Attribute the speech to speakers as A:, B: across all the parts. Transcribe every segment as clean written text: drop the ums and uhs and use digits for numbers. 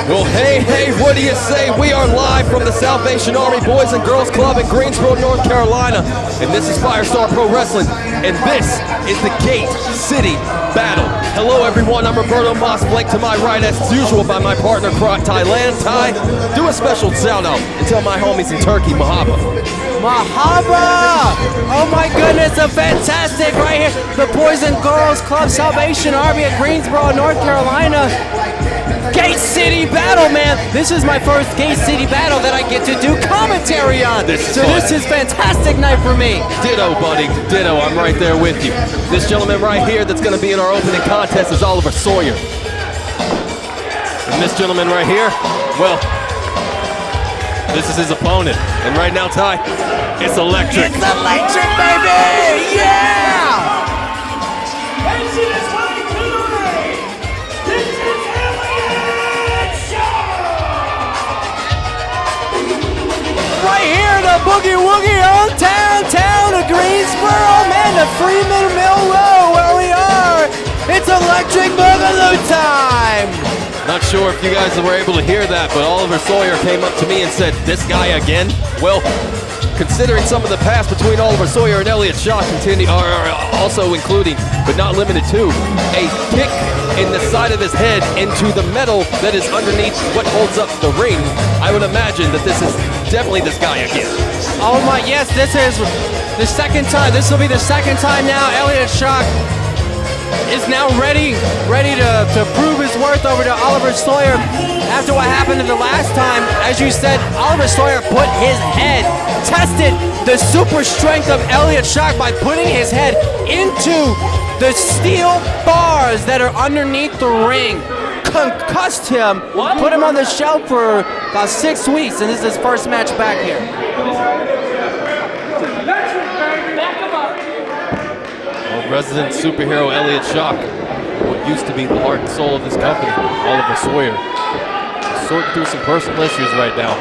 A: Well, hey, what do you say? We are live from the Salvation Army Boys and Girls Club in Greensboro, North Carolina. And this is Firestar Pro Wrestling. And this is the Gate City Battle. Hello, everyone. I'm Roberto Moss, flanked to my right, as usual, by my partner, Thailand. Ty, do a special shout-out and tell my homies in Turkey, Mahaba.
B: Mahaba! Oh my goodness, a fantastic right here. The Boys and Girls Club Salvation Army at Greensboro, North Carolina. Gate City Battle, man. This is my first Gate City Battle that I get to do commentary on. This is fantastic night for me.
A: Ditto, buddy. Ditto. I'm right there with you. This gentleman right here that's going to be in our opening contest is Oliver Sawyer. And this gentleman right here, well, this is his opponent. And right now, Ty, it's electric.
B: It's electric, baby! Yeah! Right here, the Boogie Woogie on town of Greensboro, man, the Freeman Mill Row, where we are. It's electric boogaloo time.
A: Not sure if you guys were able to hear that, but Oliver Sawyer came up to me and said, "This guy again?" Well, considering some of the past between Oliver Sawyer and Elliot Shaw are also including, but not limited to, a kick in the side of his head into the metal that is underneath what holds up the ring, I would imagine that this is definitely this guy again.
B: Oh my, yes, this is the second time. This will be the second time now. Elliot Shaw is now ready to prove his worth over to Oliver Sawyer after what happened the last time. As you said, Oliver Sawyer put his head, tested the super strength of Elliot Shaw by putting his head into the steel bars that are underneath the ring. Concussed him, put him on the shelf for about 6 weeks, and this is his first match back here.
A: Resident superhero Elliot Shaw, what used to be the heart and soul of this company, Oliver Sawyer, sorting through some personal issues right now.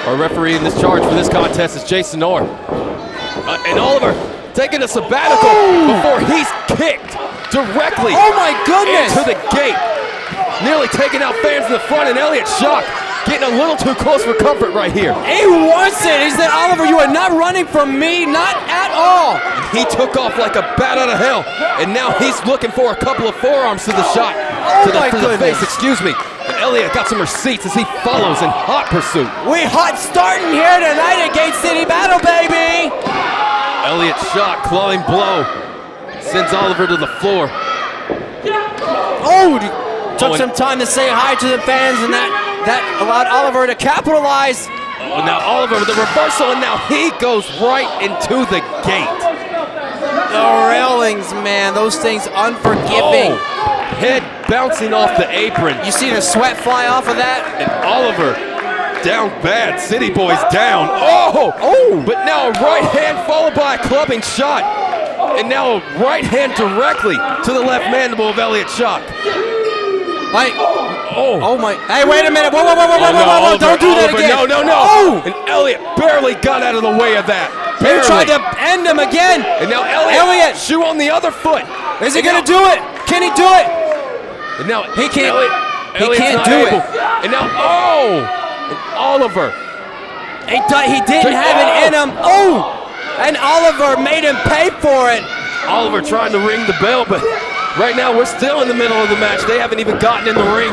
A: Our referee in this charge for this contest is Jason Orr. And Oliver taking a sabbatical before he's kicked directly into the gate. Nearly taking out fans in the front, and Elliot Shaw getting a little too close for comfort right here.
B: He wants it. He said, "Oliver, you are not running from me, not at all."
A: And he took off like a bat out of hell, and now he's looking for a couple of forearms to the shot, to the face, excuse me. And Elliot got some receipts as he follows in hot pursuit.
B: We hot starting here tonight at Gate City Battle, baby.
A: Elliot Shaw, clawing blow, sends Oliver to the floor.
B: Took some time to say hi to the fans, and that allowed Oliver to capitalize.
A: Oh, now Oliver with the reversal, and now he goes right into the gate.
B: The railings, man, those things unforgiving.
A: Head bouncing off the apron.
B: You see the sweat fly off of that?
A: And Oliver down bad. City Boys down. But now a right hand followed by a clubbing shot. And now a right hand directly to the left mandible of Elliot Shaw.
B: Oh my! Hey, wait a minute! Whoa!
A: Oliver,
B: Don't do that again!
A: No! And Elliot barely got out of the way of that.
B: He tried to end him again.
A: And now Elliot, shoe on the other foot.
B: Is he gonna do it? Can he do it?
A: And now
B: he can't.
A: Elliot's
B: can't
A: not
B: do
A: able.
B: it.
A: And now and Oliver.
B: He didn't have it in him. And Oliver made him pay for it.
A: Oliver trying to ring the bell, but right now we're still in the middle of the match. They haven't even gotten in the ring.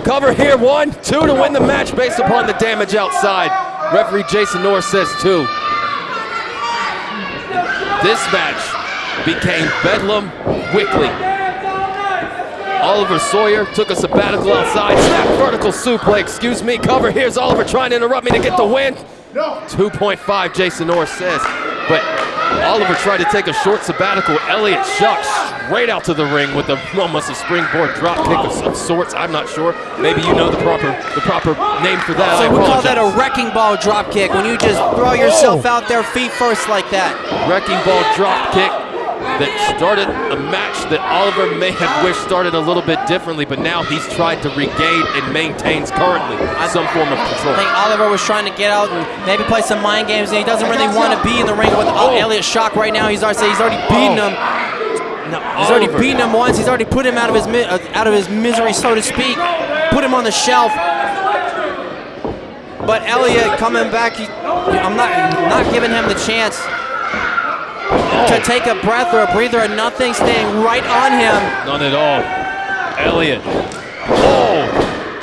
A: Cover here, 1, 2 to win the match based upon the damage outside. Referee Jason Norris says 2. This match became bedlam quickly. Oliver Sawyer took a sabbatical outside, snap vertical suplex, excuse me. Cover here's Oliver trying to interrupt me to get the win. 2.5, Jason Norris says. But Oliver tried to take a short sabbatical. Elliot Shaw straight out to the ring with almost a springboard drop kick of sorts. I'm not sure. Maybe you know the proper name for that.
B: So we call that a wrecking ball drop kick, when you just throw yourself out there feet first like that.
A: Wrecking ball drop kick that started a match that Oliver may have wished started a little bit differently, but now he's tried to regain and maintains currently some form of control.
B: I think Oliver was trying to get out and maybe play some mind games, and he doesn't really want to be in the ring with Elliot Shaw right now. He's already beaten him. No, he's already beaten him once. He's already put him out of his misery, so to speak. put him on the shelf. But Elliot coming back, I'm not giving him the chance to take a breath or a breather or nothing, staying right on him.
A: None at all. Elliot. Oh,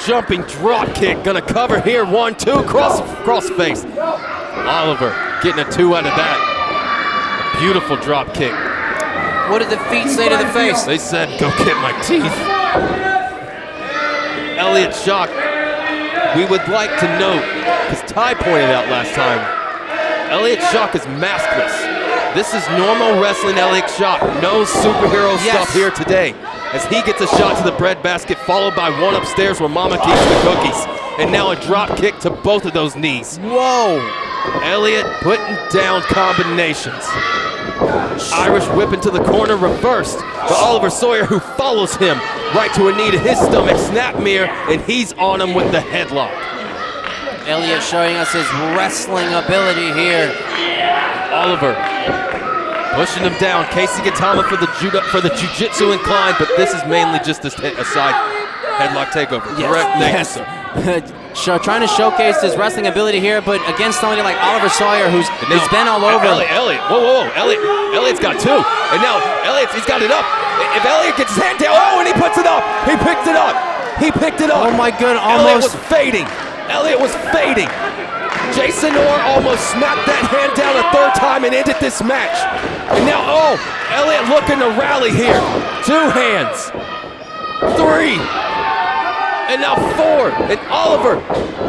A: jumping drop kick, gonna cover here. 1, 2, cross face. Oliver getting a 2 out of that. Beautiful drop kick.
B: What did the feet say to the face?
A: They said, go get my teeth. Elliot shocked. We would like to note, because Ty pointed out last time, Elliot Shock is maskless. This is normal wrestling Elliot Shock. No superhero stuff here today. As he gets a shot to the breadbasket, followed by one upstairs where Mama keeps the cookies. And now a drop kick to both of those knees.
B: Whoa.
A: Elliot putting down combinations. Irish whip into the corner, reversed. But Oliver Sawyer, who follows him right to a knee to his stomach, snap mirror, and he's on him with the headlock.
B: Elliot showing us his wrestling ability here.
A: Oliver pushing him down. Casey Gatama for the jiu-jitsu incline, but this is mainly just a side headlock takeover. Correct?
B: Yes. Trying to showcase his wrestling ability here, but against somebody like Oliver Sawyer, who's been all over.
A: Elliot, whoa. Elliot's got 2. And now he's got it up. If Elliot gets his hand down, and he puts it up. He picked it up.
B: Oh my God,
A: Elliot was fading. Jason Orr almost snapped that hand down a 3rd time and ended this match. And now, Elliot looking to rally here. 2 hands. 3. And now 4. And Oliver,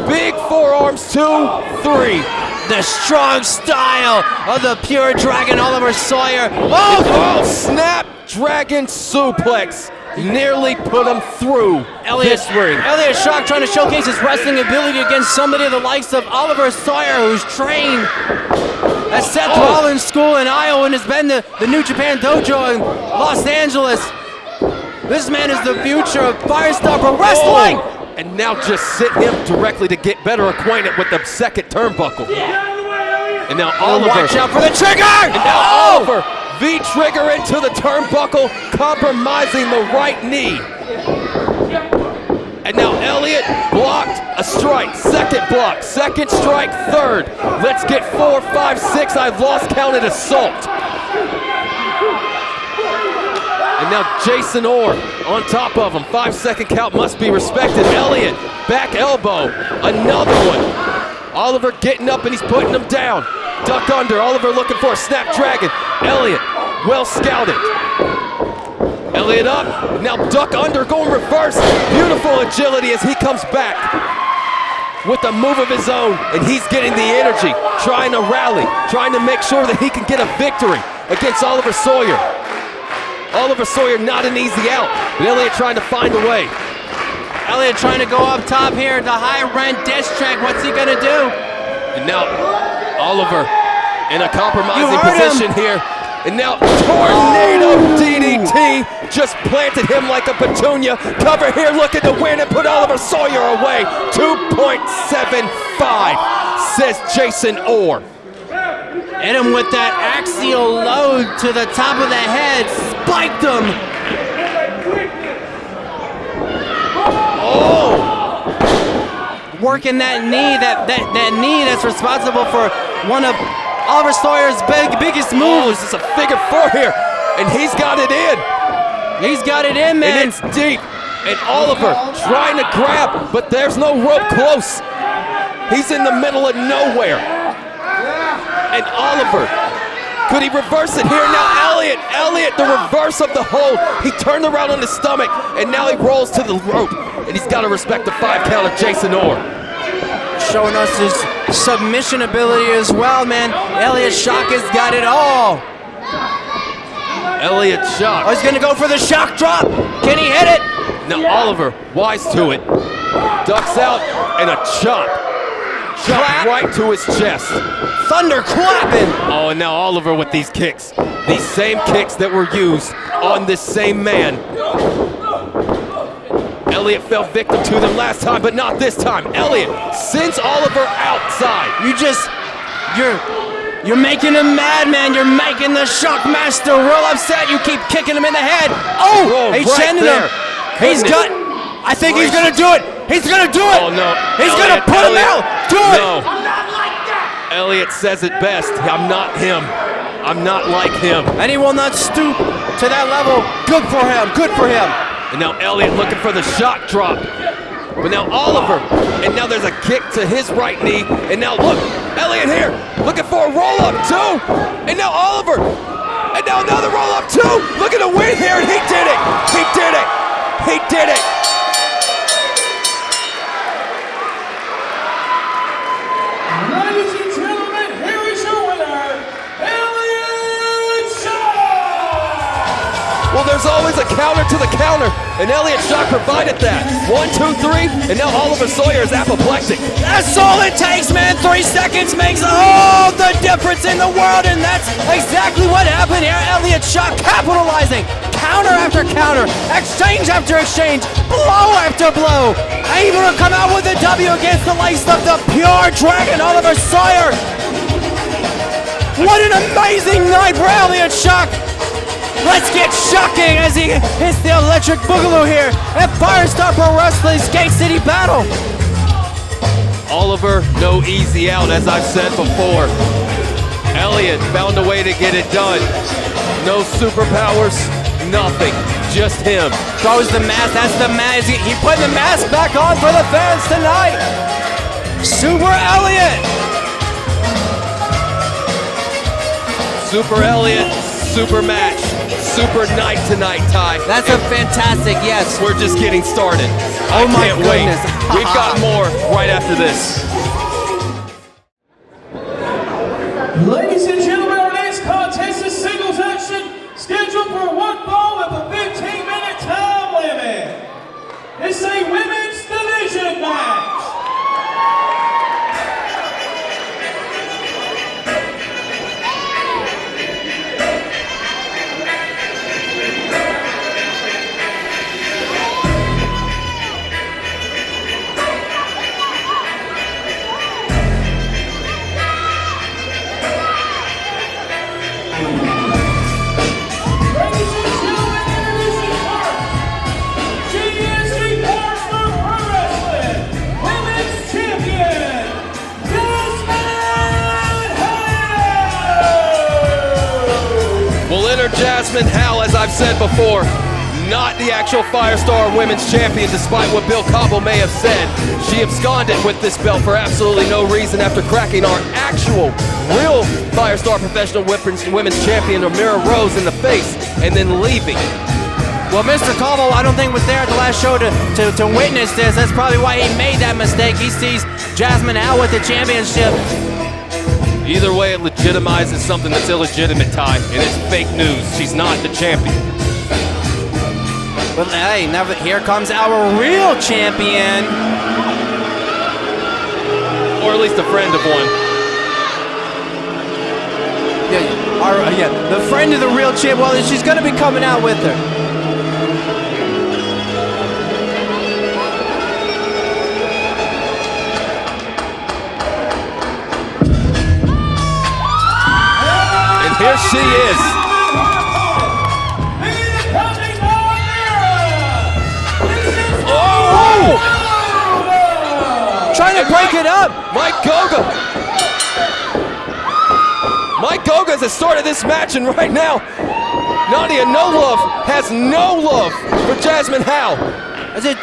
A: big forearms, 2, 3.
B: The strong style of the pure dragon, Oliver Sawyer.
A: Oh, snap dragon suplex. Nearly put him through this ring.
B: Elliot Shock trying to showcase his wrestling ability against somebody the likes of Oliver Sawyer, who's trained at Seth Rollins School in Iowa and has been to the New Japan Dojo in Los Angeles. This man is the future of Firestar Pro Wrestling.
A: And now just sit him directly to get better acquainted with the second turnbuckle. And now Oliver.
B: Watch out for the trigger!
A: And now Oliver. V-trigger into the turnbuckle, compromising the right knee. And now Elliot blocked a strike, 2nd block, 2nd strike, 3rd. Let's get 4, 5, 6, I've lost count at assault. And now Jason Orr on top of him, 5-second count must be respected. Elliot, back elbow, another one. Oliver getting up and he's putting him down. Duck under, Oliver looking for a snapdragon. Elliot, well scouted. Elliot up, now duck under, going reverse. Beautiful agility as he comes back with a move of his own, and he's getting the energy, trying to rally, trying to make sure that he can get a victory against Oliver Sawyer. Oliver Sawyer not an easy out, but Elliot trying to find a way.
B: Elliot trying to go up top here, the high rent dish track. What's he gonna do?
A: And now Oliver in a compromising position here. And now tornado DDT just planted him like a petunia. Cover here looking to win and put Oliver Sawyer away. 2.75, says Jason Orr.
B: Hit him with that axial load to the top of the head, spiked him. Working that knee, that knee that's responsible for one of Oliver Sawyer's biggest moves.
A: This is a figure 4 here, and he's got it in.
B: He's got it in, man.
A: And it's deep. And Oliver trying to grab, but there's no rope close. He's in the middle of nowhere. And Oliver, could he reverse it here? Now Elliot, the reverse of the hold. He turned around on his stomach, and now he rolls to the rope. And he's got to respect the 5 count of Jason Orr.
B: Showing us his submission ability as well, man. Elliot Shock has got it all.
A: Elliot Shock.
B: Oh, he's gonna go for the shock drop. Can he hit it?
A: Now Oliver, wise to it, ducks out and a chop. Chop right to his chest.
B: Thunder clapping.
A: Oh, and now Oliver with these kicks. These same kicks that were used on this same man. Elliot fell victim to them last time, but not this time. Elliot sends Oliver outside.
B: You're making him mad, man. You're making the Shock Master real upset. You keep kicking him in the head. Oh, he's
A: right
B: sending him. He's got. I think he's gonna do it. He's gonna do it.
A: Oh no.
B: He's
A: Elliot,
B: gonna put him
A: Elliot.
B: out. Do it.
A: No. Elliot says it best. I'm not him. I'm not like him.
B: And he will not stoop to that level. Good for him. Good for him.
A: And now Elliot looking for the shock drop. But now Oliver. And now there's a kick to his right knee. And now look, Elliot here looking for a roll up too. And now Oliver. And now another roll up too. Looking to win here. And he did it. He did it. He did it.
C: Ladies and gentlemen, here is your winner, Elliot Shaw!
A: Well, there's always a counter to the counter, and Elliot Shock provided that. 1, 2, 3, and now Oliver Sawyer is apoplectic.
B: That's all it takes, man. 3 seconds makes all the difference in the world, and that's exactly what happened here. Elliot Shock capitalizing. Counter after counter, exchange after exchange, blow after blow. Able to come out with a W against the likes of the pure dragon, Oliver Sawyer. What an amazing night for Elliot Shock. Let's get shocking as he hits the electric boogaloo here at Firestar Pro Wrestling's Gate City Battle.
A: Oliver, no easy out, as I've said before. Elliot found a way to get it done. No superpowers, nothing, just him.
B: Throws the mask, that's the mask. He put the mask back on for the fans tonight. Super Elliot.
A: Super Elliot, super match, super night tonight, Ty.
B: That's a fantastic, yes.
A: We're just getting started.
B: Oh
A: I
B: my
A: can't
B: goodness.
A: wait. We've got more right after this.
C: Ladies and gentlemen, our next contest is singles action, scheduled for 1 fall with a 15-minute time limit. It's a women's division match. Ladies and gentlemen, introducing first, GSC Firestar Pro Wrestling Women's Champion, Jazmyne Howe!
A: We'll enter Jazmyne Howe, as I've said before, not the actual Firestar Women's Champion, despite what Bill Cobble may have said. She absconded with this belt for absolutely no reason after cracking our actual, real Firestar Professional Women's Champion, Amira Rose, in the face and then leaving.
B: Well, Mr. Cobble, I don't think was there at the last show to witness this. That's probably why he made that mistake. He sees Jazmyne Howe with the championship.
A: Either way, it legitimizes something that's illegitimate, Ty, and it's fake news. She's not the champion.
B: But hey, now here comes our real champion.
A: Or at least a friend of one.
B: Yeah, the friend of the real champ. Well, she's gonna be coming out with her.
A: And here she is. Oh!
B: Trying to break it up.
A: Mike Goga. Mike Goga has started this match, and right now, Nadiah Nolove has no love for Jazmyne Howe.
B: Is it?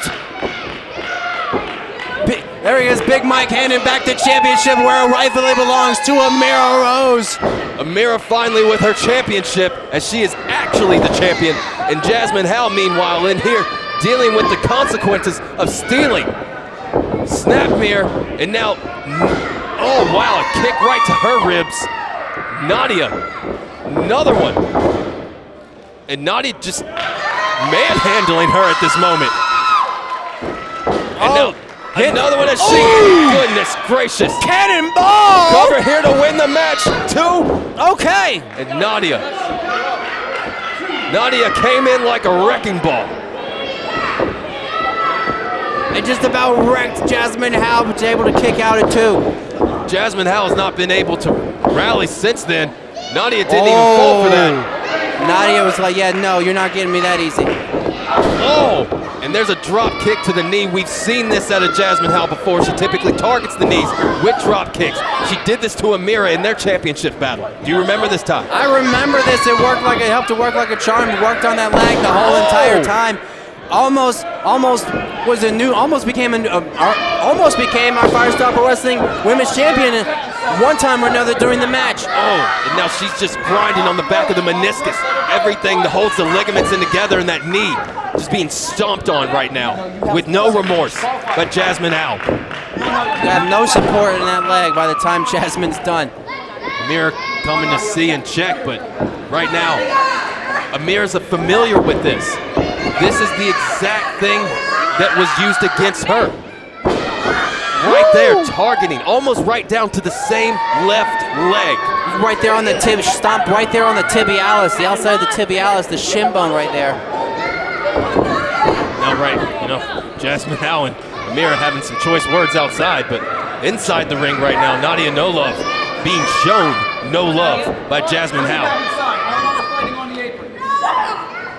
B: There he is, Big Mike handing back the championship where it rightfully belongs to Amira Rose.
A: Amira finally with her championship, as she is actually the champion. And Jazmyne Howe, meanwhile, in here, dealing with the consequences of stealing. Snapmere, and now, oh wow, a kick right to her ribs. Nadiah, another one. And Nadiah just manhandling her at this moment. And now, another one as she, goodness gracious.
B: Cannonball!
A: Cover here to win the match, too.
B: Okay.
A: And Nadiah came in like a wrecking ball.
B: And just about wrecked Jazmyne Howe, but able to kick out at 2.
A: Jazmyne Howe has not been able to rally since then. Nadiah didn't even fall for that.
B: Nadiah was like, yeah, no, you're not getting me that easy.
A: Oh, And there's a drop kick to the knee. We've seen this out of Jazmyne Howe before. She typically targets the knees with drop kicks. She did this to Amira in their championship battle. Do you remember this time?
B: I remember this. It helped to work like a charm. It worked on that leg the whole entire time. Almost became our Firestar Pro Wrestling Women's Champion one time or another during the match.
A: Oh, and now she's just grinding on the back of the meniscus. Everything that holds the ligaments in together in that knee just being stomped on right now with no remorse by Jazmyne Howe.
B: You have no support in that leg by the time Jazmyne's done.
A: Amira coming to see and check, but right now, Amira's familiar with this. This is the exact thing that was used against her. Right there, targeting, almost right down to the same left leg.
B: Right there on the stomped right there on the tibialis, the outside of the tibialis, the shin bone right there.
A: Now, right, Jazmyne Howe and Amira having some choice words outside, but inside the ring right now, Nadiah Nolove being shown no love by Jazmyne Howe.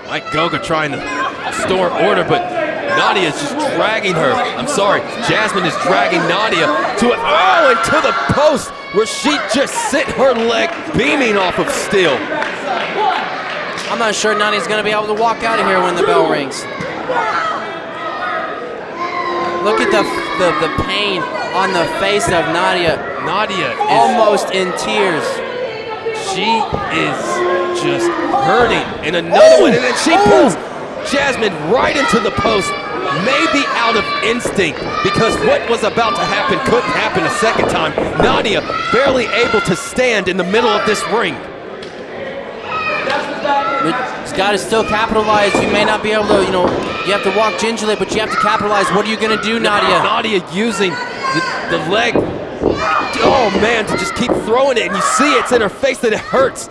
A: Mike Goga trying to restore order, but Nadiah is just dragging her. I'm sorry, Jazmyne is dragging Nadiah to into the post where she just sent her leg beaming off of steel.
B: I'm not sure Nadiah's going to be able to walk out of here when the bell rings. Look at the pain on the face of Nadiah.
A: Nadiah is
B: almost in tears.
A: She is just hurting. And another one, and then she pulls Jazmyne right into the post, maybe out of instinct, because what was about to happen couldn't happen a second time. Nadiah barely able to stand in the middle of this ring.
B: It's got to still capitalize. You may not be able to, you have to walk gingerly, but you have to capitalize. What are you going to do, Nadiah?
A: Nadiah using the leg, oh man, to just keep throwing it, and you see it's in her face that it hurts.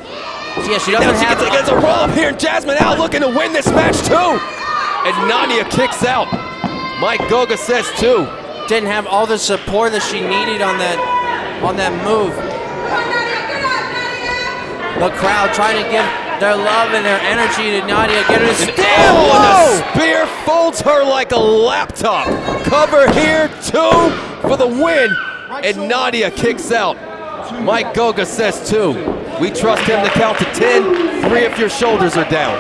B: Yeah, she doesn't have
A: it. Gets a roll up here, and Jazmyne Howe looking to win this match too. And Nadiah kicks out. Mike Goga says too.
B: Didn't have all the support that she needed on that move. The crowd trying to give their love and their energy to Nadiah. Get her to stand.
A: And the spear folds her like a laptop. Cover here too for the win. And Nadiah kicks out. Mike Goga says too. We trust him to count to 10. 3 if your shoulders are down.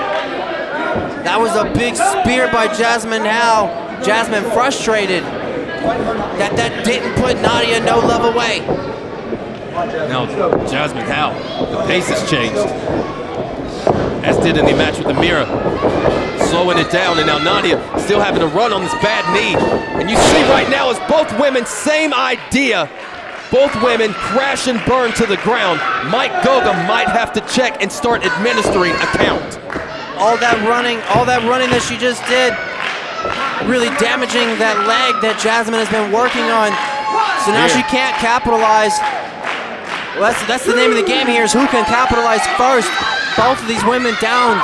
B: That was a big spear by Jazmyne Howe. Jazmyne frustrated that didn't put Nadiah no love away.
A: Now Jazmyne Howe, the pace has changed, as did in the match with Amira. Slowing it down, and now Nadiah still having to run on this bad knee. And you see right now as both women, same idea. Both women crash and burn to the ground. Mike Goga might have to check and start administering a count.
B: All that running that she just did, really damaging that leg that Jazmyne has been working on. So now she can't capitalize. Well, that's the name of the game here, is who can capitalize first. Both of these women down.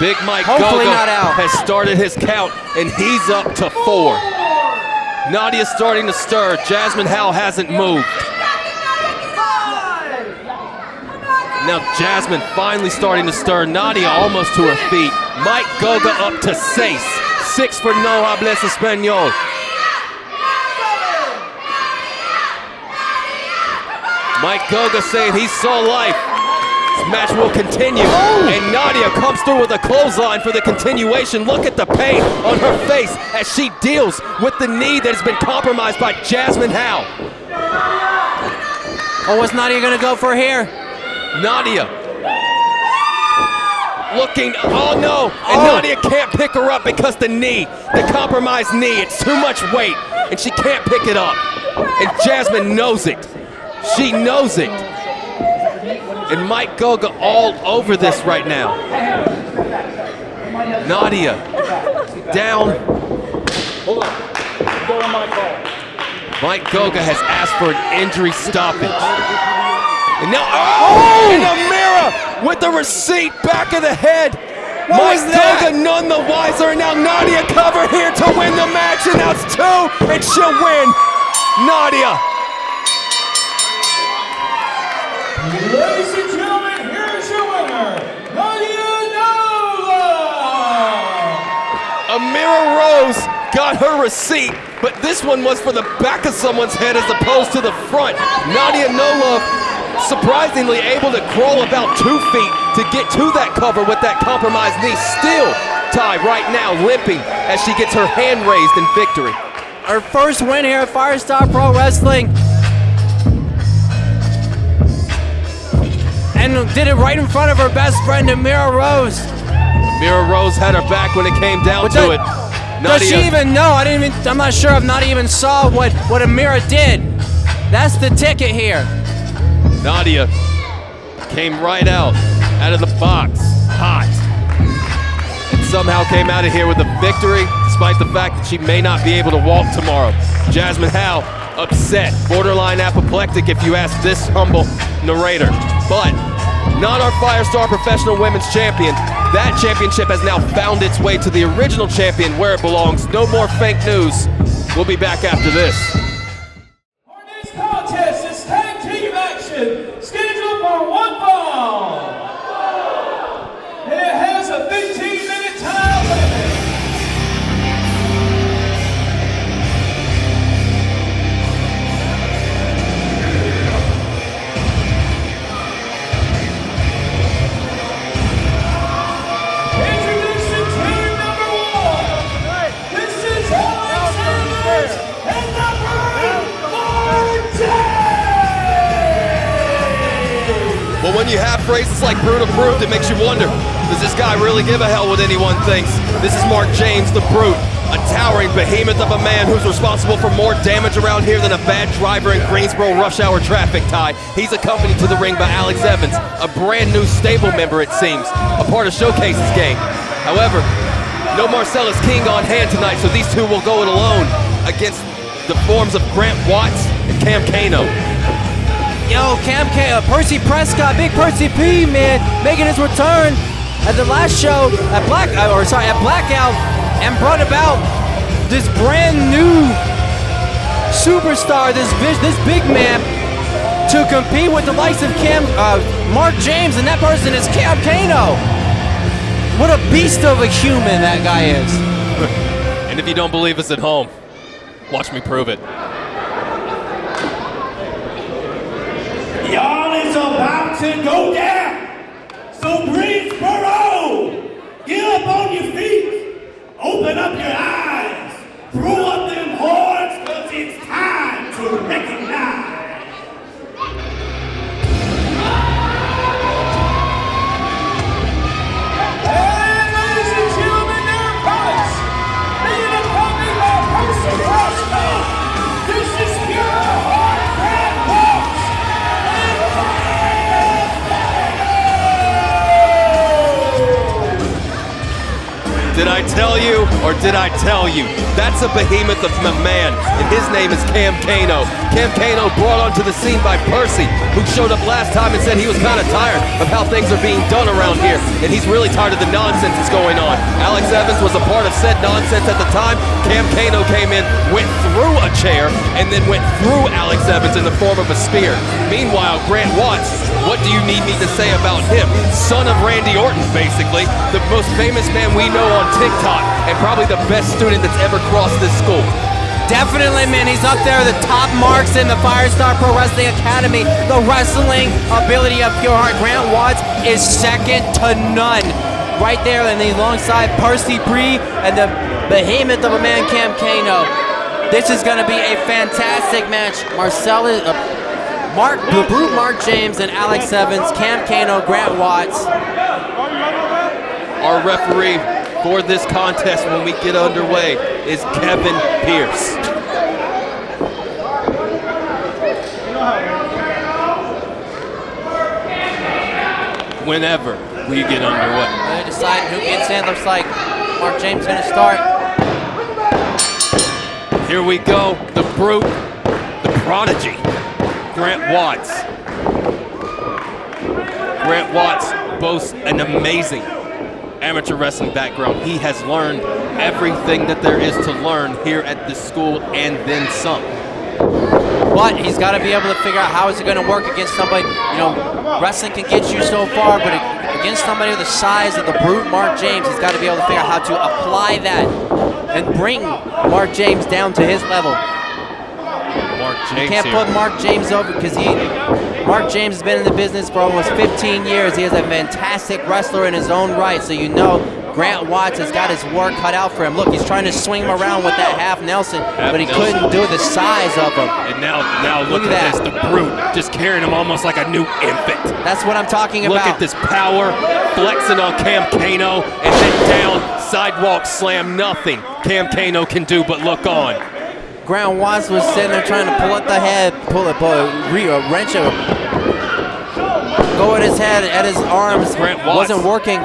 A: Big Mike
B: Hopefully
A: Goga
B: not out.
A: has started his count, and he's up to 4. Nadiah's starting to stir. Jazmyne Howe hasn't moved. Now Jazmyne finally starting to stir. Nadiah almost to her feet. Mike Goga up to 6. 6 for No Hables Español. Mike Goga saying he saw life. This match will continue. And Nadiah comes through with a clothesline for the continuation. Look at the pain on her face as she deals with the knee that has been compromised by Jazmyne Howe.
B: Oh, what's Nadiah gonna go for here?
A: Nadiah looking, oh no, and Nadiah can't pick her up because the compromised knee, it's too much weight, and she can't pick it up. And Jazmyne knows it. She knows it. And Mike Goga all over this right now. Nadiah down.
D: Hold on. Go on my call.
A: Mike Goga has asked for an injury stoppage. And now, and Amira with the receipt back of the head. Mike Goga none the wiser. And now Nadiah cover here to win the match. And that's 2, and she'll win. Nadiah.
C: Ladies and gentlemen, here's your winner, Nadiah Nolove.
A: Amira Mira Rose got her receipt, but this one was for the back of someone's head as opposed to the front. Nadiah Nolove surprisingly able to crawl about 2 feet to get to that cover with that compromised knee. Still, Ty, right now, limping as she gets her hand raised in victory.
B: Her first win here at Firestar Pro Wrestling. And did it right in front of her best friend, Mira Rose.
A: Mira Rose had her back when it came down to it.
B: Does she even know? I'm not sure if Nadiah even saw what Amira did. That's the ticket here.
A: Nadiah came right out of the box, hot. And somehow came out of here with a victory, despite the fact that she may not be able to walk tomorrow. Jazmyne Howe upset, borderline apoplectic if you ask this humble narrator. But not our Firestar Professional Women's Champion. That championship has now found its way to the original champion where it belongs. No more fake news. We'll be back after this.
C: Our next contest is tag team action, scheduled for 1 fall. And it has a 15-minute time limit. Introducing team number 1. This is Alex and
A: Well, when you have phrases like Brute approved, it makes you wonder, does this guy really give a hell what anyone thinks? This is Mark James, the Brute, a towering behemoth of a man who's responsible for more damage around here than a bad driver in Greensboro rush hour traffic, Ty. He's accompanied to the ring by Alex Evans, a brand new stable member, it seems, a part of Showcase's gang. However, no Marcellus King on hand tonight, so these two will go it alone against the forms of Grant Watts and Cam Kano.
B: Yo, Percy Prescott, Big Percy P, man, making his return at the last show at Blackout, and brought about this brand new superstar, this big man, to compete with the likes of Mark James, and that person is Cam Kano. What a beast of a human that guy is.
A: And if you don't believe us at home, watch me prove it.
E: Y'all is about to go down. So Greensboro, get up on your feet, open up your eyes, throw up them horns, because it's time to recognize.
C: And ladies and gentlemen, their opponents, being accompanied by Percy Prescott, this is pure heart Grant Watts.
A: Did I tell you, or did I tell you? That's a behemoth of a man, and his name is Cam Kano. Cam Kano brought onto the scene by Percy, who showed up last time and said he was kind of tired of how things are being done around here, and he's really tired of the nonsense that's going on. Alex Evans was a part of said nonsense at the time. Cam Kano came in, went through a chair, and then went through Alex Evans in the form of a spear. Meanwhile, Grant Watts, what do you need me to say about him? Son of Randy Orton, basically, the most famous man we know on TikTok, and probably the best student that's ever crossed this school.
B: Definitely, man, he's up there, the top marks in the Firestar Pro Wrestling Academy. The wrestling ability of Pure Heart Grant Watts is second to none. Right there, and alongside Percy Bree and the behemoth of a man, Cam Kano. This is going to be a fantastic match. The Brute Mark James and Alex Evans, Cam Kano, Grant Watts.
A: Our referee for this contest when we get underway is Kevin Pierce. Whenever we get underway.
B: They decide who gets in. Looks like Mark James is going to start.
A: Here we go, the Brute, the Prodigy, Grant Watts. Grant Watts boasts an amazing amateur wrestling background. He has learned everything that there is to learn here at this school and then some.
B: But he's got to be able to figure out how is it going to work against somebody. You know, wrestling can get you so far, but against somebody the size of the Brute Mark James, he's got to be able to figure out how to apply that and bring Mark James down to his level.
A: Mark James
B: You can't
A: here.
B: put Mark James over because Mark James has been in the business for almost 15 years. He is a fantastic wrestler in his own right, so you know Grant Watts has got his work cut out for him. Look, he's trying to swing him around with that half Nelson, but he couldn't do the size of him.
F: And now look at this, the brute, just carrying him almost like a new infant.
B: That's what I'm talking about.
F: Look at this power, flexing on Cam Kano, and then down, sidewalk slam, nothing Cam Kano can do but look on.
B: Grant Watts was sitting there trying to pull up the head, wrench him, go at his head, at his arms.
A: Grant Watts.
B: Wasn't working.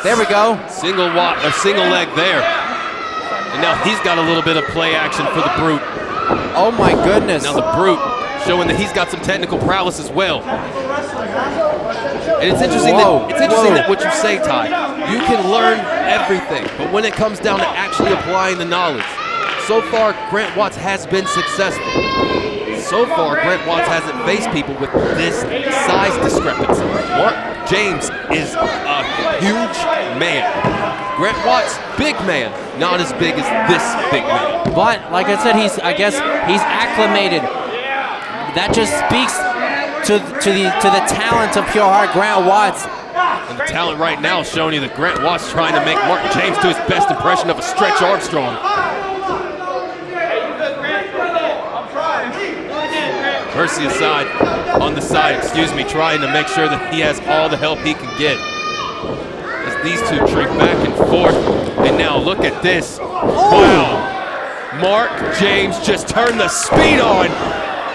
B: There we go.
A: Single leg there. And now he's got a little bit of play action for the brute.
B: Oh my goodness.
A: Now the brute showing that he's got some technical prowess as well. And it's interesting that what you say, Ty, you can learn everything, but when it comes down to actually applying the knowledge, so far Grant Watts has been successful. So far Grant Watts hasn't faced people with this size discrepancy. Mark James is a huge man. Grant Watts, big man, not as big as this big man.
B: But like I said, I guess he's acclimated. That just speaks to the talent of pure heart Grant Watts.
A: And the talent right now is showing you that Grant Watts trying to make Mark James do his best impression of a Stretch Armstrong. Mercy aside, on the side, trying to make sure that he has all the help he can get. As these two drink back and forth, and now look at this. Wow, Mark James just turned the speed on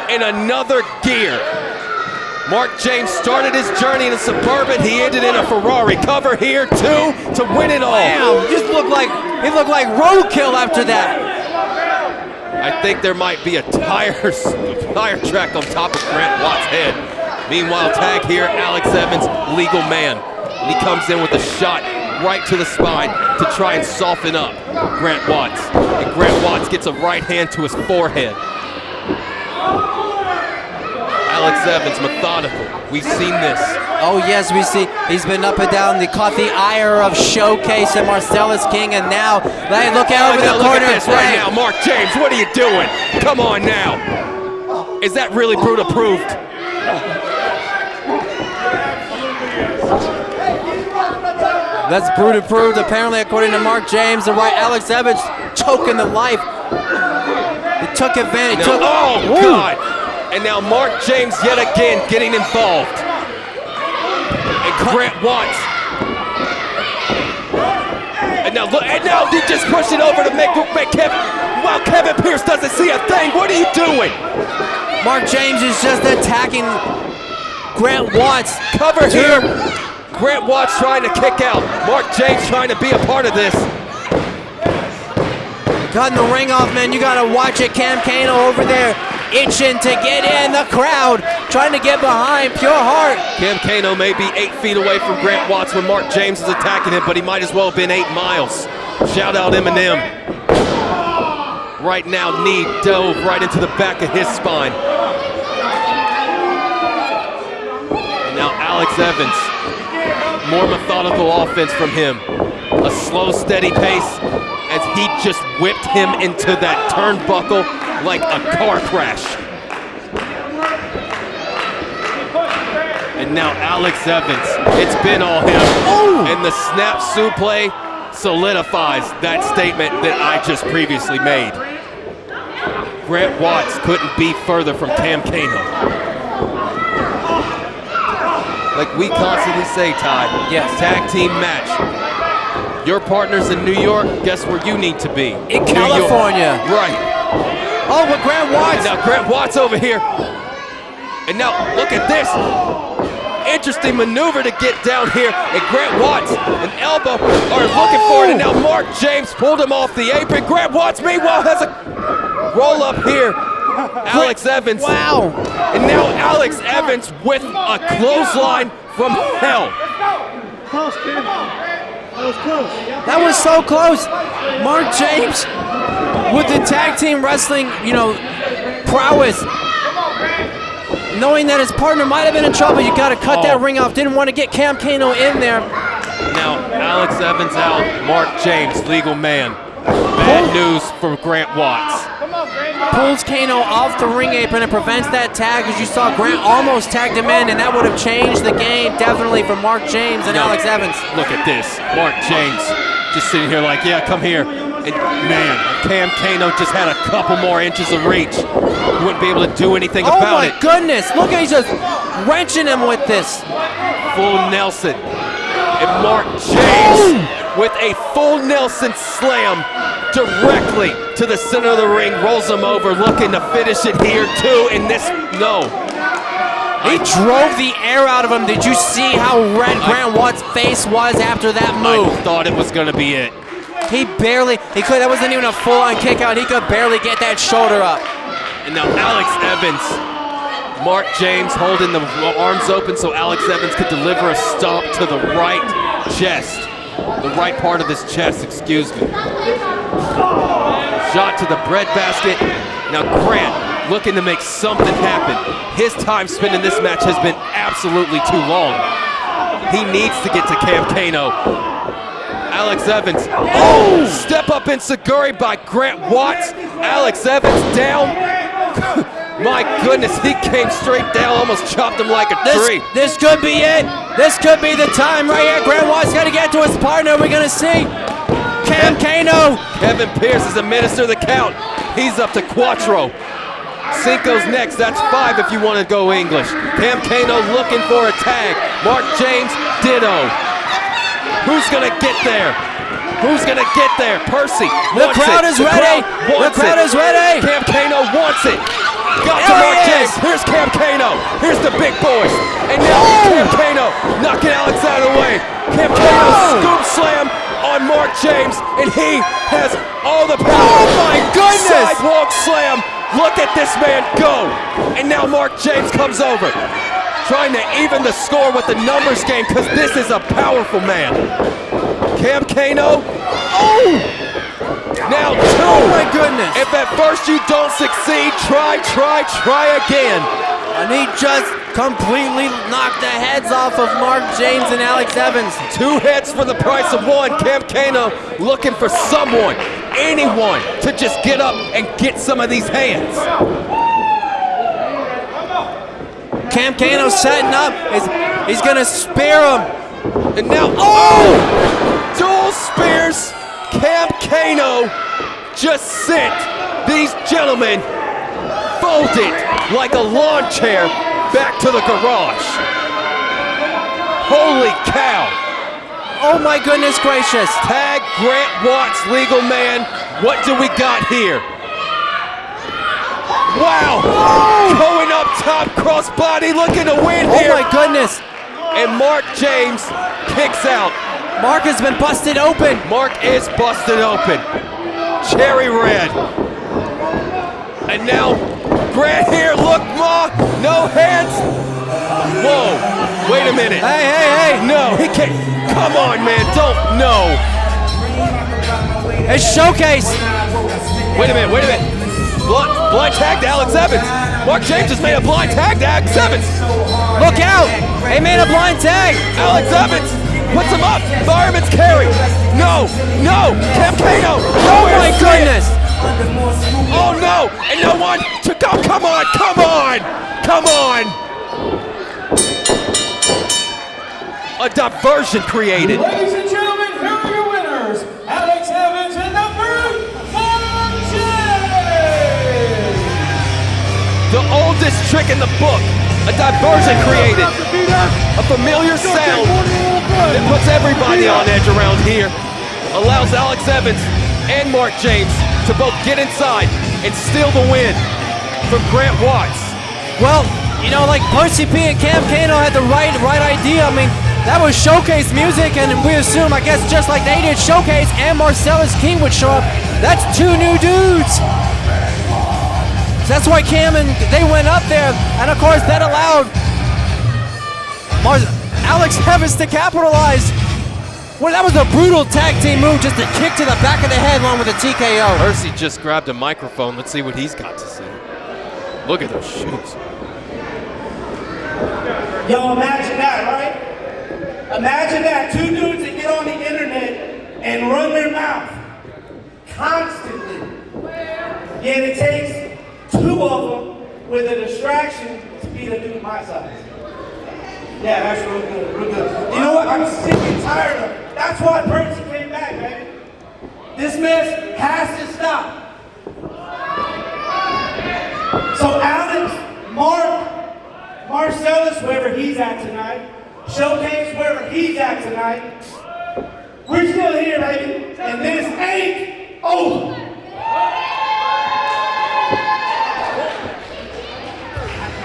A: in another gear. Mark James started his journey in a Suburban, he ended in a Ferrari. Cover here too to win it all.
B: Wow, he looked like roadkill after that.
A: I think there might be a tire track on top of Grant Watts' head. Meanwhile, tag here, Alex Evans, legal man. And he comes in with a shot right to the spine to try and soften up Grant Watts. And Grant Watts gets a right hand to his forehead. Alex Evans, methodical. We've seen this.
B: Oh yes, we see. He's been up and down. They caught the ire of Showcase and Marcellus King, and now, hey, look out over the
A: Look
B: corner.
A: at this right now, Mark James. What are you doing? Come on now. Is that really brute approved?
B: That's brute approved. Apparently, according to Mark James, the right Alex Evans choking the life. He took advantage.
A: Oh God! And now Mark James yet again getting involved. And Grant Watts. And now look, and now he just pushed it over to make Kevin. Wow, Kevin Pierce doesn't see a thing. What are you doing?
B: Mark James is just attacking Grant Watts.
A: Cover here. Grant Watts trying to kick out. Mark James trying to be a part of this.
B: Cutting the ring off, man. You gotta watch it. Cam Kano over there itching to get in the crowd, trying to get behind Pure Heart.
A: Cam Kano may be 8 feet away from Grant Watts when Mark James is attacking him, but he might as well have been 8 miles. Shout out Eminem. Right now, knee dove right into the back of his spine. And now Alex Evans, more methodical offense from him. A slow, steady pace as he just whipped him into that turnbuckle like a car crash. And now Alex Evans, it's been all him. And the snap suplex solidifies that statement that I just previously made. Grant Watts couldn't be further from Cam Kano. Like we constantly say, Ty,
B: yes,
A: tag team match. Your partner's in New York, guess where you need to be?
B: In California.
A: Right.
B: Oh, but Grant Watts.
A: And now Grant Watts over here. And now look at this. Interesting maneuver to get down here. And Grant Watts and Elbow are looking for it. And now Mark James pulled him off the apron. Grant Watts, meanwhile, has a roll up here. Alex Evans.
B: Wow.
A: And now Alex Evans with a clothesline from hell.
D: Close, kid. That was close.
B: That was so close. Mark James with the tag team wrestling, prowess. Knowing that his partner might have been in trouble, you got to cut that ring off. Didn't want to get Cam Kano in there.
A: Now Alex Evans out, Mark James, legal man.
F: bad news for Grant Watts.
B: Pulls Kano off the ring apron and prevents that tag, as you saw Grant almost tagged him in, and that would have changed the game definitely for Mark James and Alex Evans.
F: Look at this. Mark James just sitting here like, yeah, come here. And man, Cam Kano just had a couple more inches of reach. He wouldn't be able to do anything about it.
B: Oh my goodness, look, he's just wrenching him with this.
F: Full Nelson. And Mark James with a full Nelson slam directly to the center of the ring, rolls him over, looking to finish it here too. And this, no.
B: He drove the air out of him. Did you see how red Grant Watts' face was after that move?
F: I thought it was gonna be it.
B: He that wasn't even a full-on kick out. He could barely get that shoulder up.
F: And now Alex Evans, Mark James holding the arms open so Alex Evans could deliver a stomp to the right chest. The right part of his chest, excuse me. Shot to the breadbasket. Now Grant looking to make something happen. His time spent in this match has been absolutely too long. He needs to get to Cam Kano. Alex Evans, step up in Seguri by Grant Watts. Alex Evans down. My goodness, he came straight down, almost chopped him like a tree.
B: This could be it. This could be the time right here. Grant Watts got to get to his partner. We're going to see Cam Kano.
F: Kevin Pierce is administered the count. He's up to Quattro. Cinco's next, that's 5 if you want to go English. Cam Kano looking for a tag. Mark James, ditto. Who's gonna get there? Who's gonna get there? Percy.
B: The crowd is ready. The crowd is ready.
F: Cam Kano wants it. Got to Mark James. Here's Cam Kano. Here's the big boys. And now Cam Kano knocking Alex out of the way. Cam Kano scoop slam on Mark James, and he has all the power.
B: Oh my goodness!
F: Sidewalk slam. Look at this man go. And now Mark James comes over, trying to even the score with the numbers game, because this is a powerful man. Cam Kano. Now 2.
B: Oh my goodness.
F: If at first you don't succeed, try again.
B: And he just completely knocked the heads off of Mark James and Alex Evans.
F: 2 heads for the price of 1. Cam Kano looking for someone, anyone, to just get up and get some of these hands.
B: Cam Kano setting up. He's gonna spear him.
F: And now, dual spears. Cam Kano just sent these gentlemen folded like a lawn chair back to the garage. Holy cow.
B: Oh my goodness gracious.
F: Tag Grant Watts, legal man. What do we got here? Wow. Going up top, crossbody, looking to win here.
B: Oh my goodness.
F: And Mark James kicks out.
B: Mark has been busted open.
F: Mark is busted open. Cherry red. And now Grant here, look, Ma, no hands. Whoa, wait a minute.
B: Hey.
F: No, he can't. Come on, man, don't, no.
B: It's Showcase.
F: Wait a minute. Blind tag to Alex Evans. Mark James just made a blind tag to Alex Evans.
B: Look out. They made a blind tag.
F: Alex Evans puts him up. Fireman's carry. No. Cam Kano.
B: Oh my goodness.
F: Oh no. And no one to go. Come on. A diversion created.
C: Ladies and gentlemen, here are your winners, Alex Evans and Mark James.
F: The oldest trick in the book. A diversion created. A familiar sound that puts everybody on edge around here. Allows Alex Evans and Mark James to both get inside and steal the win from Grant Watts.
B: Well, you know, like Percy P and Cam Kano had the right idea. I mean, that was Showcase music, and we assume, I guess, just like they did Showcase and Marcellus King would show up. That's 2 new dudes. So that's why Cam and they went up there, and of course that allowed Alex Evans to capitalize. Well, that was a brutal tag team move, just a kick to the back of the head along with a TKO.
F: Percy just grabbed a microphone. Let's see what he's got to say. Look at those shoes.
E: Yo, imagine that, right? Imagine that, 2 dudes that get on the internet and run their mouth. constantly. Yet it takes two of them with a distraction to beat a dude my size. Yeah, that's real good, real good. You know what? I'm sick and tired of it. That's why Percy came back, baby. This mess has to stop. So Alex, Mark, Marcellus, wherever he's at tonight, Showcase, wherever he's at tonight, we're still here, baby, and this ain't over.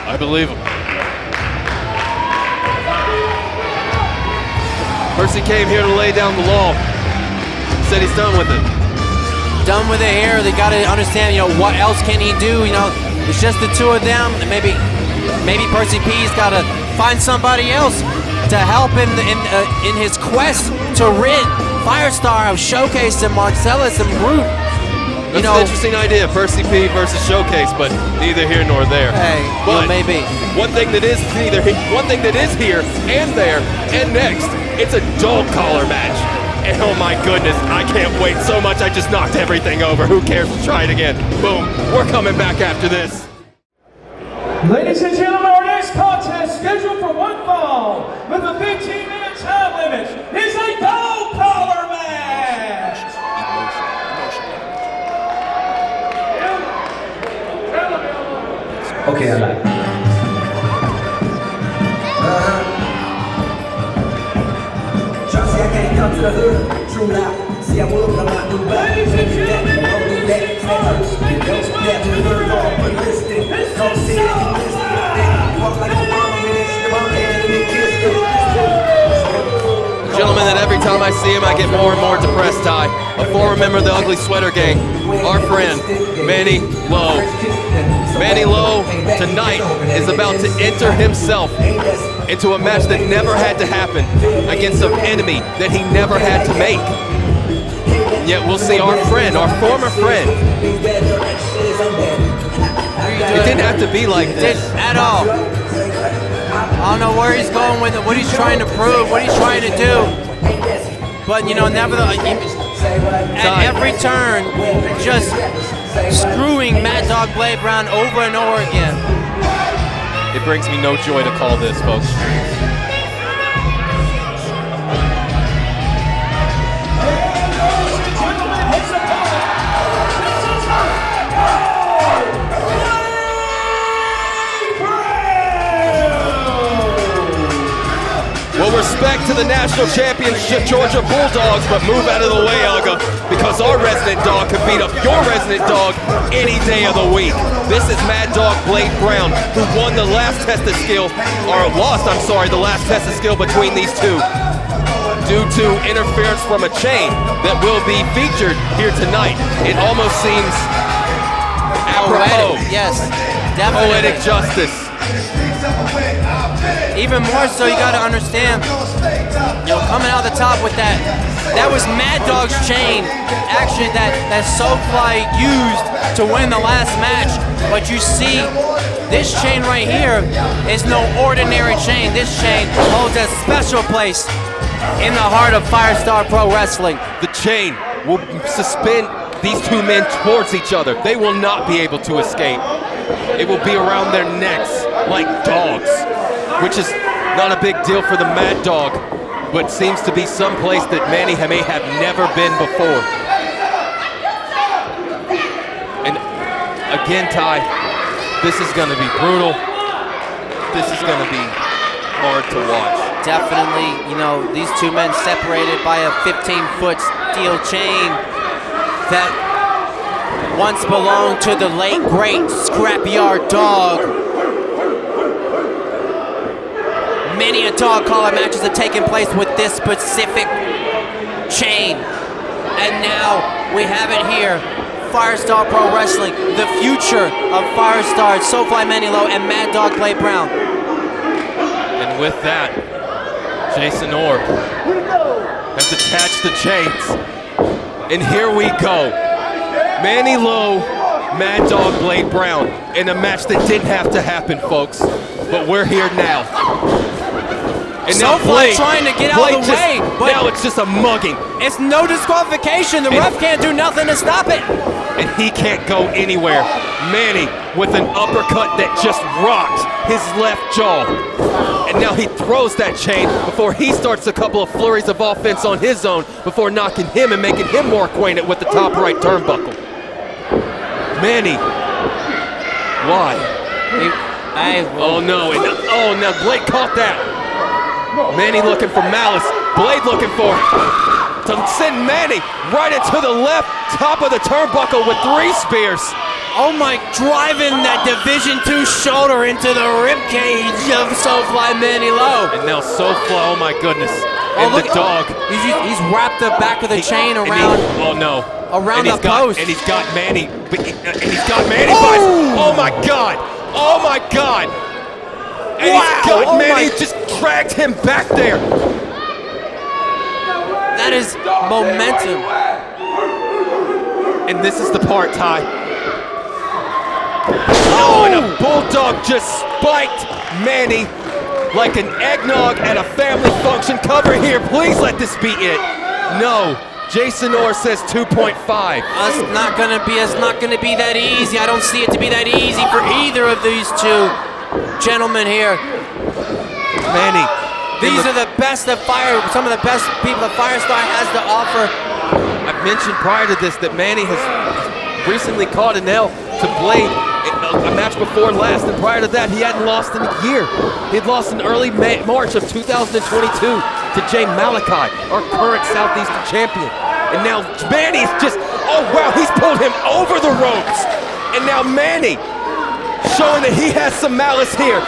A: I believe him.
F: Percy came here to lay down the law. Said he's done with it.
B: Done with it here. They got to understand, what else can he do? It's just the two of them. And maybe Percy P's got to find somebody else to help him in his quest to rid Firestar of Showcase and Marcellus and Brute.
F: That's an interesting idea, Percy P versus Showcase, but neither here nor there.
B: Hey, maybe.
F: One thing that is here and there and next, it's a dog collar match. And oh my goodness, I can't wait so much. I just knocked everything over. Who cares? Let's try it again. Boom. We're coming back after this.
C: Ladies and gentlemen, our next contest scheduled for one fall with a 15-minute time limit is a dog collar match.
G: Okay, I like it. Try to say I can't come to the hood, true now. See, I will, but I'm not new back.
C: Ladies and gentlemen, introducing first, making his way to the third row. This is SoFly.
F: Gentleman that every time I see him, I get more and more depressed, Ty. A former member of the Ugly Sweater Gang, our friend, Manny Lowe. Manny Lowe tonight is about to enter himself into a match that never had to happen against an enemy that he never had to make. Yet we'll see our friend, our former friend. It didn't have to be like this.
B: At all. I don't know where he's going with it, what he's trying to prove, what he's trying to do. But, nevertheless, at every turn, just screwing Mad Dog Blade Brown over and over again.
A: It brings me no joy to call this, folks.
F: Well, respect to the national championship Georgia Bulldogs, but move out of the way, Uga, because our resident dog could beat up your resident dog any day of the week. This is Mad Dog Blade Brown, who won the last test of skill, or lost, the last test of skill between these two, due to interference from a chain that will be featured here tonight. It almost seems apropos.
B: Poetic, yes, definitely.
F: Poetic justice.
B: Even more so, you got to understand, coming out the top with that was Mad Dog's chain, actually, that SoFly used to win the last match. But you see, this chain right here is no ordinary chain. This chain holds a special place in the heart of Firestar Pro Wrestling.
F: The chain will suspend these two men towards each other. They will not be able to escape. It will be around their necks like dogs, which is not a big deal for the Mad Dog, but seems to be someplace that Manny may have never been before. And again, Ty, this is going to be brutal. This is going to be hard to watch.
B: Definitely, these two men separated by a 15-foot steel chain that once belonged to the late, great Scrapyard Dog. Many a dog collar matches have taken place with this specific chain. And now we have it here. Firestar Pro Wrestling, the future of Firestar, SoFly Manny Lowe and Mad Dog Blade Brown.
A: And with that, Jason Orr has attached the chains.
F: And here we go. Manny Lowe, Mad Dog Blade Brown in a match that didn't have to happen, folks. But we're here now. And now
B: SoFly trying to get out of the way, but
F: now it's just a mugging.
B: it's no disqualification. The ref can't do nothing to stop it.
F: And he can't go anywhere. Manny with an uppercut that just rocked his left jaw. And now he throws that chain before he starts a couple of flurries of offense on his own before knocking him and making him more acquainted with the top right turnbuckle. Manny, why? Oh no, now Blade caught that. Manny looking for malice, Blade looking for to send Manny right into the left top of the turnbuckle with 3 spears.
B: Oh my, driving that Division II shoulder into the rib cage of SoFly Manny Low.
F: And now SoFly, oh my goodness.
B: Oh,
F: and
B: look,
F: the dog.
B: He's wrapped the back of the chain around.
F: Oh no.
B: Around the post.
F: And he's got Manny. Oh my God. Oh my God. And he's got Manny just dragged him back there.
B: That is momentum.
F: And this is the part, Ty. Oh, and a bulldog just spiked Manny like an eggnog at a family function. Cover here, please let this be it. No, Jason Orr says 2.5.
B: It's not gonna be that easy. I don't see it to be that easy for either of these two gentlemen here.
F: Manny.
B: These are the best that some of the best people that Firestar has to offer.
F: I've mentioned prior to this that Manny has recently caught an L to Blade a match before last, and prior to that he hadn't lost in a year. He had lost in early March of 2022 to Malachi, our current Southeastern champion. And now Manny's just, oh wow, he's pulled him over the ropes. And now Manny showing that he has some malice here.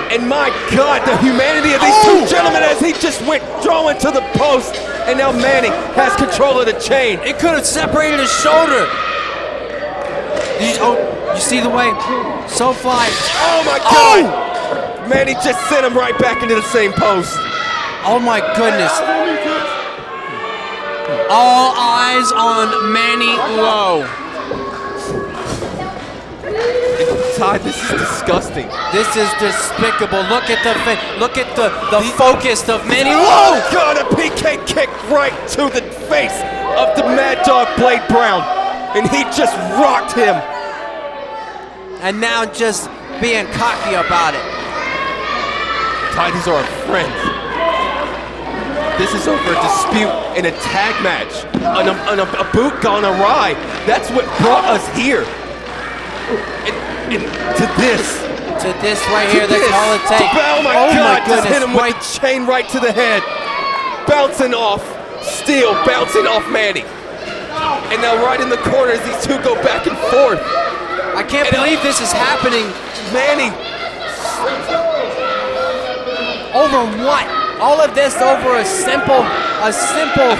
F: And my God, the humanity of these two gentlemen as he just went throwing to the post. And now Manny has control of the chain.
B: It could have separated his shoulder. You see the way SoFly.
F: Oh my God! Manny just sent him right back into the same post.
B: Oh my goodness. All eyes on Manny Low.
F: Ty, this is disgusting.
B: This is despicable. Look at the focus of Manny Low.
F: Oh God, a PK kick right to the face of the Mad Dog Blade Brown. And he just rocked him.
B: And now just being cocky about it.
F: Ty, these are our friends. This is over a dispute in a tag match, on a boot gone awry. That's what brought us here. And to this
B: right here, that's all it takes.
F: Oh my God, just hit him with the chain right to the head. Bouncing off Steel, bouncing off Manny. And now right in the corner as these two go back and forth.
B: I can't believe this is happening.
F: Manny.
B: Over what? All of this over a simple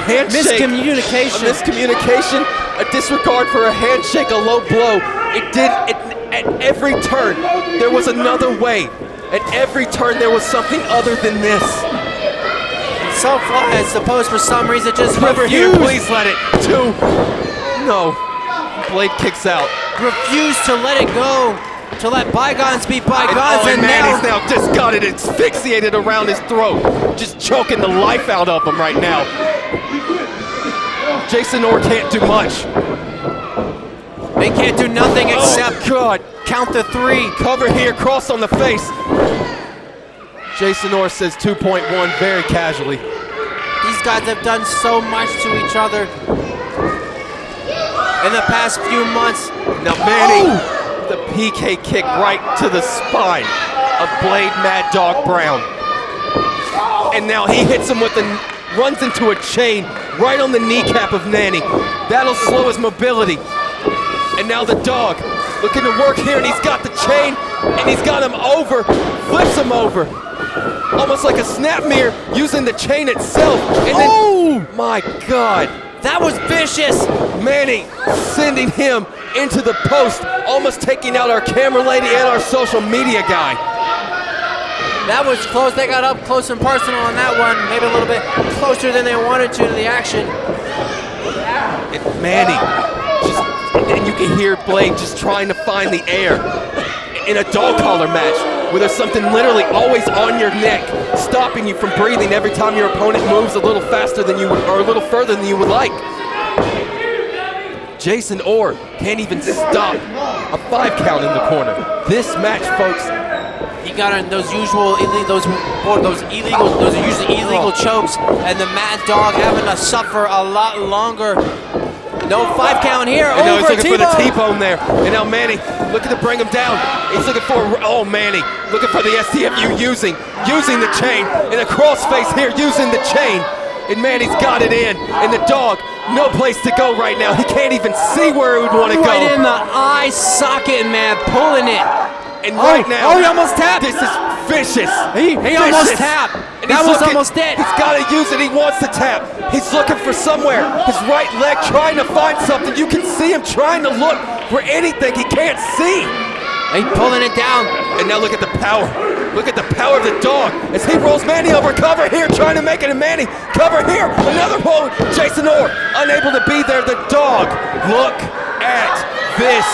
F: handshake.
B: miscommunication.
F: A miscommunication, a disregard for a handshake, a low blow. At every turn, there was another way. At every turn, there was something other than this.
B: SoFly, I suppose, for some reason, just
F: Cover here,
B: refused.
F: please let it. 2. No. Blade kicks out.
B: Refused to let it go. To let bygones be bygones.
F: And Manny's now just got it asphyxiated around his throat. Just choking the life out of him right now. Jason Orr can't do much.
B: They can't do nothing except
F: God.
B: count to 3.
F: Cover here, cross on the face. Jason Orr says 2.1 very casually.
B: These guys have done so much to each other in the past few months.
F: Now Manny, the PK kick right to the spine of Blade Mad Dog Brown. And now he hits him with runs into a chain right on the kneecap of Manny. That'll slow his mobility. And now the dog looking to work here, and he's got the chain, and he's got him over, flips him over. Almost like a snap mirror using the chain itself. And then, oh my God.
B: That was vicious.
F: Manny sending him into the post, almost taking out our camera lady and our social media guy.
B: That was close. They got up close and personal on that one. Maybe a little bit closer than they wanted to the action.
F: And Manny, and you can hear Blade just trying to find the air. in a dog collar match where there's something literally always on your neck, stopping you from breathing every time your opponent moves a little faster than you would, or a little further than you would like. Jason Orr can't even stop a 5 count in the corner. This match, folks,
B: He got in those usual those are usually illegal chokes, and the Mad Dog having to suffer a lot longer. No 5 count here.
F: And now he's looking for the
B: T-bone.
F: T-bone there. And now Manny looking to bring him down. He's looking for, oh, Manny looking for the STFU using the chain. And a crossface here using the chain. And Manny's got it in. And the dog, no place to go right now. He can't even see where he would want to go.
B: Right in the eye socket, man, pulling it.
F: And right now,
B: he almost tapped.
F: This is vicious.
B: He almost
F: Vicious.
B: tapped.
F: And
B: That
F: he's
B: was
F: looking-
B: almost it.
F: He's got to use it. He wants to tap. He's looking for somewhere. His right leg trying to find something. You can see him trying to look for anything he can't see.
B: He's pulling it down.
F: And now look at the power. Look at the power of the dog as he rolls Manny over. Cover here, trying to make it. And Manny, cover here. Another roll. Jason Orr, unable to be there. The dog. Look at this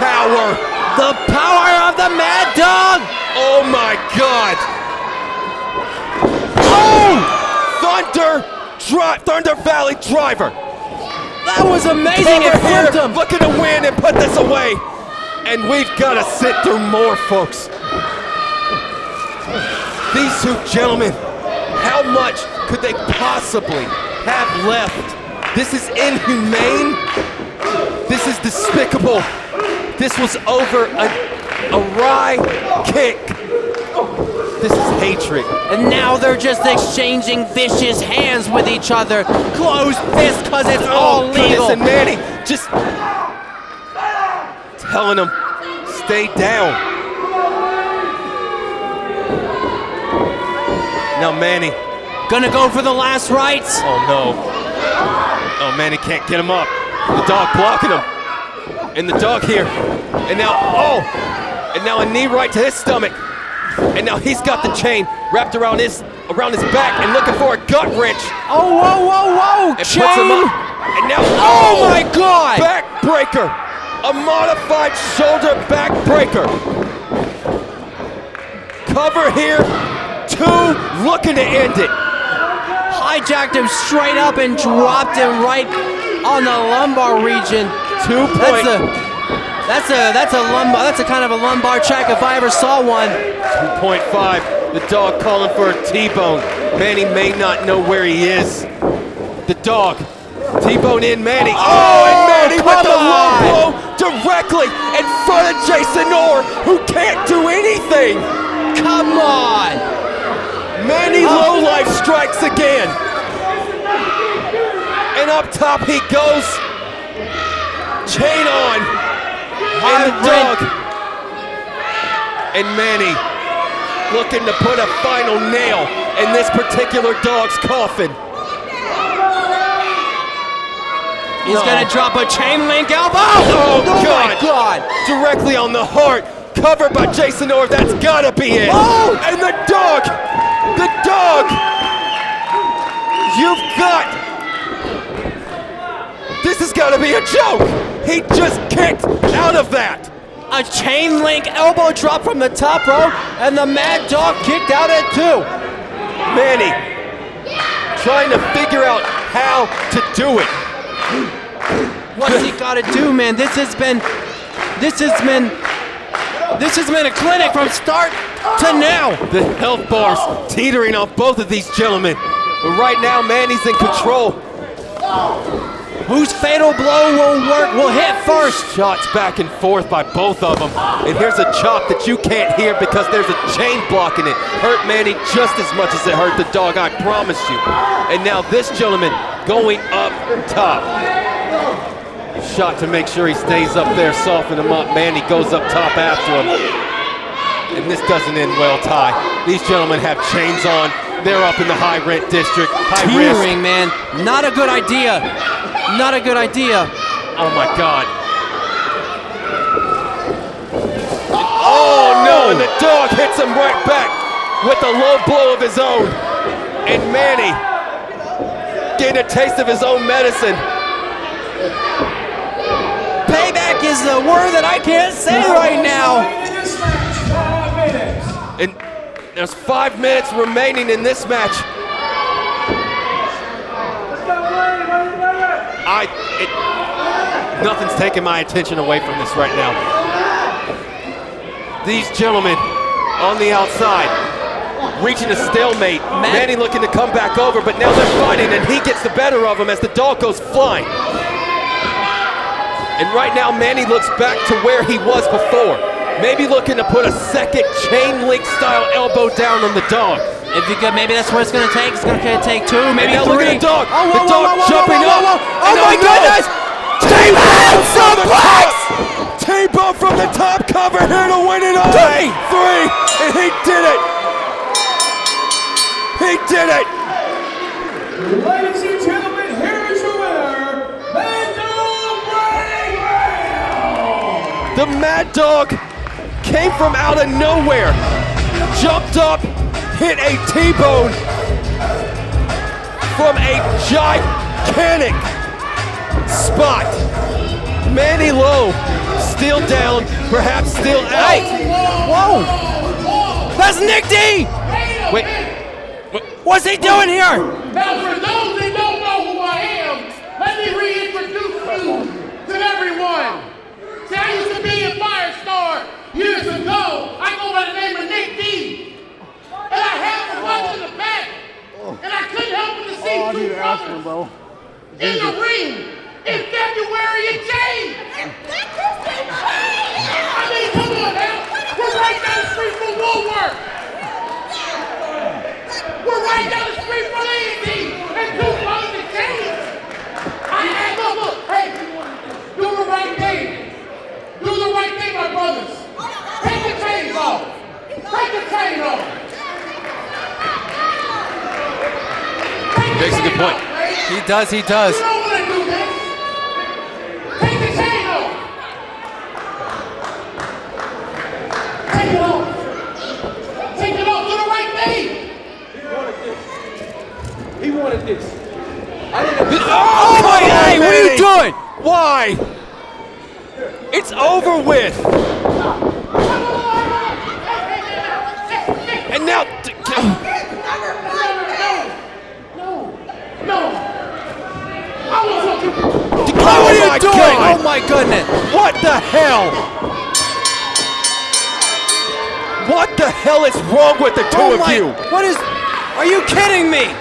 F: power.
B: The power of the Mad Dog.
F: Oh my God. Oh! Thunder Valley Driver.
B: That was amazing. It
F: Cover
B: flipped
F: here,
B: him.
F: looking to win and put this away. And we've got to sit through more, folks. These two gentlemen, how much could they possibly have left? This is inhumane. This is despicable. This was over a wry kick. This is hatred.
B: And now they're just exchanging vicious hands with each other. Closed fist because it's all
F: goodness,
B: legal.
F: and Manny just telling him, stay down. Now Manny.
B: Gonna go for the last rites.
F: Oh no. Oh, Manny can't get him up. The dog blocking him. And the dog here. And now, and now a knee right to his stomach. And now he's got the chain wrapped around his back and looking for a gut wrench.
B: Oh, whoa.
F: And
B: Chain.
F: puts him up. And now,
B: Oh my God.
F: backbreaker. A modified shoulder backbreaker. Cover here. 2, looking to end it.
B: Hijacked him straight up and dropped him right on the lumbar region.
F: 2 point.
B: That's a kind of a lumbar check if I ever saw one.
F: 2.5. The dog calling for a T-bone. Manny may not know where he is. The dog. T-bone in Manny. Oh, and Manny with the low blow directly in front of Jason Orr, who can't do anything.
B: Come on.
F: Manny lowlife strikes again. And up top he goes. Chain on. And the dog. And Manny looking to put a final nail in this particular dog's coffin.
B: He's gonna drop a chain link elbow.
F: Oh,
B: my God.
F: Directly on the heart. Covered by Jason Orr. That's gotta be it.
B: Oh!
F: And the dog. The dog. You've got. This has got to be a joke. He just kicked out of that.
B: A chain link elbow drop from the top rope, and the Mad Dog kicked out at 2.
F: Manny trying to figure out how to do it.
B: What's he got to do, man? This has been a clinic from start to now.
F: The health bars teetering off both of these gentlemen. But right now, Manny's in control.
B: Whose fatal blow will hit first?
F: Shots back and forth by both of them. And here's a chop that you can't hear because there's a chain blocking it. Hurt Manny just as much as it hurt the dog, I promise you. And now this gentleman going up top. Shot to make sure he stays up there, soften him up. Manny goes up top after him. And this doesn't end well, Ty. These gentlemen have chains on. They're up in the high rent district. High risk.
B: Teetering, man. Not a good idea. Not a good idea.
F: Oh my God. Oh no, and the dog hits him right back with a low blow of his own. And Manny getting a taste of his own medicine.
B: Payback is the word that I can't say right now.
C: In this match,
F: And there's 5 minutes remaining in this match. Nothing's taking my attention away from this right now. These gentlemen on the outside, reaching a stalemate. Manny looking to come back over, but now they're fighting, and he gets the better of him as the dog goes flying. And right now, Manny looks back to where he was before. Maybe looking to put a second chain link style elbow down on the dog.
B: If you could, maybe that's what it's gonna take. It's gonna take 2, maybe
F: and now
B: 3.
F: Look at the dog.
B: Oh,
F: the dog jumping up.
B: Oh my goodness!
F: T-bone from the top. T-bone from the top cover here to win it all. 3, and he did it. He did it.
C: Ladies and gentlemen, here is your winner, Mad Dog Brady.
F: The Mad Dog came from out of nowhere, jumped up, hit a T-bone from a gigantic spot. Manny Lowe still down, perhaps still out.
B: Whoa! That's Nick D!
F: Wait.
B: What's he doing here?
H: Now, for those that don't know who I am, let me reintroduce you to everyone. See, I used to be in Firestar years ago. I go by the name of Nick D. And I have a bunch in the back. And I couldn't help but to see two brothers in the ring in February and James. I mean, come on now. We're right down the street from Woolworth. We're right down the street from Andy and two brothers in James. Look, hey, do the right thing. Do the right thing, my brothers. Take the chains off. Take the chain off.
F: Makes a good point.
B: He does.
H: You don't want to do this. Take the chain off. Take it off. Take it off. Do the right thing.
E: He wanted this.
F: Oh my God!
B: Hey, what are you doing?
F: Why? It's over with. And now.
H: No. I want something.
B: What are you
F: my
B: doing?
F: God.
B: Oh my goodness!
F: What the hell? What the hell is wrong with the two of you?
B: What is? Are you kidding me?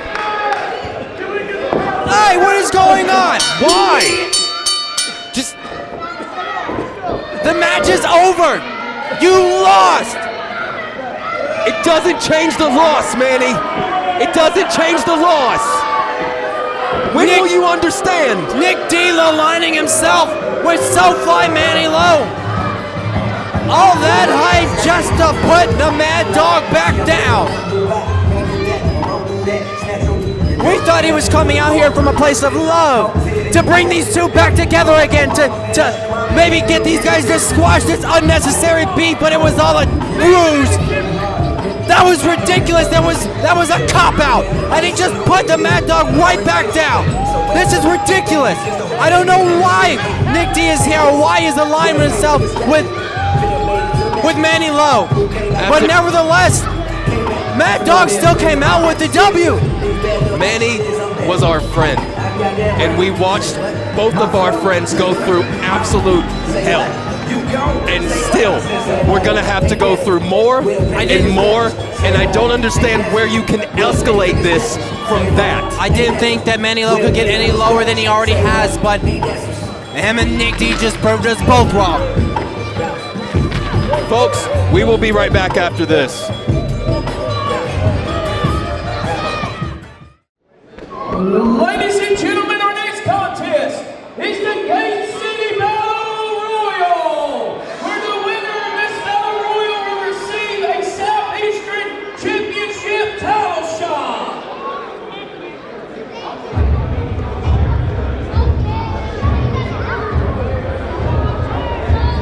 B: Hey, what is going on?
F: Why? Just
B: The match is over. You lost.
F: it doesn't change the loss, Manny. It doesn't change the loss. When will you understand?
B: Nick D aligning himself with SoFly Manny Lowe. All that hype just to put the Mad Dog back down. We thought he was coming out here from a place of love to bring these two back together again, to maybe get these guys to squash this unnecessary beef, but it was all a ruse. That was ridiculous. That was a cop-out. And he just put the Mad Dog right back down. This is ridiculous. I don't know why Nick D is here or why he's aligned with himself with Manny Lowe. But nevertheless, Mad Dog still came out with the W.
F: Manny was our friend, and we watched both of our friends go through absolute hell. And still, we're gonna have to go through more and more, and I don't understand where you can escalate this from that.
B: I didn't think that Manny Lowe could get any lower than he already has, but him and Nick D just proved us both wrong.
F: Folks, we will be right back after this.
C: Ladies and gentlemen, our next contest is the Gate City Battle Royal, where the winner of this Battle Royal will receive a Southeastern Championship title shot.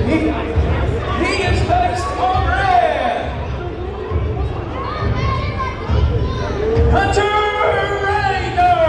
C: He is based on red. Hunter Rainer.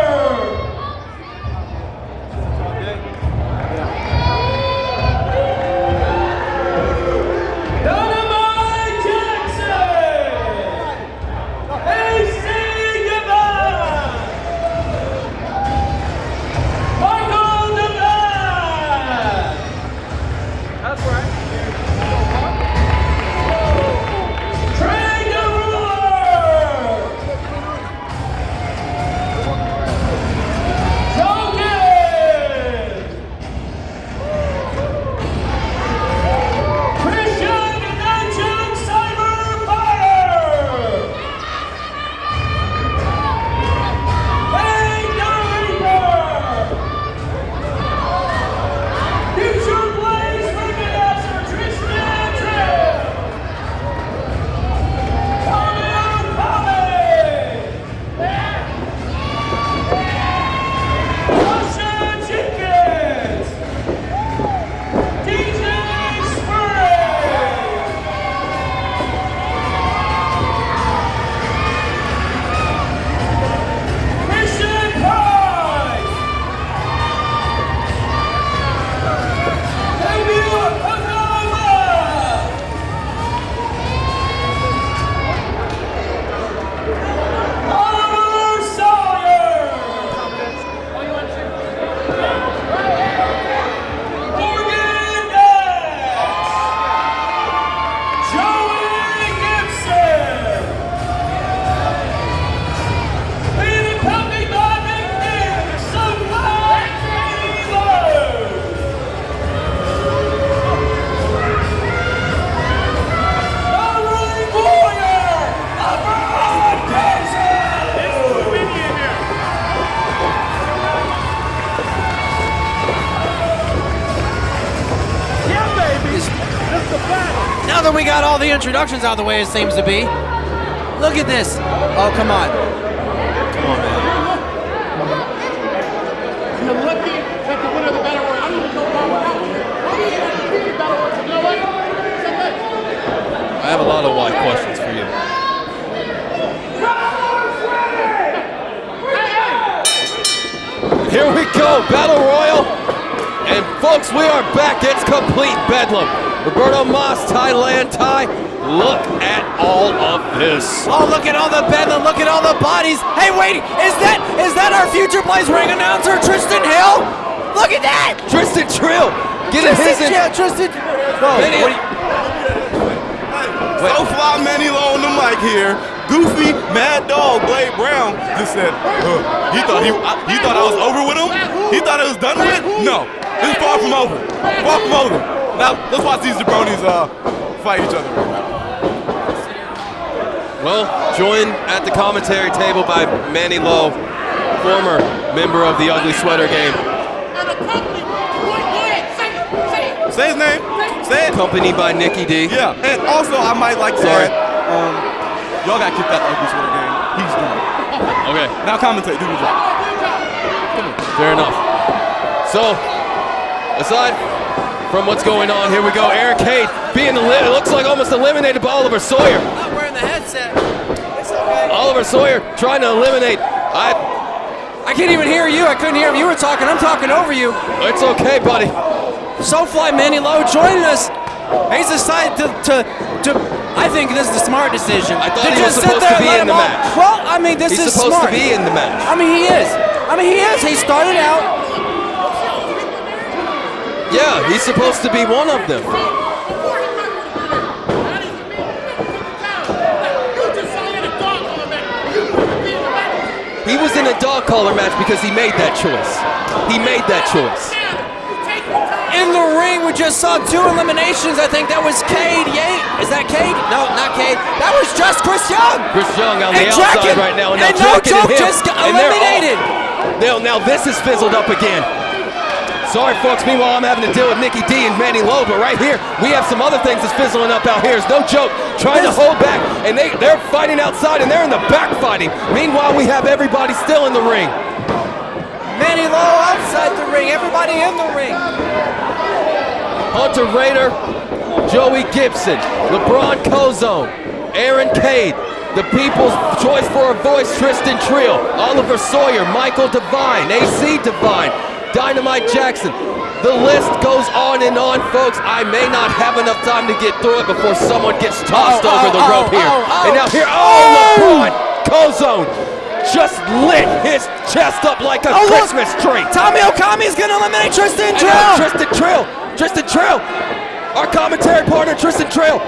B: that we got all the introductions out of the way, it seems to be. Look at this. Oh, come on.
A: Come on, man.
H: You're lucky that the winner of the battle royal. I don't even know why we're out here. Why we even defeated the battle royal? You know what?
A: I have a lot of why questions for you. Here we go, Battle Royal. And folks, we are back. It's complete bedlam. Roberto Mas, Thailand Thai. Look at all of this.
B: Oh, look at all the bedlam. Look at all the bodies. Hey, wait. Is that our future Blaze ring announcer, Tristan Hill? Look at that.
A: Tristan Trill. Getting his in.
B: Tristan.
A: Manny,
I: SoFly, Manny on the mic here. Goofy, Mad Dog, Blade Brown just said, he thought I was over with him? He thought it was done with? No, it's far from over. Far from over. Now, let's watch these jabronis fight each other right now.
A: well, joined at the commentary table by Manny Lowe, former member of the Ugly Sweater Game.
H: And the company, go ahead, say it.
I: Say his name. Say it.
A: Accompanied by Nikki D.
I: Yeah, and also I might like to add, y'all got kicked out the Ugly Sweater Game. He's done.
A: Okay,
I: Now commentate, do your job.
A: fair enough. So, aside from what's going on, here we go. Aaron Cade being it looks like almost eliminated by Oliver Sawyer.
B: Not wearing the headset. It's okay.
A: Oliver Sawyer trying to eliminate.
B: I can't even hear you. I couldn't hear if you were talking. I'm talking over you.
A: It's okay, buddy.
B: SoFly Manny Lowe joining us. He's decided to I think this is the smart decision.
A: I thought
B: to
A: he was
B: just sit
A: supposed
B: there
A: to be
B: and let
A: in
B: him
A: the
B: all-
A: match.
B: Well, I mean, this
A: He's
B: is
A: supposed
B: smart.
A: to be in the match.
B: I mean, he is. He started out.
A: Yeah, he's supposed to be one of them. He was in a dog collar match because he made that choice. He made that choice.
B: In the ring, we just saw 2 eliminations. I think that was Cade Yates. Is that Cade? No, not Cade. That was just Chris Young.
A: Chris Young on the
B: And
A: outside
B: Draken-
A: right now.
B: and
A: now
B: no
A: Draken
B: joke
A: him.
B: just got
A: And they're
B: eliminated.
A: Now this has fizzled up again. Sorry, folks. Meanwhile, I'm having to deal with Nikki D and Manny Lowe, but right here, we have some other things that's fizzling up out here. It's no joke. Trying to hold back, and they're fighting outside, and they're in the back fighting. Meanwhile, we have everybody still in the ring.
B: Manny Lowe outside the ring. Everybody in the ring.
A: Hunter Raider, Joey Gibson, LeBron Cozone, Aaron Cade, the People's Choice for a Voice, Tristan Trill, Oliver Sawyer, Michael Devine, AC Devine, Dynamite Jackson. The list goes on and on, folks. I may not have enough time to get through it before someone gets tossed over the rope here. And now here, LeBron Cozone just lit his chest up like a Christmas tree.
B: Tommy Okami's gonna eliminate Tristan
A: And
B: Trill.
A: now Tristan Trill, our commentary partner, Tristan Trill.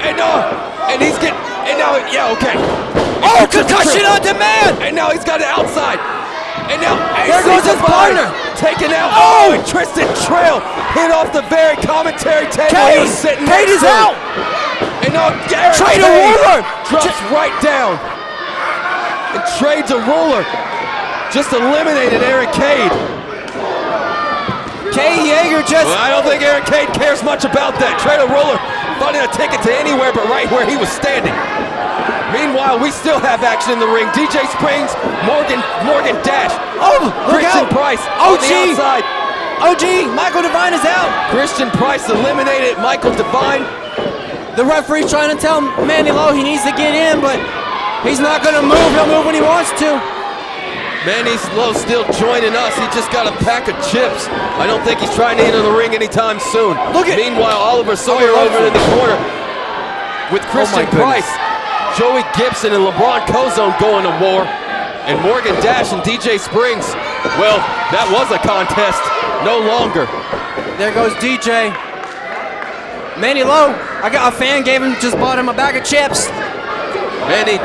A: And he's getting, and now, yeah, okay.
B: Oh, concussion on demand.
A: And now he's got it outside. And now,
B: There goes his partner.
A: Taken out. Oh, and Tristan Trill hit off the very commentary table. He was sitting
B: Cade
A: next
B: is
A: to.
B: out.
A: And now, Aaron
B: Trade a
A: Cade
B: ruler.
A: drops right down. And trades a ruler. Just eliminated Aaron Cade.
B: Cade Yeager just.
A: Well, I don't think Aaron Cade cares much about that. Trade a ruler, finding a ticket to anywhere but right where he was standing. Meanwhile, we still have action in the ring. DJ Springs, Morgan Dash.
B: Oh, look
A: Christian
B: out.
A: Price on the outside.
B: OG, Michael Devine is out.
A: Christian Price eliminated Michael Devine.
B: The referee's trying to tell Manny Lowe he needs to get in, but he's not going to move. He'll move when he wants to.
A: Manny Lowe still joining us. He just got a pack of chips. I don't think he's trying to enter the ring anytime soon. Meanwhile, Oliver Sawyer over in the corner with Christian Price, Joey Gibson, and LeBron Cozone going to war. And Morgan Dash and DJ Springs. Well, that was a contest. No longer.
B: There goes DJ. Manny Lowe, I got a fan just bought him a bag of chips.
A: Manny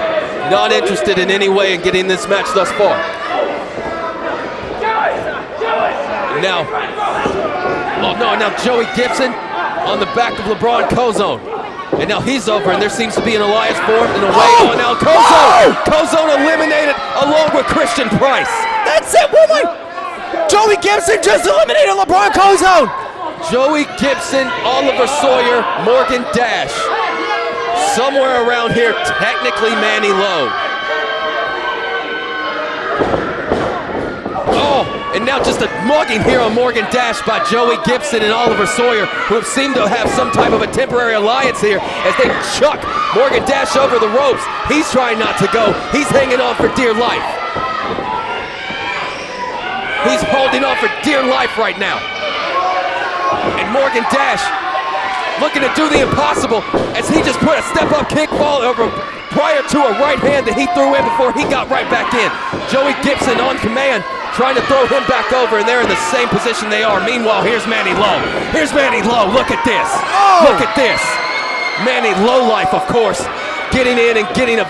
A: not interested in any way in getting this match thus far. Now, now Joey Gibson on the back of LeBron Cozone. And now he's over, and there seems to be an alliance formed in a way. Oh, now Cozone! Cozone eliminated along with Christian Price.
B: That's it, woman! Joey Gibson just eliminated LeBron Cozone.
F: Joey Gibson, Oliver Sawyer, Morgan Dash. Somewhere around here, technically Manny Lowe. Oh, and now just a mugging here on Morgan Dash by Joey Gibson and Oliver Sawyer, who seem to have some type of a temporary alliance here as they chuck Morgan Dash over the ropes. He's trying not to go. He's hanging on for dear life. He's holding on for dear life right now. And Morgan Dash looking to do the impossible as he just put a step-up kick ball over prior to a right hand that he threw in before he got right back in. Joey Gibson on command, trying to throw him back over, and they're in the same position they are. Meanwhile, here's Manny Lowe. Here's Manny Lowe. Look at this. Oh. Look at this. Manny Lowlife, of course, getting in and getting a...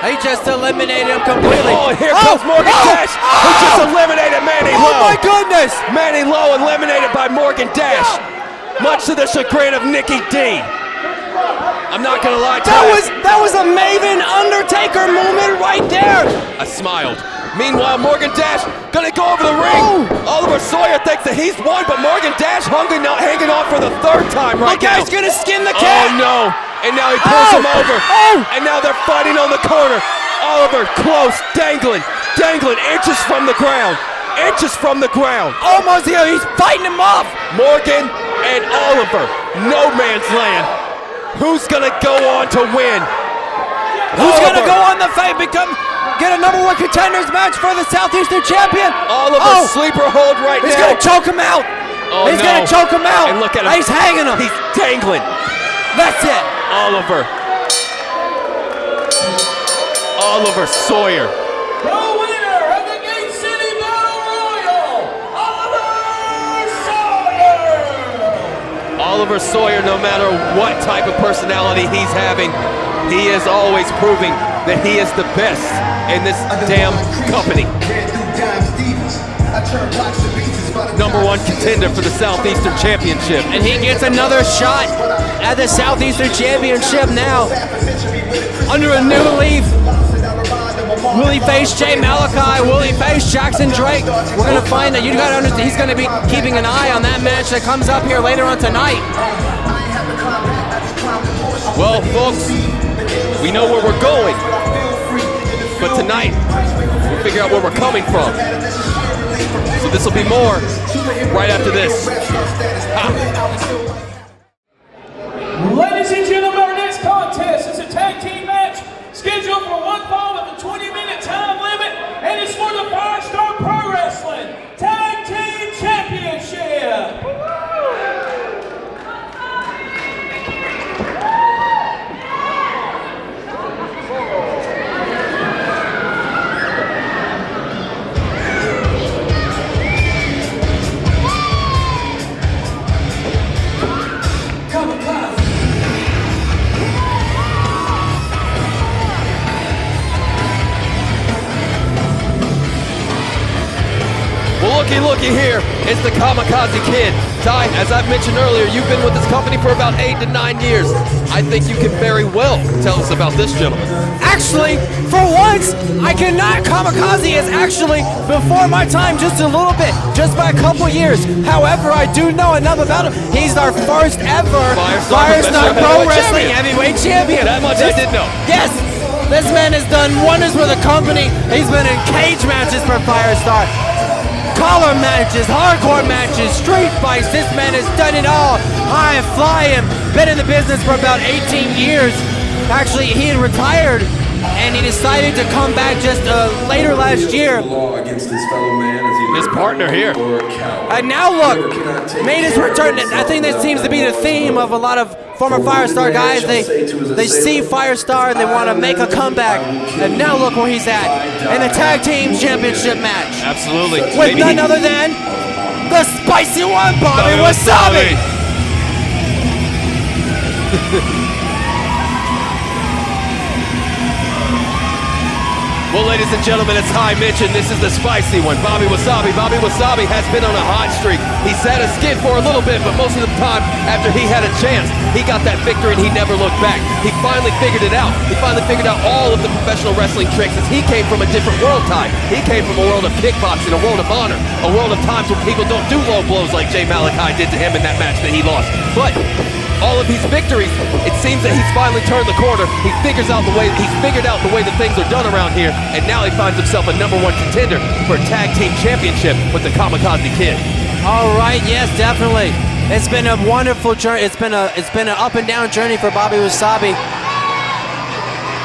B: He just eliminated him completely.
F: Oh, and here comes Morgan Dash, who just eliminated Manny Lowe.
B: Oh my goodness!
F: Manny Lowe eliminated by Morgan Dash, much to the chagrin of Nikki D. I'm not gonna lie to you.
B: That was a Maven Undertaker moment right there.
F: I smiled. Meanwhile, Morgan Dash gonna go over the ring. Oliver Sawyer thinks that he's won, but Morgan Dash hanging on for the third time right now.
B: Look, he's gonna skin the cat.
F: Oh no! And now he pulls him over. And now they're fighting on the corner. Oliver close, dangling inches from the ground.
B: Almost here, he's fighting him off.
F: Morgan and Oliver, no man's land. Who's gonna go on to win?
B: Who's gonna go on the fight, get a #1 contenders match for the Southeastern champion?
F: Oliver sleeper hold right
B: now. He's gonna choke him out. He's gonna choke him out.
F: And look at him.
B: He's hanging him.
F: He's dangling.
B: That's it.
F: Oliver Sawyer.
C: The winner of the Gate City Battle Royal,
F: Oliver Sawyer, no matter what type of personality he's having, he is always proving that he is the best in this damn company. #1 contender for the Southeastern Championship.
B: And he gets another shot at the Southeastern Championship now. Under a new leaf. Will he face Jay Malachi? Will he face Jackson Drake? We're going to find that. You got to understand, he's going to be keeping an eye on that match that comes up here later on tonight.
F: Well, folks, we know where we're going. But tonight, we'll figure out where we're coming from. So this will be more right after this.
C: Ladies and gentlemen, our next contest is a tag team match scheduled for one fall with a 20-minute time limit, and it's for the Firestar Pro Wrestling Tag Team Championship.
F: Well, looky here. It's the Kamakazi Kid. Ty, as I've mentioned earlier, you've been with this company for about 8 to 9 years. I think you can very well tell us about this gentleman.
B: Actually, for once, I cannot. Kamakazi is actually before my time just a little bit, just by a couple years. However, I do know enough about him. He's our first ever Firestar Pro Wrestling Heavyweight Champion.
F: That much I did know.
B: Yes, this man has done wonders for the company. He's been in cage matches for Firestar. Collar matches, hardcore matches, street fights. This man has done it all. High flying, been in the business for about 18 years. Actually, he had retired and he decided to come back just later last year.
F: His partner here.
B: And now look, made his return. I think that seems to be the theme of a lot of former Firestar guys. They see Firestar and they want to make a comeback. And now look where he's at in the Tag Team Championship match.
F: Absolutely.
B: With none other than the spicy one, Bobby Wasabi.
F: Well, ladies and gentlemen, as I mentioned, this is the spicy one. Bobby Wasabi. Bobby Wasabi has been on a hot streak. He's had a skid for a little bit, but most of the time, after he had a chance, he got that victory and he never looked back. He finally figured it out. He finally figured out all of the professional wrestling tricks as he came from a different world time. He came from a world of kickboxing, a world of honor, a world of times when people don't do low blows like Malachi did to him in that match that he lost. But all of these victories, it seems that he's finally turned the corner. He's figured out the way that things are done around here, and now he finds himself a #1 contender for a tag team championship with the Kamakazi Kid.
B: All right, yes, definitely. It's been a wonderful journey. It's been an up and down journey for Bobby Wasabi.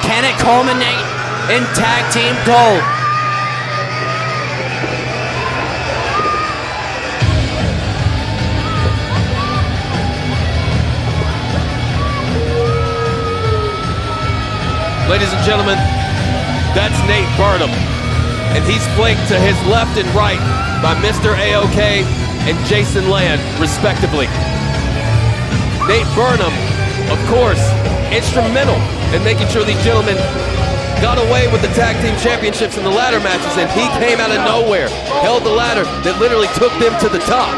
B: Can it culminate in tag team gold?
F: Ladies and gentlemen, that's Nate Burnham, and he's flanked to his left and right by Mr. A-OK and Jason Land, respectively. Nate Burnham, of course, instrumental in making sure these gentlemen got away with the tag team championships in the ladder matches, and he came out of nowhere, held the ladder that literally took them to the top.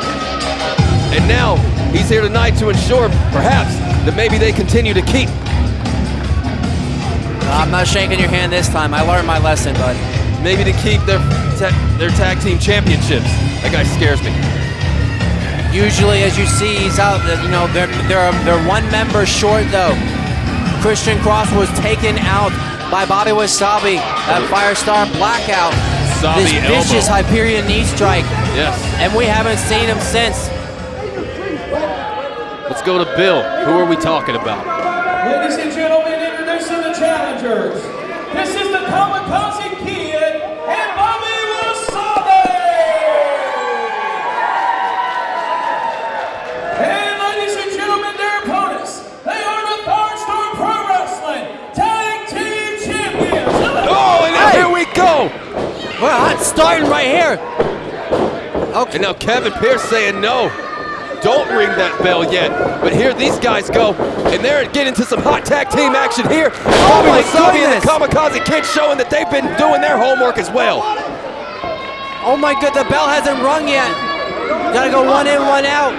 F: And now, he's here tonight to ensure, perhaps, that maybe they continue to keep.
B: I'm not shaking your hand this time. I learned my lesson, bud.
F: Maybe to keep their tag team championships. That guy scares me.
B: Usually, as you see, he's out. They're one member short, though. Christian Cross was taken out by Bobby Wasabi at Firestar Blackout.
F: Wasabi
B: this vicious
F: elbow.
B: Hyperion knee strike.
F: Yes.
B: And we haven't seen him since.
F: Let's go to Bill. Who are we talking about?
C: Ladies and gentlemen, introducing the challengers. This is the Kamakazi Kid and Bobby Wasabi. And ladies and gentlemen, their opponents. They are the Firestar Pro Wrestling Tag Team Champions.
F: Oh, and here we go.
B: Well, that's starting right here. Okay.
F: And now Kevin Pierce saying no. Don't ring that bell yet. But here these guys go, and they're getting into some hot tag team action here. Bobby Wasabi and the Kamakazi Kid showing that they've been doing their homework as well.
B: Oh my god, the bell hasn't rung yet. Gotta go one in, one out.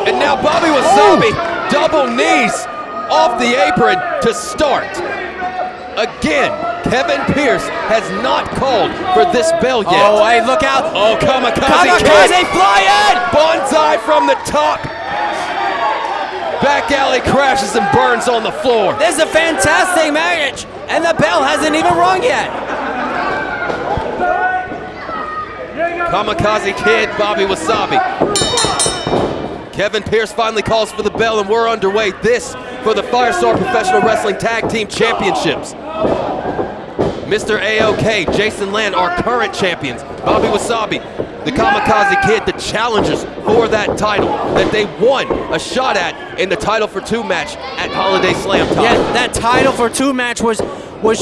F: And now Bobby Wasabi, double knees off the apron to start. Again, Kevin Pierce has not called for this bell yet.
B: Oh, hey, look out.
F: Oh, Kamakazi
B: Kamakazi flying!
F: Bonsai from the top. Back alley crashes and burns on the floor.
B: This is a fantastic match, and the bell hasn't even rung yet.
F: Kamakazi Kid, Bobby Wasabi. Kevin Pierce finally calls for the bell, and we're underway. This for the Firestar Professional Wrestling Tag Team Championships. Mr. A-OK, Jason Land, our current champions. Bobby Wasabi, the Kamakazi Kid, the challengers for that title that they won a shot at in the Title for Two match at Holiday Slam time.
B: Yeah, that Title for Two match was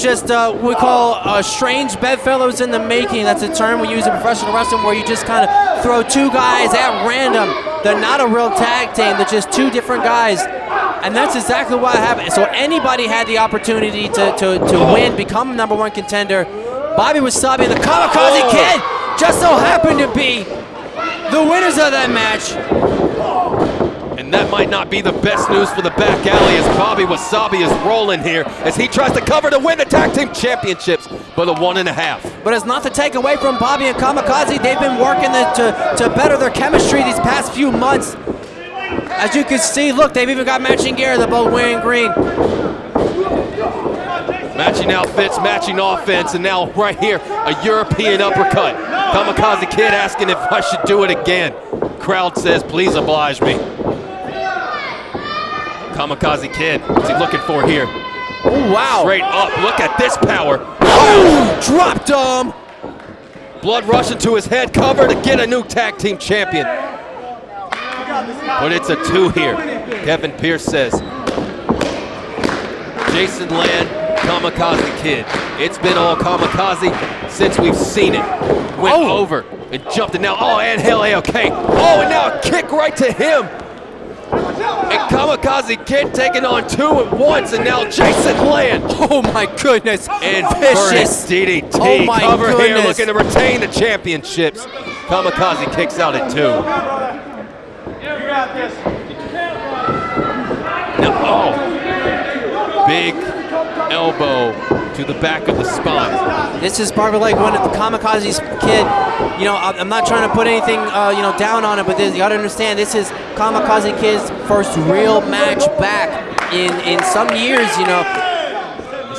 B: just we call strange bedfellows in the making. That's a term we use in professional wrestling where you just kind of throw two guys at random. They're not a real tag team. They're just two different guys. And that's exactly what happened. So anybody had the opportunity to win, become #1 contender. Bobby Wasabi and the Kamakazi Kid just so happened to be the winners of that match.
F: And that might not be the best news for the back alley as Bobby Wasabi is rolling here as he tries to cover to win the tag team championships, but a 1.5.
B: But it's not to take away from Bobby and Kamakazi. They've been working to better their chemistry these past few months. As you can see, look, they've even got matching gear. They're both wearing green.
F: Matching outfits, matching offense, and now right here, a European uppercut. Kamakazi Kid asking if I should do it again. Crowd says, please oblige me. Kamakazi Kid, what's he looking for here?
B: Oh, wow.
F: Straight up, look at this power.
B: Oh, dropped him.
F: Blood rushing to his head, cover to get a new tag team champion. But it's a 2 here, Kevin Pierce says. Jason Land, Kamakazi Kid. It's been all Kamakazi since we've seen it. Went over and jumped it now. Oh, and hell, A-OK. Oh, and now a kick right to him. And Kamakazi Kid taking on 2 at once, and now Jason Land.
B: Oh my goodness.
F: And
B: Vicious.
F: DDT.
B: Oh my
F: Cover here,
B: goodness.
F: looking to retain the championships. Kamakazi kicks out at 2. Now, big elbow to the back of the spine.
B: This is probably like one of the Kamakazi's Kid. You know, I'm not trying to put anything, down on it, but you gotta understand, this is Kamakazi Kid's first real match back in some years,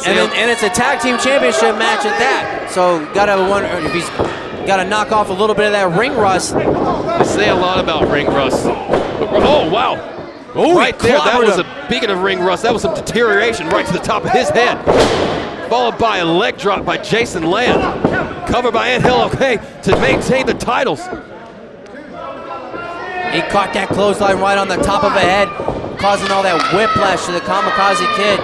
B: and it's a tag team championship match at that. So gotta wonder if he's gotta knock off a little bit of that ring rust.
F: They say a lot about ring rust. Oh wow! Oh, right there, that was speaking of ring rust, that was some deterioration right to the top of his head. Followed by a leg drop by Jason Land. Covered by okay to maintain the titles.
B: He caught that clothesline right on the top of the head, causing all that whiplash to the Kamakazi Kid.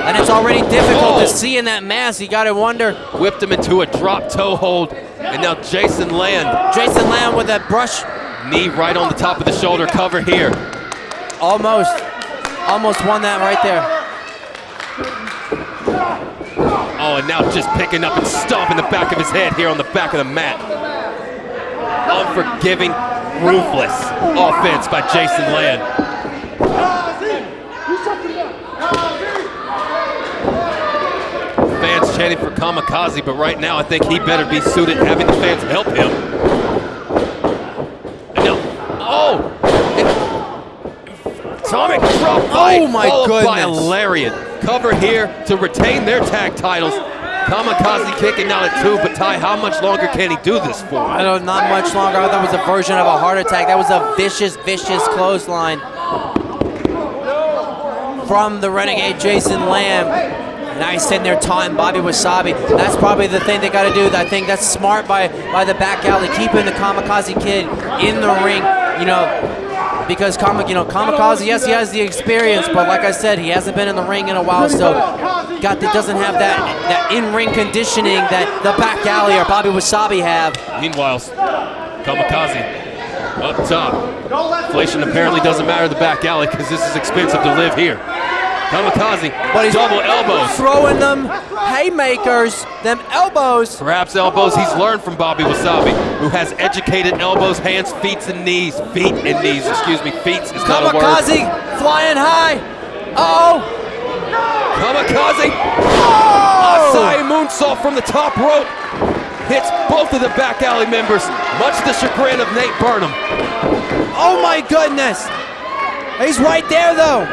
B: And it's already difficult to see in that mask. You gotta wonder.
F: Whipped him into a drop toe hold. And now Jason Land.
B: Jason Land with that brush.
F: Knee right on the top of the shoulder, cover here.
B: Almost won that right there.
F: Oh, and now just picking up and stomping the back of his head here on the back of the mat. Unforgiving, ruthless offense by Jason Land. Fans chanting for Kamakazi, but right now I think he better be suited having the fans help him. And now, atomic drop by, followed by a lariat. Cover here to retain their tag titles. Kamakazi kicking out at 2, but Ty, how much longer can he do this for?
B: I don't know, not much longer. I thought that was a version of a heart attack. That was a vicious clothesline from the Renegade Jason Lamb. Now he's sitting there taunting Bobby Wasabi. That's probably the thing they got to do. I think that's smart by the back alley, keeping the Kamakazi Kid in the ring, because Kamakazi, yes, he has the experience, but like I said, he hasn't been in the ring in a while, so doesn't have that in-ring conditioning that the back alley or Bobby Wasabi have.
F: Meanwhile, Kamakazi up top. Inflation apparently doesn't matter the back alley because this is expensive to live here. Kamakazi,
B: but he's
F: double elbows.
B: Throwing them haymakers, them elbows.
F: Perhaps elbows he's learned from Bobby Wasabi, who has educated elbows, hands, feet, and knees. Feet is not a word.
B: Kamakazi flying high.
F: Kamakazi. Asai moonsault from the top rope. Hits both of the back alley members, much to the chagrin of Nate Burnham.
B: Oh my goodness. He's right there though.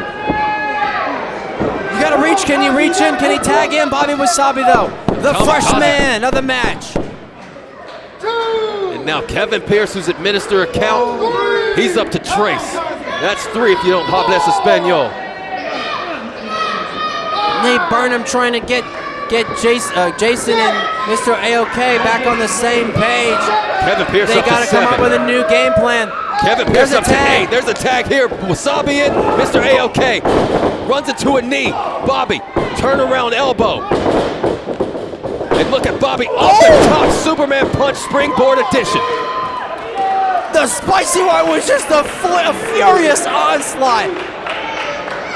B: You gotta reach, can you reach in? Can he tag in Bobby Wasabi though? The freshman of the match.
F: And now Kevin Pierce, who's administer a count, he's up to Trace. That's 3 if you don't hables Espanol.
B: Nate Burnham trying to get Jason and Mr. AOK back on the same page.
F: Kevin Pierce
B: they
F: up to 7. They
B: gotta come up with a new game plan.
F: Kevin Pierce up to 8. There's a tag here. Wasabi in. Mr. AOK runs into a knee. Bobby, turnaround elbow. And look at Bobby off the top. Superman punch, springboard edition.
B: The spicy one was just a furious onslaught.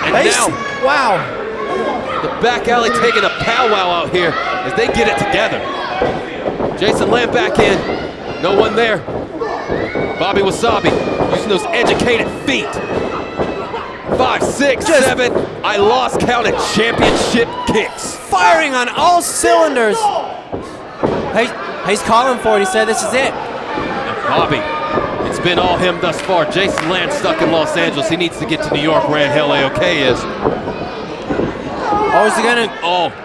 F: And now,
B: wow.
F: The back alley taking a powwow out here as they get it together. Jason Lamb back in. No one there. Bobby Wasabi using those educated feet. 5, 6, 7. I lost count at championship kicks.
B: Firing on all cylinders. He's calling for it. He said this is it.
F: And Bobby, it's been all him thus far. Jason Land stuck in Los Angeles. He needs to get to New York where in hell AOK is.
B: Is he gonna?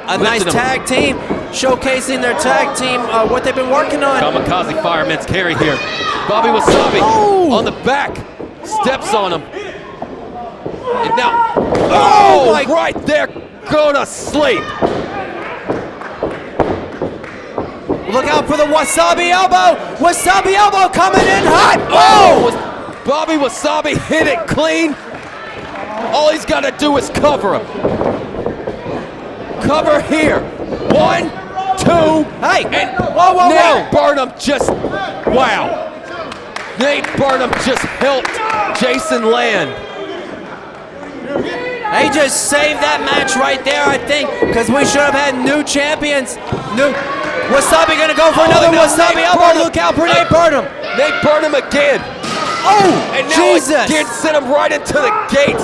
B: A nice tag team, showcasing their tag team, what they've been working on.
F: Kamakazi fireman's carry here. Bobby Wasabi on the back, steps on him. And now, right there, go to sleep.
B: Look out for the Wasabi elbow. Wasabi elbow coming in hot.
F: Bobby Wasabi hit it clean. All he's got to do is cover him. Cover here. 1, 2.
B: Hey,
F: and
B: whoa.
F: Burnham just, wow. Nate Burnham just helped Jason land.
B: They just saved that match right there, I think, because we should have had new champions. Wasabi gonna go for another Wasabi elbow. Look out for Nate Burnham.
F: Nate Burnham again.
B: Oh,
F: And now
B: Jesus.
F: again sent him right into the gates.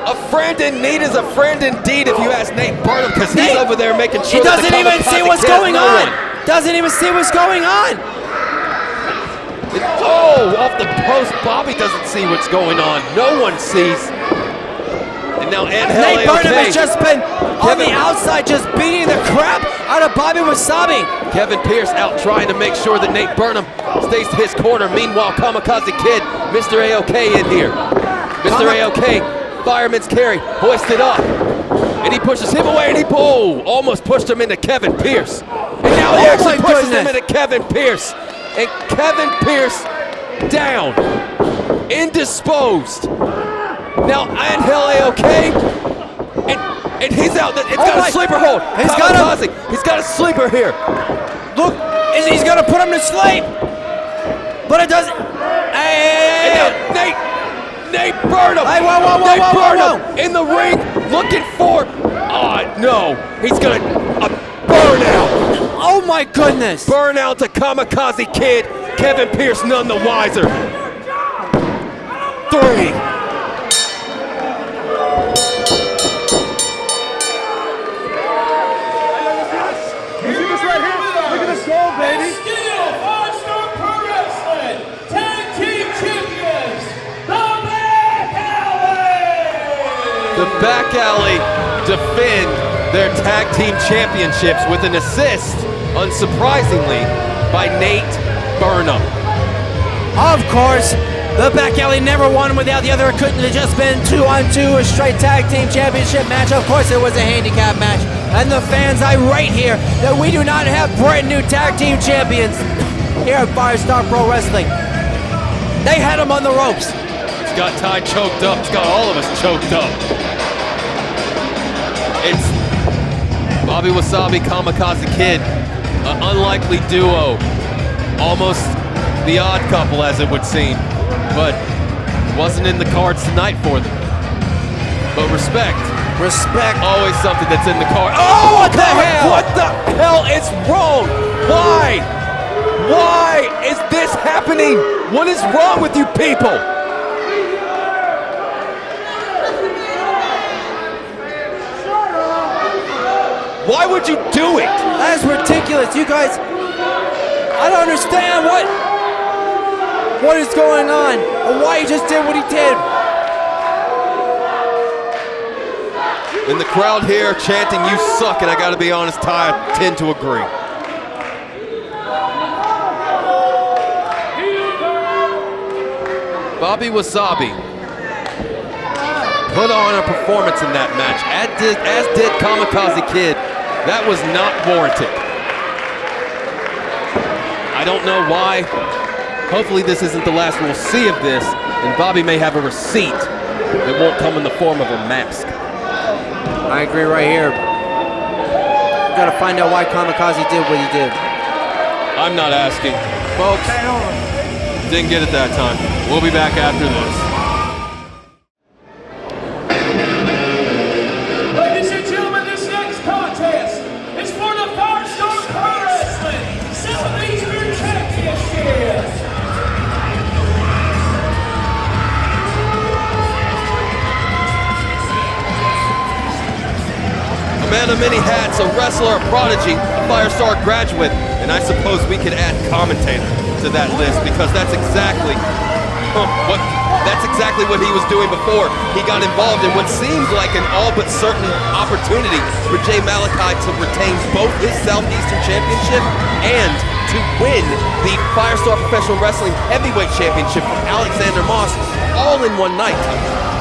F: A friend in need is a friend indeed if you ask Nate Burnham, because he's over there making sure
B: He
F: that
B: doesn't
F: the
B: even see
F: Kamakazi
B: what's
F: kid has
B: going
F: no
B: on.
F: one.
B: Doesn't even see what's going on.
F: Oh, off the post. Bobby doesn't see what's going on. No one sees. And now Angel
B: Nate Burnham
F: AOK.
B: has just been on the outside, just beating the crap out of Bobby Wasabi.
F: Kevin Pierce out trying to make sure that Nate Burnham stays to his corner. Meanwhile, Kamakazi Kid, Mr. AOK in here. Mr. AOK, fireman's carry, hoisted up. And he pushes him away, and he almost pushed him into Kevin Pierce. And now he actually pushes him into Kevin Pierce. And Kevin Pierce down, indisposed. Now Angel AOK, and he's out. It's got a sleeper hold. He's got a sleeper here.
B: Look, he's gonna put him to sleep. But it doesn't. Hey.
F: And now Nate Burnham.
B: Hey, whoa,
F: Nate Burnham in the ring looking for. No, he's gonna burn out.
B: Oh my goodness.
F: Burn out to Kamakazi Kid. Kevin Pierce none the wiser. 3.
C: Still, Firestar Pro Wrestling Tag Team Champions, the Back Alley!
F: The Back Alley defend their tag team championships with an assist, unsurprisingly, by Nate Burnham.
B: Of course, the Back Alley never won without the other. It couldn't have just been 2-on-2, a straight tag team championship match. Of course, it was a handicap match. And the fans irate here that we do not have brand new tag team champions here at Firestar Pro Wrestling. They had them on the ropes.
F: It's got Ty choked up. It's got all of us choked up. It's Bobby Wasabi, Kamakazi Kid, an unlikely duo. Almost the odd couple, as it would seem. But wasn't in the cards tonight for them. But respect.
B: Respect.
F: Always something that's in the card. Oh,
B: what the hell?
F: What the hell is wrong? Why? Why is this happening? What is wrong with you people? Why would you do it?
B: That's ridiculous. You guys, I don't understand what is going on or why he just did what he did.
F: And the crowd here chanting, "You suck," and I gotta be honest, Ty, I tend to agree. Bobby Wasabi put on a performance in that match, as did Kamakazi Kid. That was not warranted. I don't know why. Hopefully this isn't the last we'll see of this, and Bobby may have a receipt that won't come in the form of a mask.
B: I agree right here. We gotta find out why Kamakazi did what he did.
F: I'm not asking. Folks, didn't get it that time. We'll be back after this.
C: Ladies and gentlemen, this next contest is for the Firestar Pro Wrestling Southeastern Championship.
F: A man of many hats, a wrestler, a prodigy, a Firestar graduate, and I suppose we could add commentator to that list because that's exactly what he was doing before he got involved in what seemed like an all but certain opportunity for Jay Malachi to retain both his Southeastern Championship and to win the Firestar Professional Wrestling Heavyweight Championship from Alexander Moss all in one night.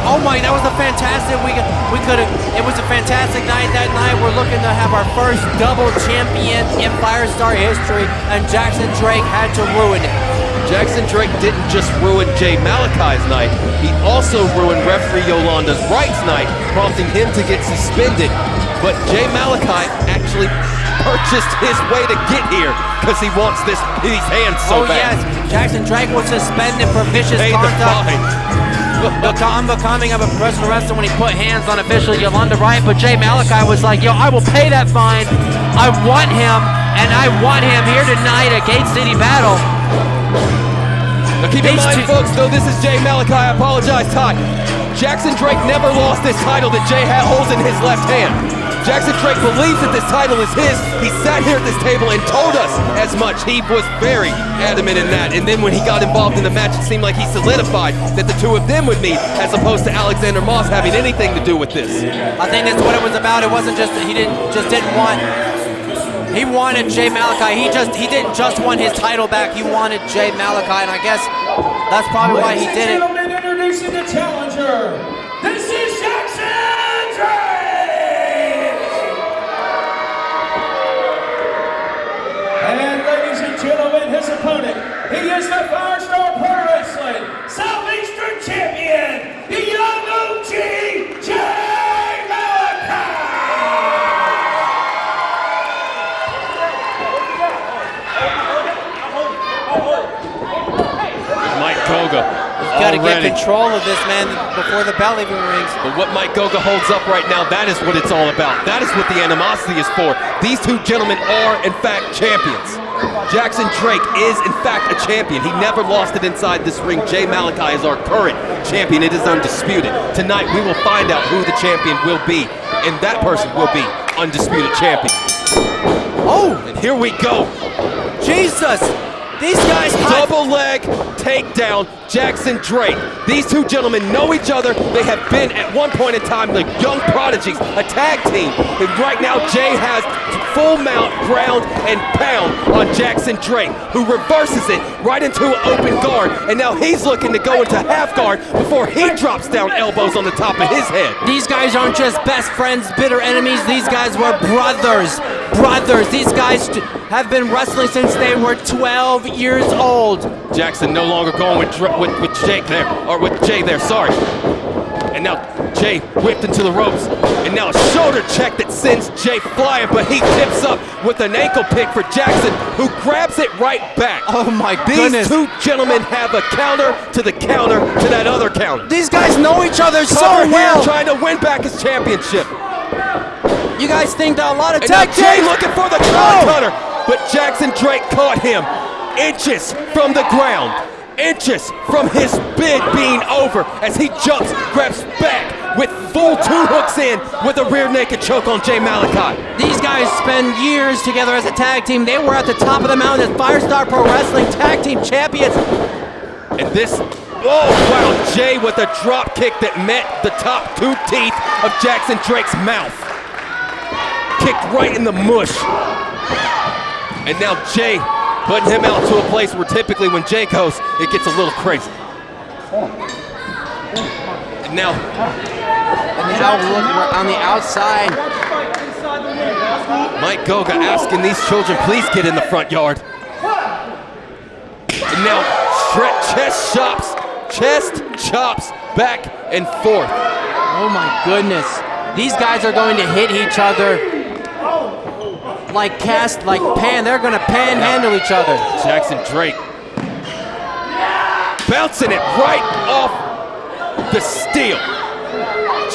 B: Oh my, that was a fantastic, it was a fantastic night that night. We're looking to have our first double champion in Firestar history, and Jackson Drake had to ruin it.
F: Jackson Drake didn't just ruin Jay Malachi's night, he also ruined referee Yolanda's Wright's night, prompting him to get suspended. But Jay Malachi actually purchased his way to get here because he wants these hands so bad.
B: Yes, Jackson Drake was suspended for vicious
F: Paid the
B: conduct.
F: fine.
B: The unbecoming of a professional wrestler when he put hands on official Yolanda Wright, but Jay Malachi was like, yo, I will pay that fine. I want him, and I want him here tonight at Gate City Battle.
F: Now keep in mind, folks, though this is Jay Malachi, I apologize, Ty. Jackson Drake never lost this title that Jay holds in his left hand. Jackson Drake believes that this title is his. He sat here at this table and told us as much. He was very adamant in that. And then when he got involved in the match, it seemed like he solidified that the two of them would meet, as opposed to Alexander Moss having anything to do with this.
B: I think that's what it was about. It wasn't just that he wanted Jay Malachi. He didn't just want his title back. He wanted Jay Malachi, and I guess that's probably why he did it.
C: Gentlemen, introducing the challenger. This is Jackson Drake. And ladies and gentlemen, his opponent, he is the Firestar Pro Wrestling Southeastern Champion, the Young OG, Jay Malachi.
F: Mike Goga.
B: Got to get control of this man before the bell even rings.
F: But what Mike Goga holds up right now, that is what it's all about. That is what the animosity is for. These two gentlemen are, in fact, champions. Jackson Drake is, in fact, a champion. He never lost it inside this ring. Jay Malachi is our current champion. It is undisputed. Tonight, we will find out who the champion will be, and that person will be undisputed champion. Oh, and here we go.
B: Jesus! These guys
F: double leg takedown, Jackson Drake. These two gentlemen know each other. They have been at one point in time the Young Prodigies, a tag team. And right now Jay has full mount, ground and pound on Jackson Drake, who reverses it right into an open guard. And now he's looking to go into half guard before he drops down elbows on the top of his head.
B: These guys aren't just best friends, bitter enemies. These guys were brothers. These guys have been wrestling since they were 12 years old.
F: Jackson no longer going with Jake there, or with Jay there, sorry. And now Jay whipped into the ropes. And now a shoulder check that sends Jay flying, but he tips up with an ankle pick for Jackson, who grabs it right back.
B: Oh my goodness.
F: These two gentlemen have a counter to the counter to that other counter.
B: These guys know each other so well.
F: Here trying to win back his championship.
B: You guys think that a lot of
F: and
B: tag
F: now Jay looking for the cutter, but Jackson Drake caught him inches from the ground, inches from his bid being over as he jumps, grabs back with full two hooks in with a rear naked choke on Jay Malachi.
B: These guys spend years together as a tag team. They were at the top of the mountain as Firestar Pro Wrestling Tag Team Champions.
F: And this, oh wow, Jay with a drop kick that met the top two teeth of Jackson Drake's mouth. Kicked right in the mush. And now Jay putting him out to a place where typically when Jay goes, it gets a little crazy. And now
B: look on the outside.
F: Mike Goga asking these children, please get in the front yard. And now chest chops back and forth.
B: Oh my goodness. These guys are going to hit each other like pan. They're going to panhandle each other.
F: Jackson Drake bouncing it right off the steel.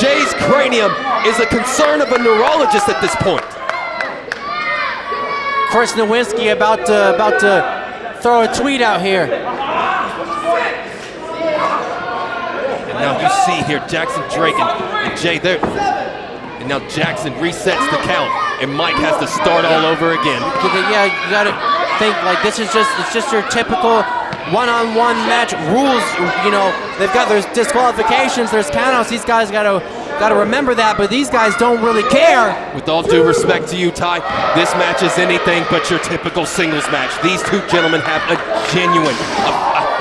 F: Jay's cranium is a concern of a neurologist at this point.
B: Chris Nowinski about to throw a tweet out here.
F: And now you see here Jackson Drake and Jay there. And now Jackson resets the count, and Mike has to start all over again.
B: Yeah, you gotta think like it's just your typical one-on-one match rules. You know, there's disqualifications, there's countouts. These guys gotta remember that, but these guys don't really care.
F: With all due respect to you, Ty, this match is anything but your typical singles match. These two gentlemen have a genuine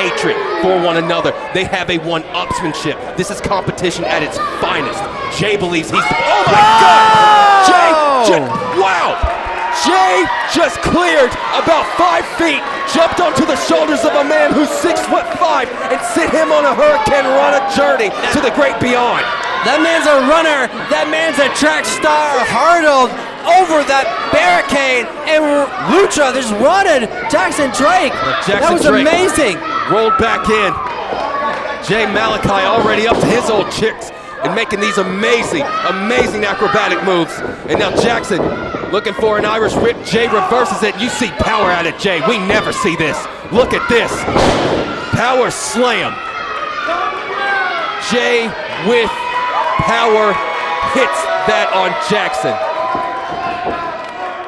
F: hatred for one another. They have a one-upsmanship. This is competition at its finest. Jay believes he's, oh my God! Wow! Jay just cleared about 5 feet, jumped onto the shoulders of a man who's 6'5", and sent him on a Hurricane Rana journey to the great beyond.
B: That man's a runner. That man's a track star, hurdled over that barricade, and Lucha just running Jackson Drake. That was
F: Drake
B: amazing.
F: rolled back in. Jay Malachi already up to his old tricks and making these amazing, amazing acrobatic moves. And now Jackson looking for an Irish whip. Jay reverses it. You see power out of Jay. We never see this. Look at this. Power slam. Jay with power hits that on Jackson.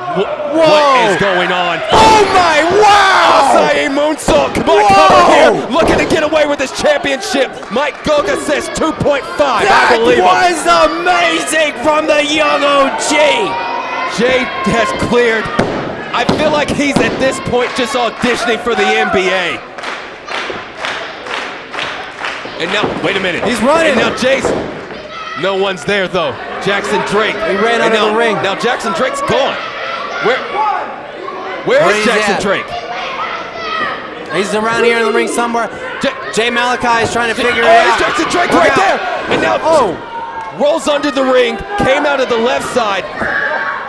F: What is going on?
B: Oh my, wow!
F: Acai moonsault, come on, cover here. Looking to get away with his championship. Mike Goga says 2.5, I believe him.
B: That was amazing from the young OG.
F: Jay has cleared. I feel like he's at this point just auditioning for the NBA. And now, wait a minute.
B: He's running.
F: And now Jay's, no one's there though. Jackson Drake.
B: He ran out of the ring.
F: Now Jackson Drake's gone. Where is Jackson Drake?
B: He's around here in the ring somewhere. Jay Malachi is trying to figure it out.
F: Jackson Drake right there. And now rolls under the ring, came out of the left side,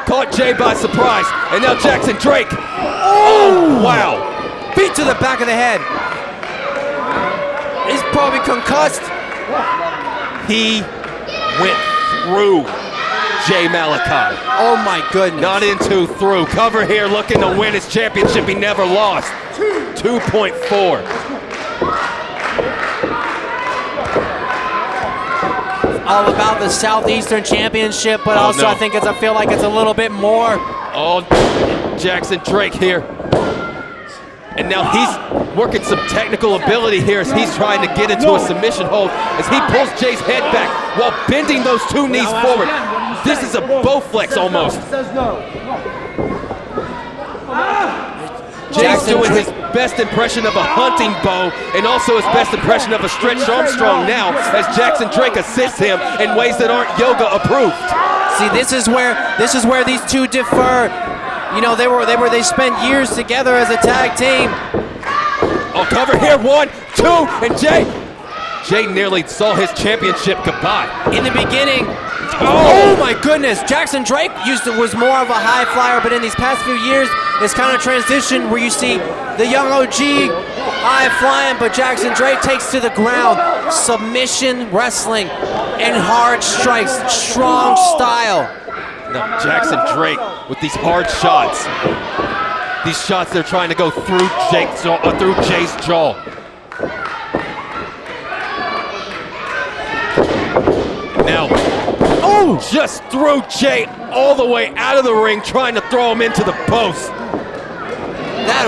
F: caught Jay by surprise. And now Jackson Drake. Oh, wow.
B: Feet to the back of the head. He's probably concussed.
F: He went through Jay Malachi.
B: Oh my goodness.
F: Not into, through. Cover here, looking to win his championship he never lost. 2.4.
B: All about the Southeastern Championship, but also I think I feel like it's a little bit more.
F: Oh, Jackson Drake here. And now he's working some technical ability here as he's trying to get into a submission hold as he pulls Jay's head back while bending those two knees forward. This is a Bowflex almost. Jay's doing his best impression of a hunting bow and also his best impression of a Stretch Armstrong now as Jackson Drake assists him in ways that aren't yoga approved.
B: See, this is where these two differ. You know, they spent years together as a tag team.
F: Oh, cover here, 1, 2, and Jay nearly saw his championship goodbye.
B: In the beginning, oh my goodness, Jackson Drake was more of a high flyer, but in these past few years, it's kind of transitioned where you see the young OG high flying, but Jackson Drake takes to the ground. Submission wrestling and hard strikes, strong style.
F: Now Jackson Drake with these hard shots. These shots they're trying to go through Jay's jaw. Now, just threw Jay all the way out of the ring, trying to throw him into the post.
B: That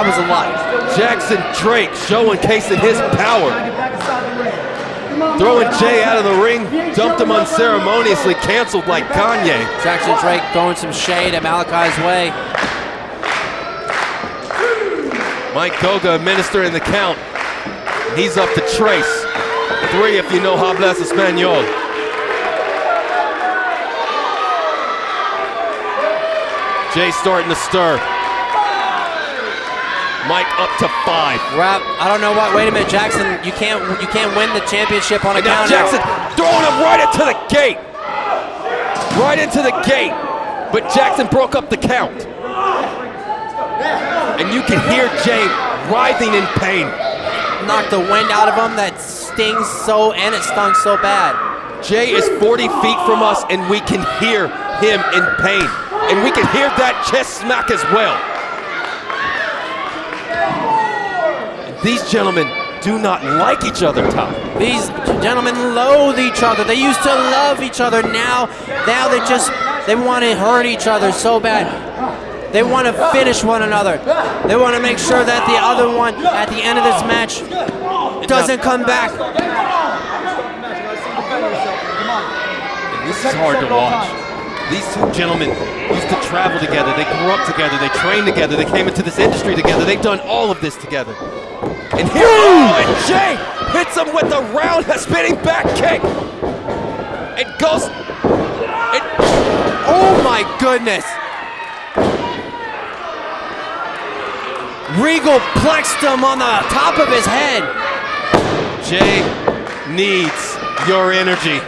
B: was a lot.
F: Jackson Drake showcasing his power. Throwing Jay out of the ring, dumped him unceremoniously, canceled like Kanye.
B: Jackson Drake throwing some shade at Malachi's way.
F: Mike Goga administering the count. He's up to Trace. 3 if you know hablas Espanol. Jay starting to stir. Mike up to 5.
B: Rap, I don't know what. Wait a minute, Jackson. You can't win the championship on a count.
F: Jackson throwing him right into the gate. Right into the gate. But Jackson broke up the count. And you can hear Jay writhing in pain.
B: Knocked the wind out of him that stings so, and it stung so bad.
F: Jay is 40 feet from us and we can hear him in pain. And we can hear that chest smack as well. These gentlemen do not like each other, Tom.
B: These gentlemen loathe each other. They used to love each other. Now they want to hurt each other so bad. They want to finish one another. They want to make sure that the other one, at the end of this match, doesn't come back.
F: And this is hard to watch. These two gentlemen used to travel together. They grew up together. They trained together. They came into this industry together. They've done all of this together. And here, and Jay hits him with a round spinning back kick. It goes.
B: Oh my goodness. Regal plexed him on the top of his head.
F: Jay needs your energy.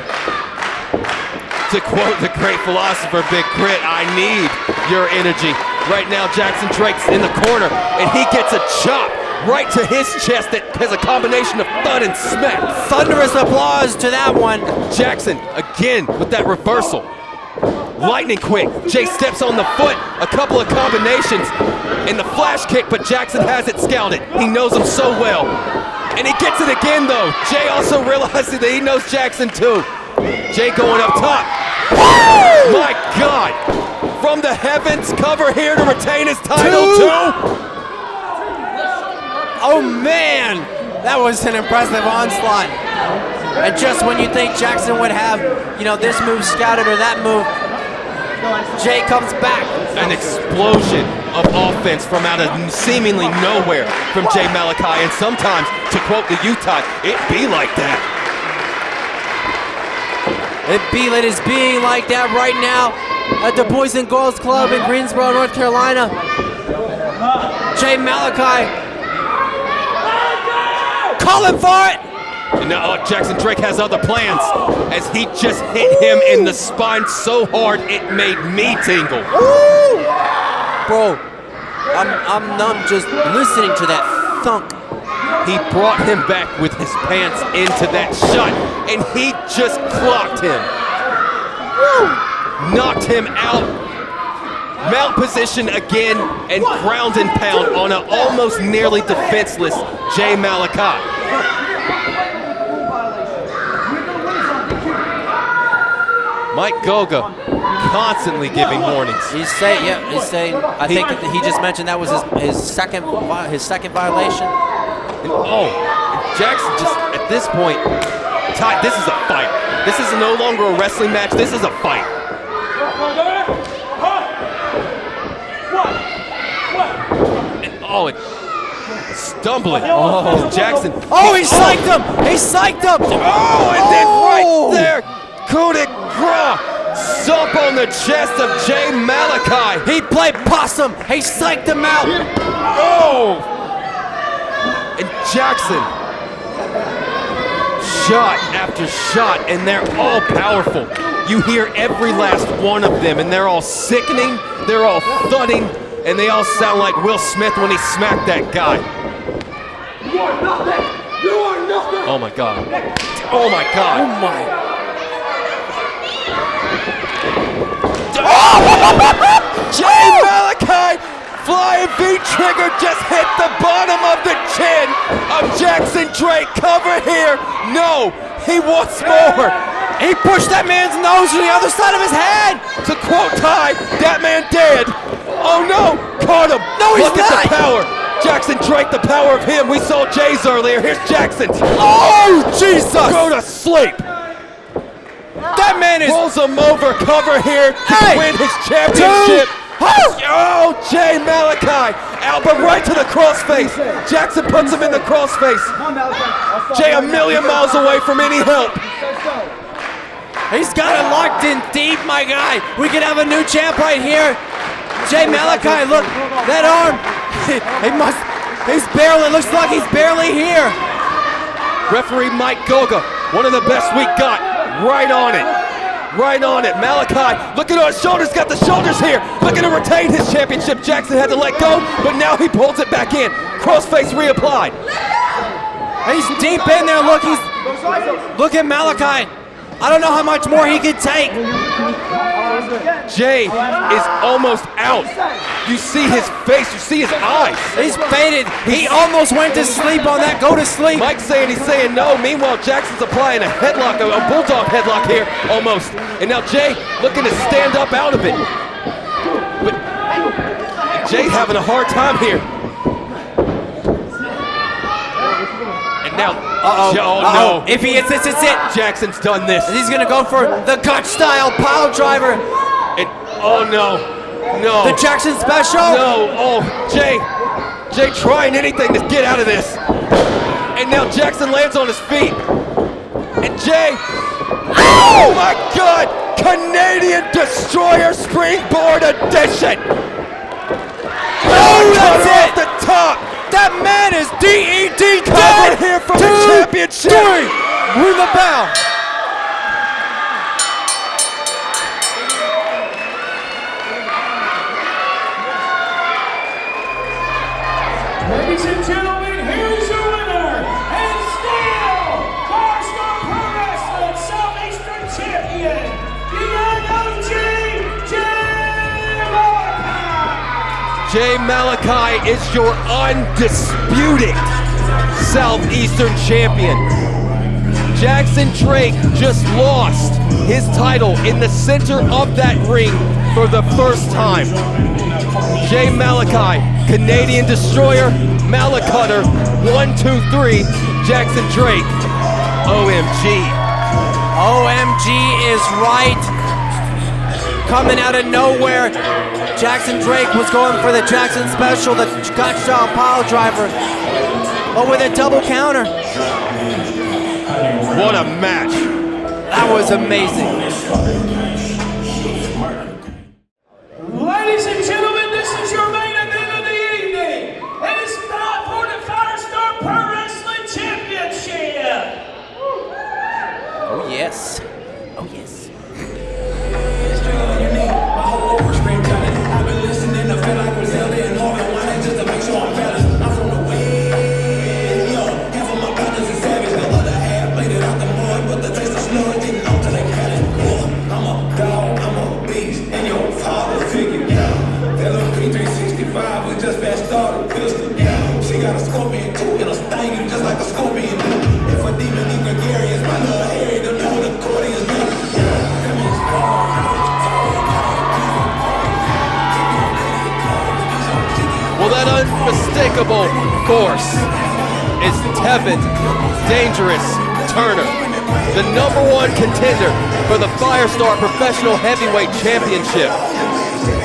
F: To quote the great philosopher Big Crit, I need your energy. Right now, Jackson Drake's in the corner, and he gets a chop right to his chest that has a combination of thud and smack.
B: Thunderous applause to that one.
F: Jackson, again, with that reversal. Lightning quick. Jay steps on the foot, a couple of combinations, and the flash kick, but Jackson has it scouted. He knows him so well. And he gets it again, though. Jay also realizes that he knows Jackson, too. Jay going up top. Woo! My God. From the heavens, cover here to retain his title, too.
B: Oh, man. That was an impressive onslaught. And just when you think Jackson would have, this move scouted or that move, Jay comes back.
F: An explosion of offense from out of seemingly nowhere from Jay Malachi. And sometimes, to quote the Utah, it be like that.
B: It is being like that right now at the Boys and Girls Club in Greensboro, North Carolina. Jay Malachi calling for it.
F: And now Jackson Drake has other plans as he just hit him in the spine so hard it made me tingle.
B: Woo! Bro, I'm numb just listening to that thunk.
F: He brought him back with his pants into that shot, and he just clocked him. Woo! Knocked him out. Mount position again and ground and pound on an almost nearly defenseless Jay Malachi. Mike Goga constantly giving warnings.
B: He's saying, I think he just mentioned that was his second violation.
F: And Jackson just, at this point, Ty, this is a fight. This is no longer a wrestling match. This is a fight. And, stumbling. Jackson.
B: Oh, he psyched him. He psyched him.
F: Oh, and then right there, coup de grace. Stomp on the chest of Jay Malachi.
B: He played possum. He psyched him out.
F: Oh! And Jackson, shot after shot, and they're all powerful. You hear every last one of them, and they're all sickening, they're all thudding, and they all sound like Will Smith when he smacked that guy.
G: You are nothing! You are nothing!
F: Oh my God. Oh my God.
B: Oh my.
F: Jay Malachi, flying V-trigger, just hit the bottom of the chin of Jackson Drake. Cover here. No, he wants more.
B: He pushed that man's nose to the other side of his head.
F: To quote Ty, that man dead. Oh no, caught him.
B: No, he's
F: Look
B: not.
F: at the power. Jackson Drake, the power of him. We saw Jay's earlier. Here's Jackson's.
B: Oh, Jesus.
F: Go to sleep.
B: That man is...
F: Rolls him over, cover here to win his championship. Oh, Jay Malachi, out, but right to the crossface. Jackson puts him in the crossface. Jay a million miles away from any help.
B: He's got it locked in deep, my guy. We could have a new champ right here. Jay Malachi, look, that arm. Looks like he's barely here.
F: Referee Mike Goga, one of the best we got. Right on it. Right on it. Malachi, look at his shoulders, got the shoulders here. Looking to retain his championship. Jackson had to let go, but now he pulls it back in. Crossface reapplied.
B: He's deep in there. Look at Malachi. I don't know how much more he can take.
F: Jay is almost out. You see his face, you see his eyes.
B: He's faded. He almost went to sleep on that go to sleep.
F: Mike's saying he's saying no. Meanwhile, Jackson's applying a headlock, a bulldog headlock here, almost. And now Jay looking to stand up out of it. But Jay having a hard time here. And now, no.
B: If he hits this, it's it.
F: Jackson's done this.
B: He's gonna go for the gut style pile driver.
F: No.
B: The Jackson special.
F: No. Oh, Jay trying anything to get out of this. And now Jackson lands on his feet. And Jay, oh my God, Canadian Destroyer Springboard Edition.
B: Oh, that's it.
F: Off the top.
B: That man is DED
F: Cover
B: dead.
F: here for the championship.
B: Ring the bell.
F: Jay Malachi is your undisputed Southeastern champion. Jackson Drake just lost his title in the center of that ring for the first time. Jay Malachi, Canadian Destroyer, Malacutter, 1, 2, 3, Jackson Drake, OMG.
B: OMG is right. Coming out of nowhere, Jackson Drake was going for the Jackson Special, the Gotcha pile driver, but with a double counter.
F: What a match.
B: That was amazing.
C: Ladies and gentlemen, this is your main event of the evening. And it's time for the Firestar Pro Wrestling Championship.
B: Oh yes. Oh yes.
G: I've been listening to feel like Griselda and Marvin Wine just to make sure I'm balanced. I'm from the way, yo. Half of my brothers is savage, the other half made it out the mud, but the taste of sludge didn't know till they had it. I'm a dog, I'm a beast, and your father figure. That little P365 was just fast started pistol. She got a scorpion too, and a sting you just like a scorpion do. If a demon need gregarious, my little Harry don't know what accordions do.
F: Well, that unmistakable force is Tevin Dangerous Turner, the #1 contender for the Firestar Professional Heavyweight Championship.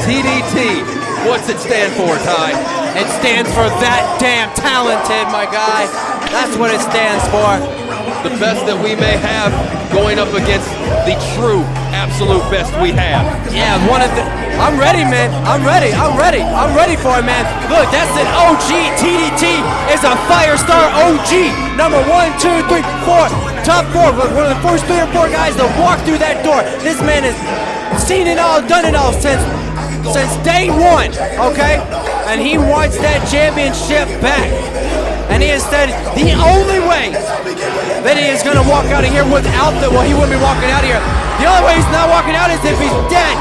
F: TDT, what's it stand for, Ty?
B: It stands for that damn talented, my guy. That's what it stands for.
F: The best that we may have going up against the true, absolute best we have.
B: Yeah, I'm ready, man. I'm ready for it, man. Look, that's an OG. TDT is a Firestar OG. Number 1, 2, 3, 4. Top 4. One of the first 3 or 4 guys to walk through that door. This man has seen it all, done it all since day 1, okay? And he wants that championship back. And he has said the only way that he is going to walk out of here without he wouldn't be walking out of here. The only way he's not walking out is if he's dead.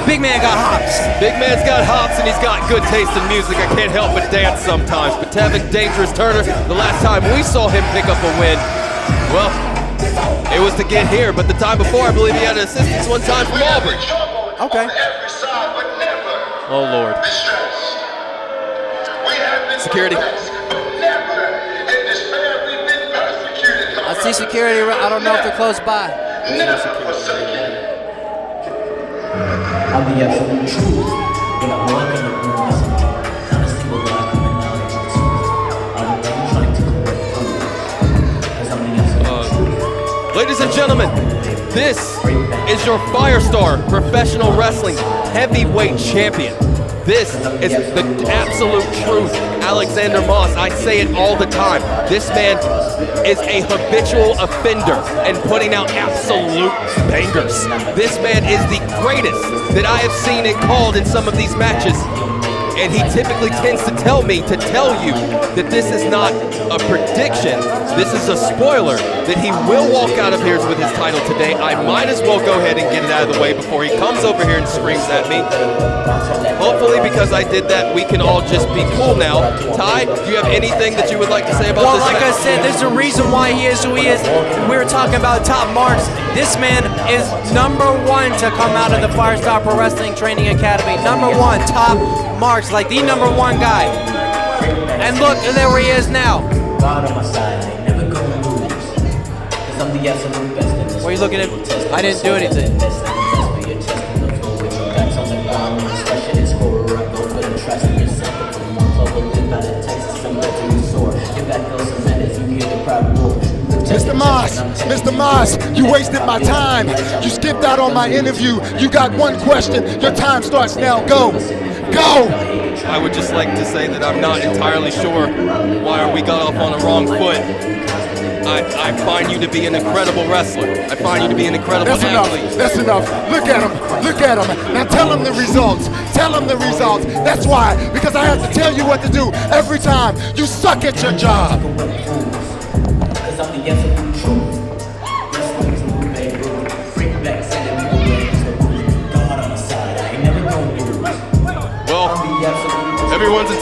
B: Big man got hops.
F: Big man's got hops and he's got good taste in music. I can't help but dance sometimes. But Tevin Dangerous Turner, the last time we saw him pick up a win, well, it was to get here. But the time before, I believe he had assistance one time from Auburn.
B: Okay.
F: Oh, Lord. Security.
B: I see security. I don't know if they're close by.
G: I'm the absolute truth. When I walk in the room, not a single lie coming out of it. I'm trying to correct food. Because I'm the absolute truth.
F: Ladies and gentlemen, this is your Firestar Professional Wrestling Heavyweight Champion. This is the absolute truth. Alexander Moss, I say it all the time. This man is a habitual offender and putting out absolute bangers. This man is the greatest that I have seen and called in some of these matches. And he typically tends to tell me to tell you that this is not a prediction, this is a spoiler, that he will walk out of here with his title today. I might as well go ahead and get it out of the way before he comes over here and screams at me. Hopefully, because I did that, we can all just be cool now. Ty, do you have anything that you would like to say about this?
B: Well, like I said, there's a reason why he is who he is. We were talking about top marks. This man is #1 to come out of the Firestar Pro Wrestling Training Academy. #1, top marks, like the #1 guy. And look, there he is now.
G: God on my side, they never gonna lose. Cause I'm the absolute best.
B: What are you looking at? I didn't do anything.
J: Mr. Moss, you wasted my time. You skipped out on my interview. You got one question. Your time starts now. Go. Go!
F: I would just like to say that I'm not entirely sure why we got off on the wrong foot. I find you to be an incredible wrestler. I find you to be an incredible athlete.
J: That's enough. Look at him. Look at him. Now tell him the results. Tell him the results. That's why. Because I have to tell you what to do every time. You suck at your job.
G: Cause I'm the absolute truth. Bring back, send it, God on my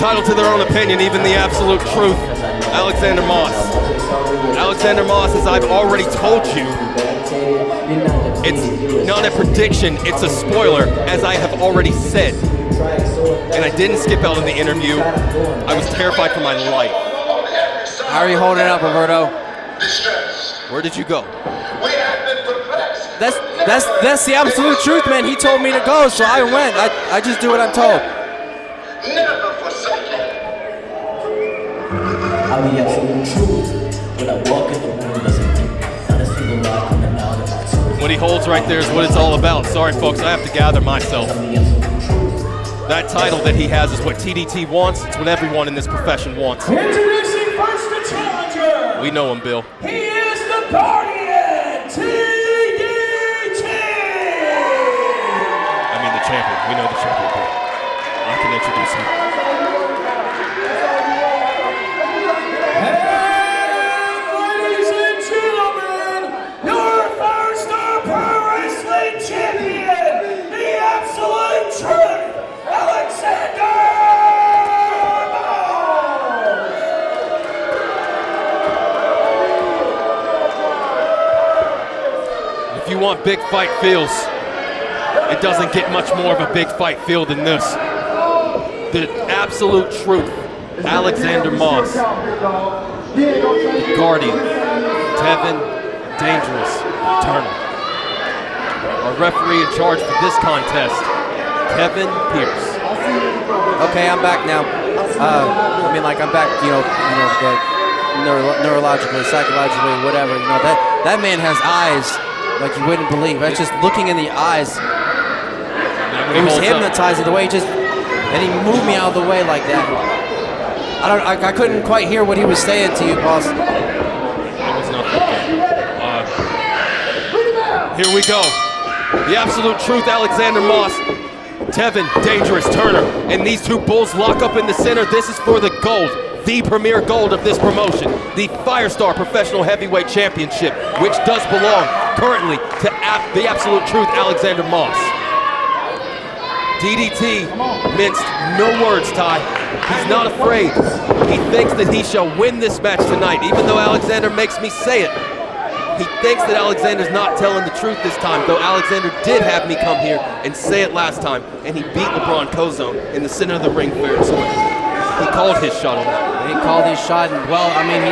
F: entitled to their own opinion, even the absolute truth. Alexander Moss. Alexander Moss, as I've already told you, it's not a prediction, it's a spoiler, as I have already said. And I didn't skip out in the interview. I was terrified for my life.
B: How are you holding it up, Roberto?
F: Where did you go?
B: That's the absolute truth, man. He told me to go, so I went. I just do what I'm told.
G: Never forsake it. I'm the absolute truth. When I walk in the room, listen, not a single lie coming out of my truth.
F: What he holds right there is what it's all about. Sorry, folks, I have to gather myself. That title that he has is what TDT wants. It's what everyone in this profession wants.
C: Introducing first the challenger.
F: We know him, Bill.
C: He is the Guardian, TDT.
F: I mean the champion. We know the champion, Bill. I can introduce him.
C: And ladies and gentlemen, your Firestar Pro Wrestling Champion, the absolute truth, Alexander Moss.
F: If you want big fight feels, it doesn't get much more of a big fight feel than this. The absolute truth, Alexander Moss, Guardian, Tevin, Dangerous, Turner. Our referee in charge for this contest, Kevin Pierce.
B: Okay, I'm back now. I mean, like I'm back. Neurologically, psychologically, whatever. That man has eyes like you wouldn't believe. That's just looking in the eyes. It was hypnotizing the way he just, and he moved me out of the way like that. I couldn't quite hear what he was saying to you, boss.
F: It was nothing. Here we go. The absolute truth, Alexander Moss, Tevin, Dangerous, Turner, and these two bulls lock up in the center. This is for the gold, the premier gold of this promotion, the Firestar Professional Heavyweight Championship, which does belong currently to the absolute truth, Alexander Moss. DDT minced no words, Ty. He's not afraid. He thinks that he shall win this match tonight, even though Alexander makes me say it. He thinks that Alexander's not telling the truth this time, though Alexander did have me come here and say it last time, and he beat LeBron Cozone in the center of the ring fair and square. He called his shot on that.
B: He called his shot, and well, I mean,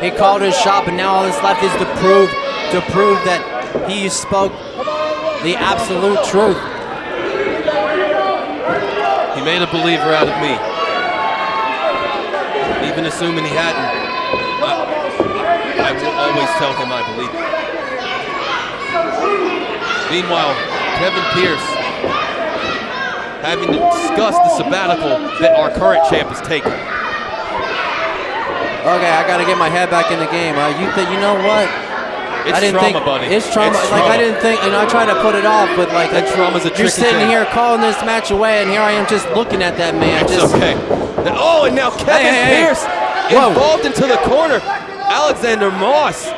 B: he called his shot, but now all that's left is to prove that he spoke the absolute truth.
F: He made a believer out of me. Even assuming he hadn't, I will always tell him I believe it. Meanwhile, Kevin Pierce, having to discuss the sabbatical that our current champ is taking.
B: Okay, I gotta get my head back in the game. You know what?
F: It's trauma, buddy.
B: It's trauma.
F: It's
B: like
F: trauma.
B: I didn't think, and I tried to put it off, but like
F: that trauma's a tricky
B: you're sitting
F: thing.
B: here calling this match away, and here I am just looking at that man.
F: It's
B: just
F: okay. Oh, and now Kevin Pierce involved into the corner. Alexander Moss.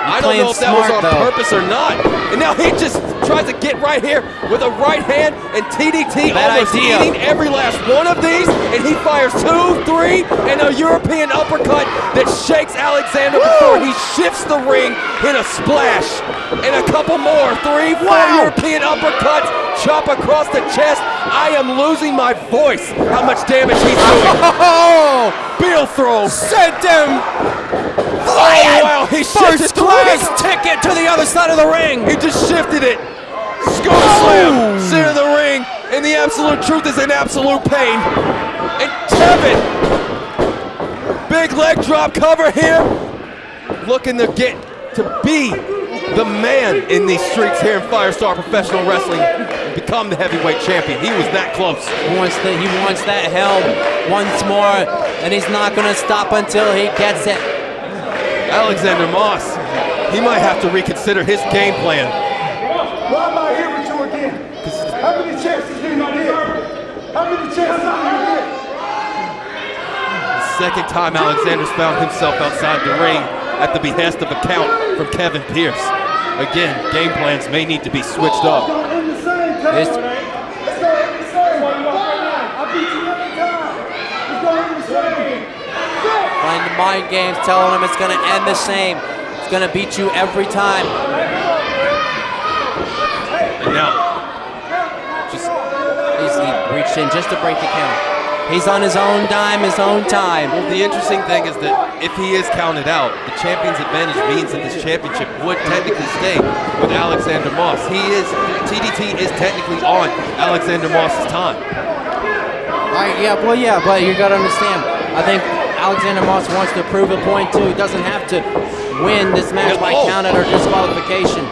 F: I don't know if that was on purpose or not. And now he just tries to get right here with a right hand, and TDT almost eating every last one of these, and he fires 2, 3, and a European uppercut that shakes Alexander before he shifts the ring in a splash. And a couple more, 3, 4 European uppercuts, chop across the chest. I am losing my voice, how much damage he's doing.
B: Oh!
F: Bill throw.
B: Sent him
F: flying! Oh, wow, he shifted
B: first class ticket to the other side of the ring.
F: He just shifted it. Skull slam, center of the ring, and the absolute truth is in absolute pain. And Tevin, big leg drop cover here, looking to get to be the man in these streets here in Firestar Professional Wrestling and become the heavyweight champion. He was that close.
B: He wants that hell once more, and he's not gonna stop until he gets it.
F: Alexander Moss, he might have to reconsider his game plan.
D: Why am I here with you again? How many chances do you get? How many chances do you get?
F: The second time Alexander's found himself outside the ring at the behest of a count from Kevin Pierce. Again, game plans may need to be switched up.
B: mind games, telling him it's going to end the same. It's going to beat you every time.
F: And now,
B: he reached in just to break the count. He's on his own dime, his own time.
F: well, the interesting thing is that if he is counted out, the champion's advantage means that this championship would technically stay with Alexander Moss. TDT is technically on Alexander Moss's time.
B: Yeah, but you gotta understand. I think Alexander Moss wants to prove a point too. He doesn't have to win this match by countout or disqualification.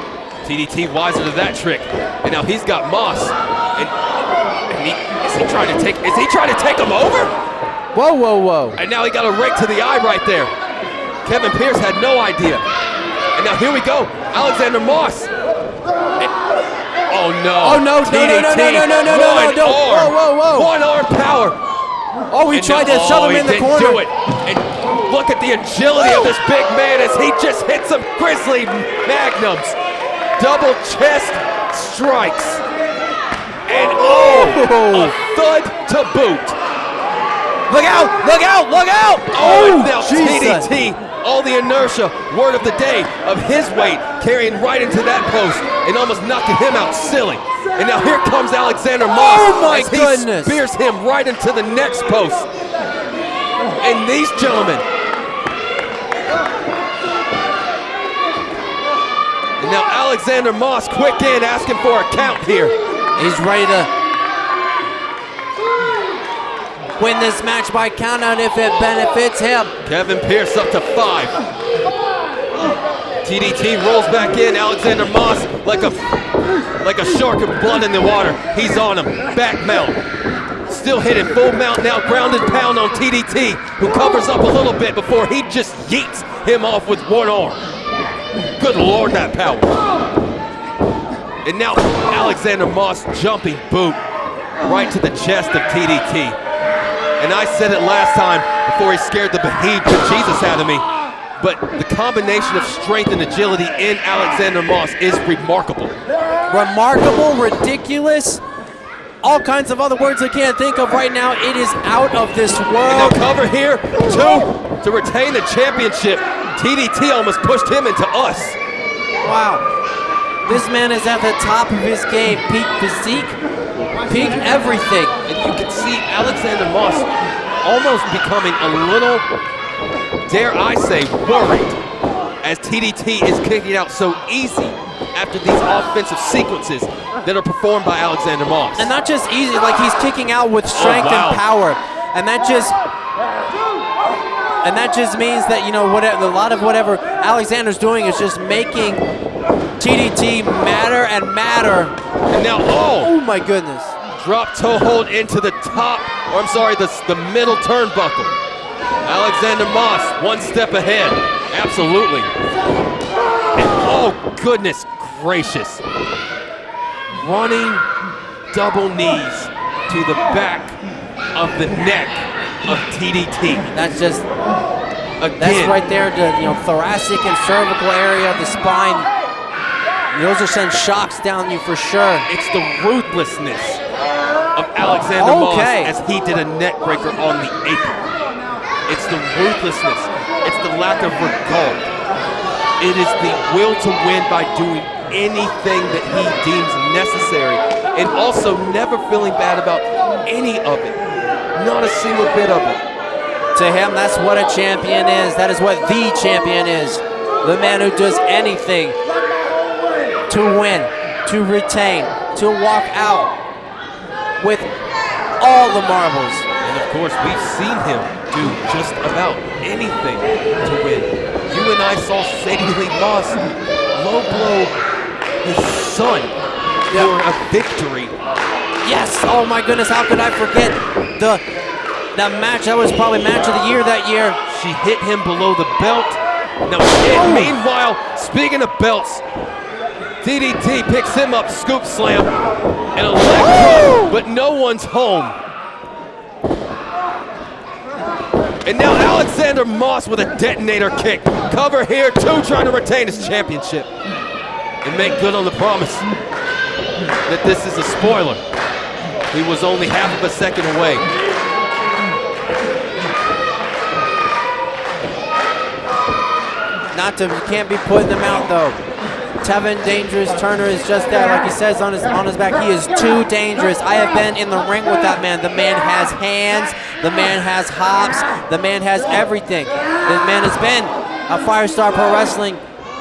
F: TDT wiser to that trick, and now he's got Moss. Is he trying to take him over?
B: Whoa.
F: And now he got a rake to the eye right there. Kevin Pierce had no idea. And now here we go, Alexander Moss. Oh no!
B: No! Whoa!
F: One arm power.
B: Oh, he tried to shove him in the corner.
F: Do it. And look at the agility of this big man as he just hits some grizzly magnums. Double chest strikes. And a thud to boot.
B: Look out!
F: Oh, and now
B: Jesus.
F: TDT, all the inertia, word of the day, of his weight carrying right into that post and almost knocking him out silly. And now here comes Alexander Moss.
B: Oh my
F: as
B: goodness.
F: He spears him right into the next post. And these gentlemen. And now Alexander Moss, quick in, asking for a count here.
B: He's ready to win this match by countout if it benefits him.
F: Kevin Pierce up to 5. TDT rolls back in. Alexander Moss like a shark of blood in the water. He's on him. Back mount. Still hitting full mount now. Grounded pound on TDT, who covers up a little bit before he just yeets him off with one arm. Good Lord, that power. And now Alexander Moss jumping boot right to the chest of TDT. And I said it last time before he scared the bejesus out of me, but the combination of strength and agility in Alexander Moss is remarkable.
B: Remarkable, ridiculous, all kinds of other words I can't think of right now. It is out of this
F: And
B: world.
F: now cover here, 2 to retain the championship. TDT almost pushed him into us.
B: Wow. This man is at the top of his game. Peak physique, peak everything.
F: And you can see Alexander Moss almost becoming a little, dare I say, worried as TDT is kicking out so easy after these offensive sequences that are performed by Alexander Moss.
B: And not just easy, like he's kicking out with strength and power. And that just means that, you know, a lot of whatever Alexander's doing is just making TDT madder and madder.
F: And now,
B: oh my goodness.
F: Drop toe hold into the top, or I'm sorry, the middle turnbuckle. Alexander Moss, one step ahead. Absolutely. And oh, goodness gracious. Running double knees to the back of the neck of TDT.
B: That's just,
F: again,
B: that's right there, the thoracic and cervical area of the spine. Those are sending shocks down you for sure.
F: It's the ruthlessness of Alexander Moss as he did a neck breaker on the apron. It's the ruthlessness. It's the lack of regard. It is the will to win by doing anything that he deems necessary, and also never feeling bad about any of it. Not a single bit of it.
B: To him, that's what a champion is. That is what the champion is. The man who does anything to win, to retain, to walk out with all the marbles.
F: And of course, we've seen him do just about anything to win. You and I saw Sadie Lee Moss low blow his son for a victory.
B: Yes, oh my goodness, how could I forget that match? That was probably match of the year that year.
F: She hit him below the belt. Now, meanwhile, speaking of belts, DDT picks him up, scoop slam, and a leg drop, but no one's home. And now Alexander Moss with a detonator kick. Cover here, 2 trying to retain his championship. And make good on the promise that this is a spoiler. He was only half of a second away.
B: You can't be putting them out though. Tevin Dangerous Turner is just that, like he says on his back. He is too dangerous. I have been in the ring with that man. The man has hands. The man has hops. The man has everything. This man has been a Firestar Pro Wrestling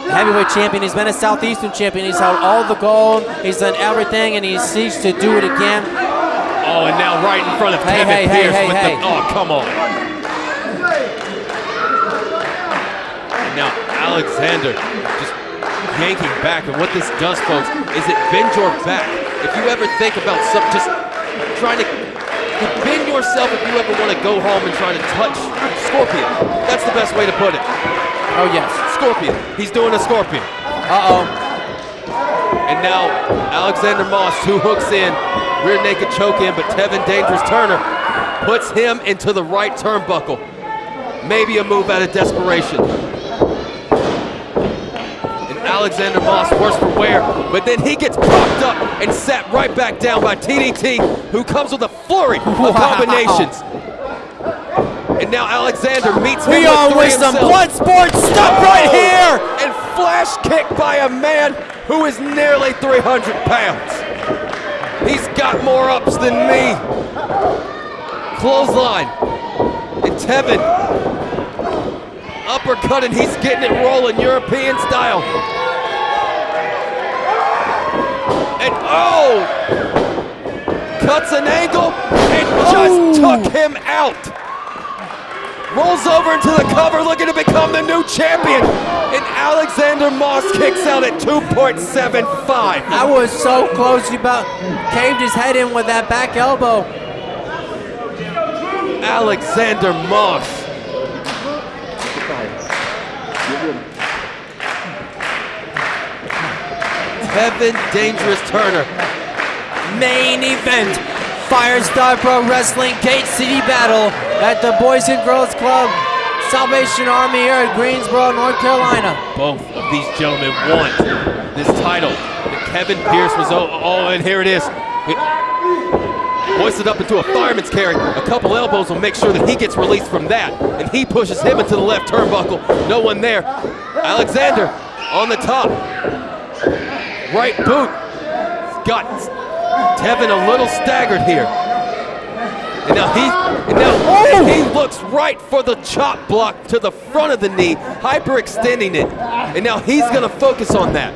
B: heavyweight champion. He's been a Southeastern champion. He's held all the gold. He's done everything, and he seeks to do it again.
F: Oh, and now right in front of Kevin Pierce with the. Oh, come on. And now Alexander just yanking back, and what this does, folks, is it bends your back. If you ever think about something, just trying to bend yourself if you ever want to go home and try to touch Scorpion. That's the best way to put it.
B: Oh, yes.
F: Scorpion. He's doing a Scorpion.
B: Uh-oh.
F: And now Alexander Moss, 2 hooks in, rear naked choke in, but Tevin Dangerous Turner puts him into the right turnbuckle. Maybe a move out of desperation. Alexander Moss, worse for wear, but then he gets propped up and sat right back down by TDT, who comes with a flurry of combinations. And now Alexander meets him with
B: some blood sports stuff right here!
F: And flash kick by a man who is nearly 300 pounds. He's got more ups than me. Clothesline. And Tevin uppercut, and he's getting it rolling European style. And oh! Cuts an angle and just took him out. Rolls over into the cover, looking to become the new champion. And Alexander Moss kicks out at 2.75.
B: I was so close. He about caved his head in with that back elbow.
F: Alexander Moss. Tevin Dangerous Turner.
B: Main event. Firestar Pro Wrestling Gate City Battle at the Boys and Girls Club Salvation Army here at Greensboro, North Carolina.
F: Both of these gentlemen want this title. And Kevin Pierce was, and here it is. Hoisted up into a fireman's carry. A couple elbows will make sure that he gets released from that. And he pushes him into the left turnbuckle. No one there. Alexander on the top. Right boot. Got Tevin a little staggered here. And now he looks right for the chop block to the front of the knee, hyperextending it. And now he's gonna focus on that.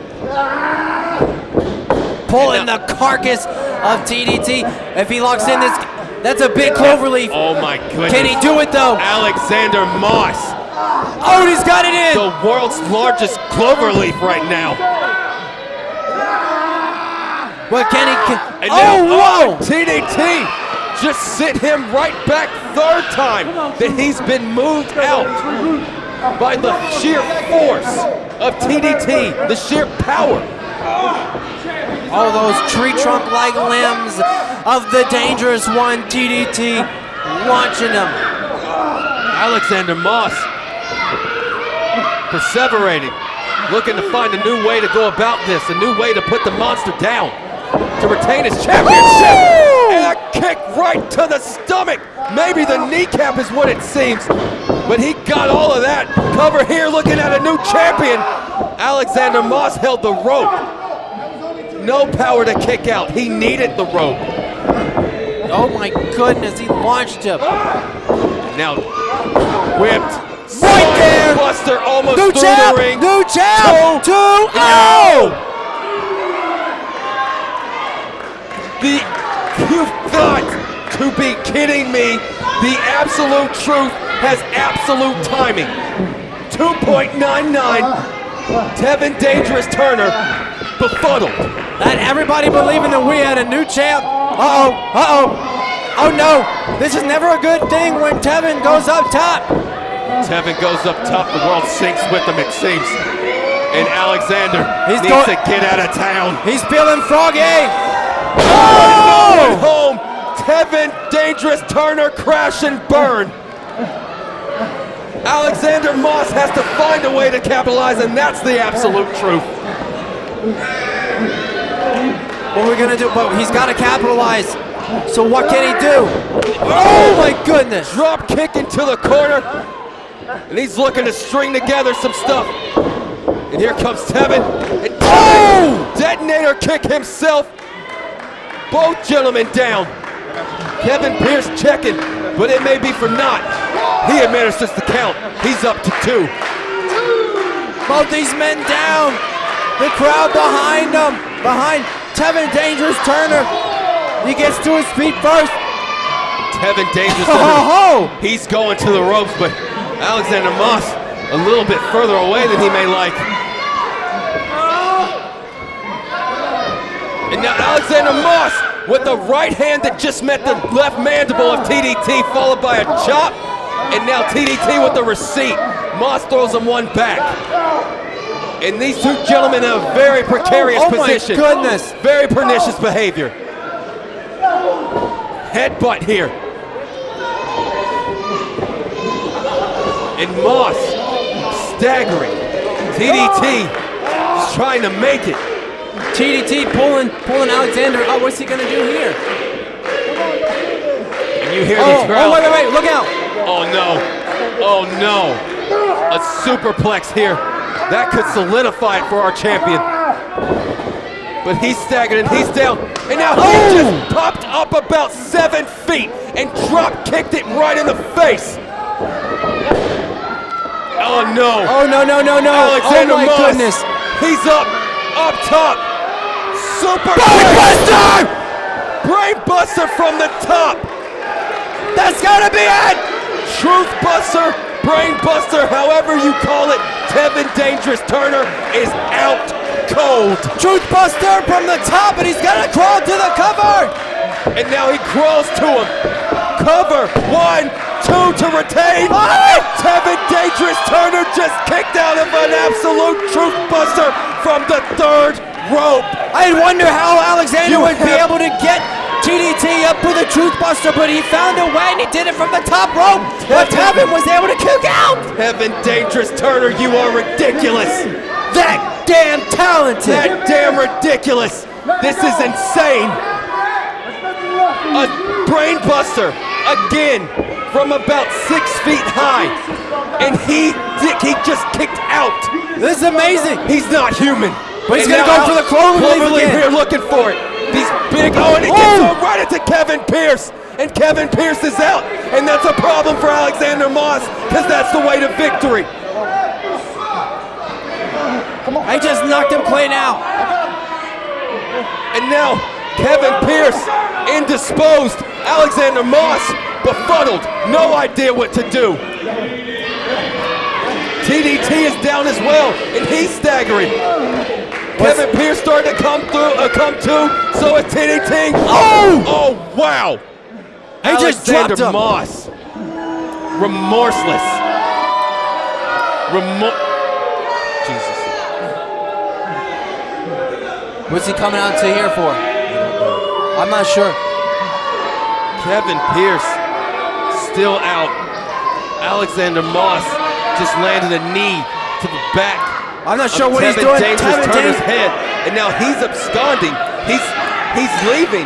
B: Pulling the carcass of TDT. If he locks in this, that's a big cloverleaf.
F: Oh my goodness.
B: Can he do it though?
F: Alexander Moss.
B: Oh, he's got it in.
F: The world's largest cloverleaf right now.
B: What can he?
F: Whoa! TDT just sent him right back third time that he's been moved out by the sheer force of TDT, the sheer power.
B: All those tree trunk-like limbs of the dangerous one, TDT, launching him.
F: Alexander Moss perseverating, looking to find a new way to go about this, a new way to put the monster down, to retain his championship. And a kick right to the stomach. Maybe the kneecap is what it seems, but he got all of that. Cover here, looking at a new champion. Alexander Moss held the rope. No power to kick out. He needed the rope.
B: Oh my goodness, he launched him.
F: Now whipped.
B: Right there.
F: Buster almost
B: New
F: through
B: champ,
F: the ring.
B: new champ. 2-0.
F: You've got to be kidding me. The absolute truth has absolute timing. 2.99. Tevin Dangerous Turner befuddled.
B: That everybody believing that we had a new champ. Oh no, this is never a good thing when Tevin goes up top.
F: Tevin goes up top, the world sinks with him, it seems. And Alexander needs to get out of town.
B: He's feeling froggy.
F: Oh! Home, Tevin Dangerous Turner crash and burn. Alexander Moss has to find a way to capitalize, and that's the absolute truth.
B: What we're gonna do, but he's gotta capitalize. So what can he do? Oh my goodness!
F: Drop kick into the corner. And he's looking to string together some stuff. And here comes Tevin. And Tevin, detonator kick himself. Both gentlemen down. Kevin Pierce checking, but it may be for naught. He administers the count. He's up to 2.
B: Both these men down. The crowd behind them. Behind Tevin Dangerous Turner. He gets to his feet first.
F: Tevin Dangerous Turner. He's going to the ropes, but Alexander Moss a little bit further away than he may like. And now Alexander Moss with the right hand that just met the left mandible of TDT, followed by a chop. And now TDT with the receipt. Moss throws him one back. And these two gentlemen in a very precarious position.
B: Oh my goodness.
F: Very pernicious behavior. Headbutt here. And Moss staggering. TDT just trying to make it.
B: TDT pulling Alexander. Oh, what's he gonna do here?
F: And you hear the crowd.
B: Oh, wait, look out.
F: Oh no. Oh no. A superplex here. That could solidify it for our champion. But he's staggered and he's down. And now he just popped up about 7 feet and drop kicked it right in the face. Oh no.
B: Oh no.
F: Alexander
B: oh my
F: Moss.
B: Goodness.
F: He's up top. Super
B: Brainbuster!
F: Brainbuster from the top.
B: That's gotta be it.
F: Truthbuster, Brainbuster, however you call it. Tevin Dangerous Turner is out cold.
B: Truthbuster from the top, and he's gonna crawl to the cover.
F: And now he crawls to him. Cover, 1, 2 to retain. And Tevin Dangerous Turner just kicked out of an absolute Truthbuster from the 3rd rope.
B: I wonder how Alexander would be able to get TDT up with a Truthbuster, but he found a way and he did it from the top rope. But Tevin was able to kick out.
F: Tevin Dangerous Turner, you are ridiculous.
B: That damn talented.
F: That damn ridiculous. This is insane. A brainbuster again from about 6 feet high. And he just kicked out.
B: This is amazing.
F: He's not human.
B: But he's going to go for the Cloverleaf
F: here looking for it. These big, and he gets thrown right into Kevin Pierce. And Kevin Pierce is out. And that's a problem for Alexander Moss because that's the way to victory.
B: I just knocked him clean out.
F: And now Kevin Pierce indisposed. Alexander Moss befuddled. No idea what to do. TDT is down as well, and he's staggering. Kevin Pierce starting to come to, so is TDT. Oh, wow.
B: He just dropped him.
F: Moss. Remorseless. Jesus.
B: What's he coming out to here for? I'm not sure.
F: Kevin Pierce still out. Alexander Moss just landed a knee to the back.
B: I'm not sure what he's doing.
F: Dangerous Turner's head, and now he's absconding. He's leaving.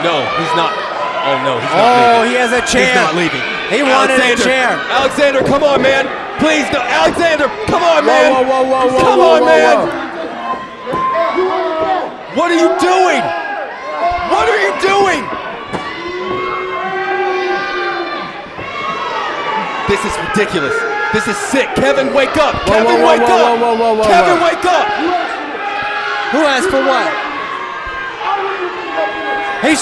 F: No, he's not. Oh no, he's not leaving.
B: Oh, he has a chair.
F: He's not leaving.
B: He wanted a chair.
F: Alexander, come on, man. Please, no. Alexander, come on, man.
B: Whoa,
F: come on, man. What are you doing? What are you doing? This is ridiculous. This is sick. Kevin, wake up. Kevin, wake up. Kevin, wake up.
B: Who asked for what? He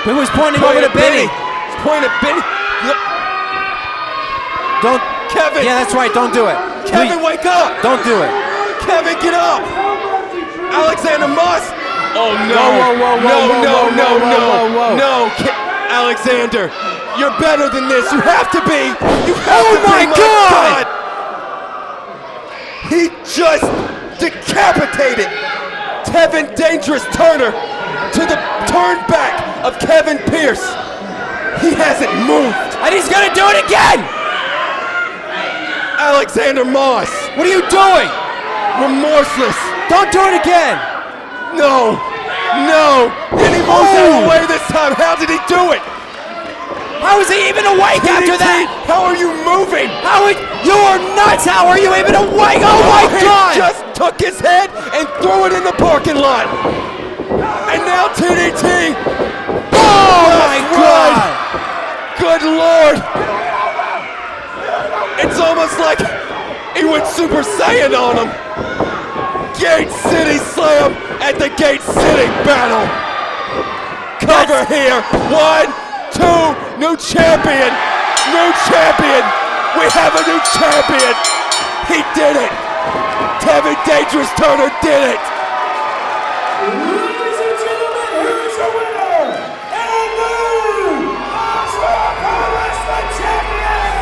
B: was pointing over to Benny.
F: He's pointing at Benny.
B: Don't.
F: Kevin.
B: Yeah, that's right. Don't do it.
F: Kevin, wake up.
B: Don't do it.
F: Kevin, get up. Alexander Moss. Oh, no. No. Alexander, you're better than this. You have to be. You have to be.
B: My God.
F: He just decapitated Tevin Dangerous Turner to the turn back of Kevin Pierce. He hasn't moved.
B: And he's going to do it again.
F: Alexander Moss.
B: What are you doing?
F: Remorseless.
B: Don't do it again.
F: No. And he moves out of the way this time. How did he do it?
B: How is he even awake after that?
F: How are you insane!
B: You are nuts! How are you even awake? Oh my God!
F: He just took his head and threw it in the parking lot. And now TDT.
B: Oh my God!
F: Good Lord! It's almost like he went Super Saiyan on him. Gate City Slam at the Gate City Battle. Cover here. 1, 2, new champion. New champion. We have a new champion. He did it. Tevin Dangerous Turner did it.
C: Ladies and gentlemen, here's your winner, and new Pro Wrestling Champion,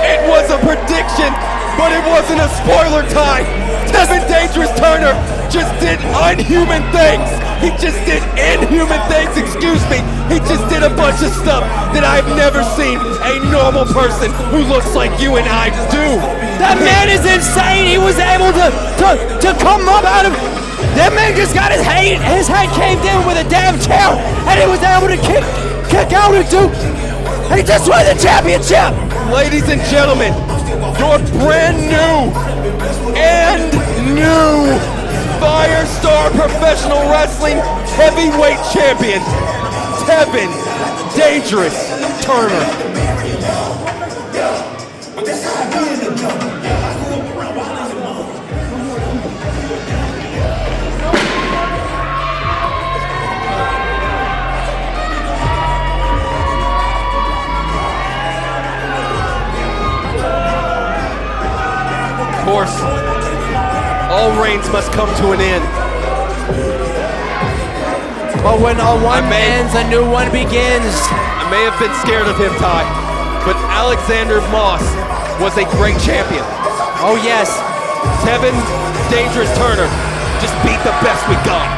F: It was a prediction, but it wasn't a spoiler time. Tevin Dangerous Turner just did unhuman things. He just did inhuman things, excuse me. He just did a bunch of stuff that I've never seen a normal person who looks like you and I do.
B: That man is insane. He was able to come up out of. That man just got his head caved in with a damn chair, and he was able to kick out and do. He just won the championship.
F: Ladies and gentlemen, your brand new and new Firestar Professional Wrestling Heavyweight Champion, Tevin Dangerous Turner. Of course, all reigns must come to an end.
B: But when one ends, a new one begins.
F: I may have been scared of him, Ty, but Alexander Moss was a great champion.
B: Oh yes.
F: Tevin Dangerous Turner just beat the best we got.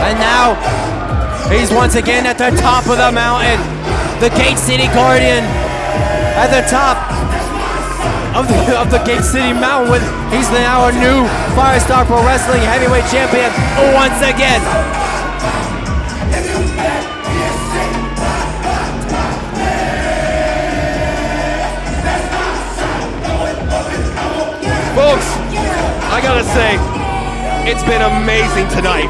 B: And now, he's once again at the top of the mountain. The Gate City Guardian at the top of the Gate City Mountain. He's now a new Firestar Pro Wrestling Heavyweight Champion once again.
F: Folks, I gotta say, it's been amazing tonight.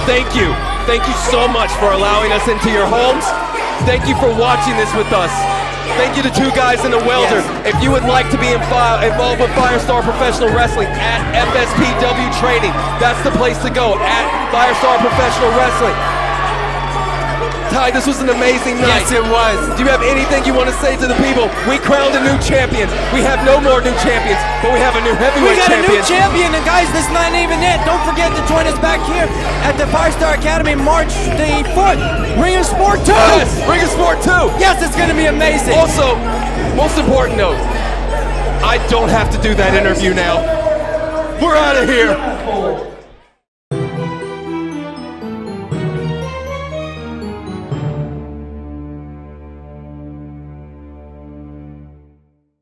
F: Thank you. Thank you so much for allowing us into your homes. Thank you for watching this with us. Thank you to Two Guys and a Welder. If you would like to be involved with Firestar Professional Wrestling at FSPW Training, that's the place to go, at Firestar Professional Wrestling. Ty, this was an amazing night.
B: Yes, it was.
F: Do you have anything you want to say to the people? We crowned a new champion. We have no more new champions, but we have a new heavyweight champion.
B: We got a new champion, and guys, this is not even it. Don't forget to join us back here at the Firestar Academy March the 4th. Ring of Sport 2.
F: Yes, Ring of Sport 2.
B: Yes, it's going to be amazing.
F: Also, most important note, I don't have to do that interview now. We're out of here.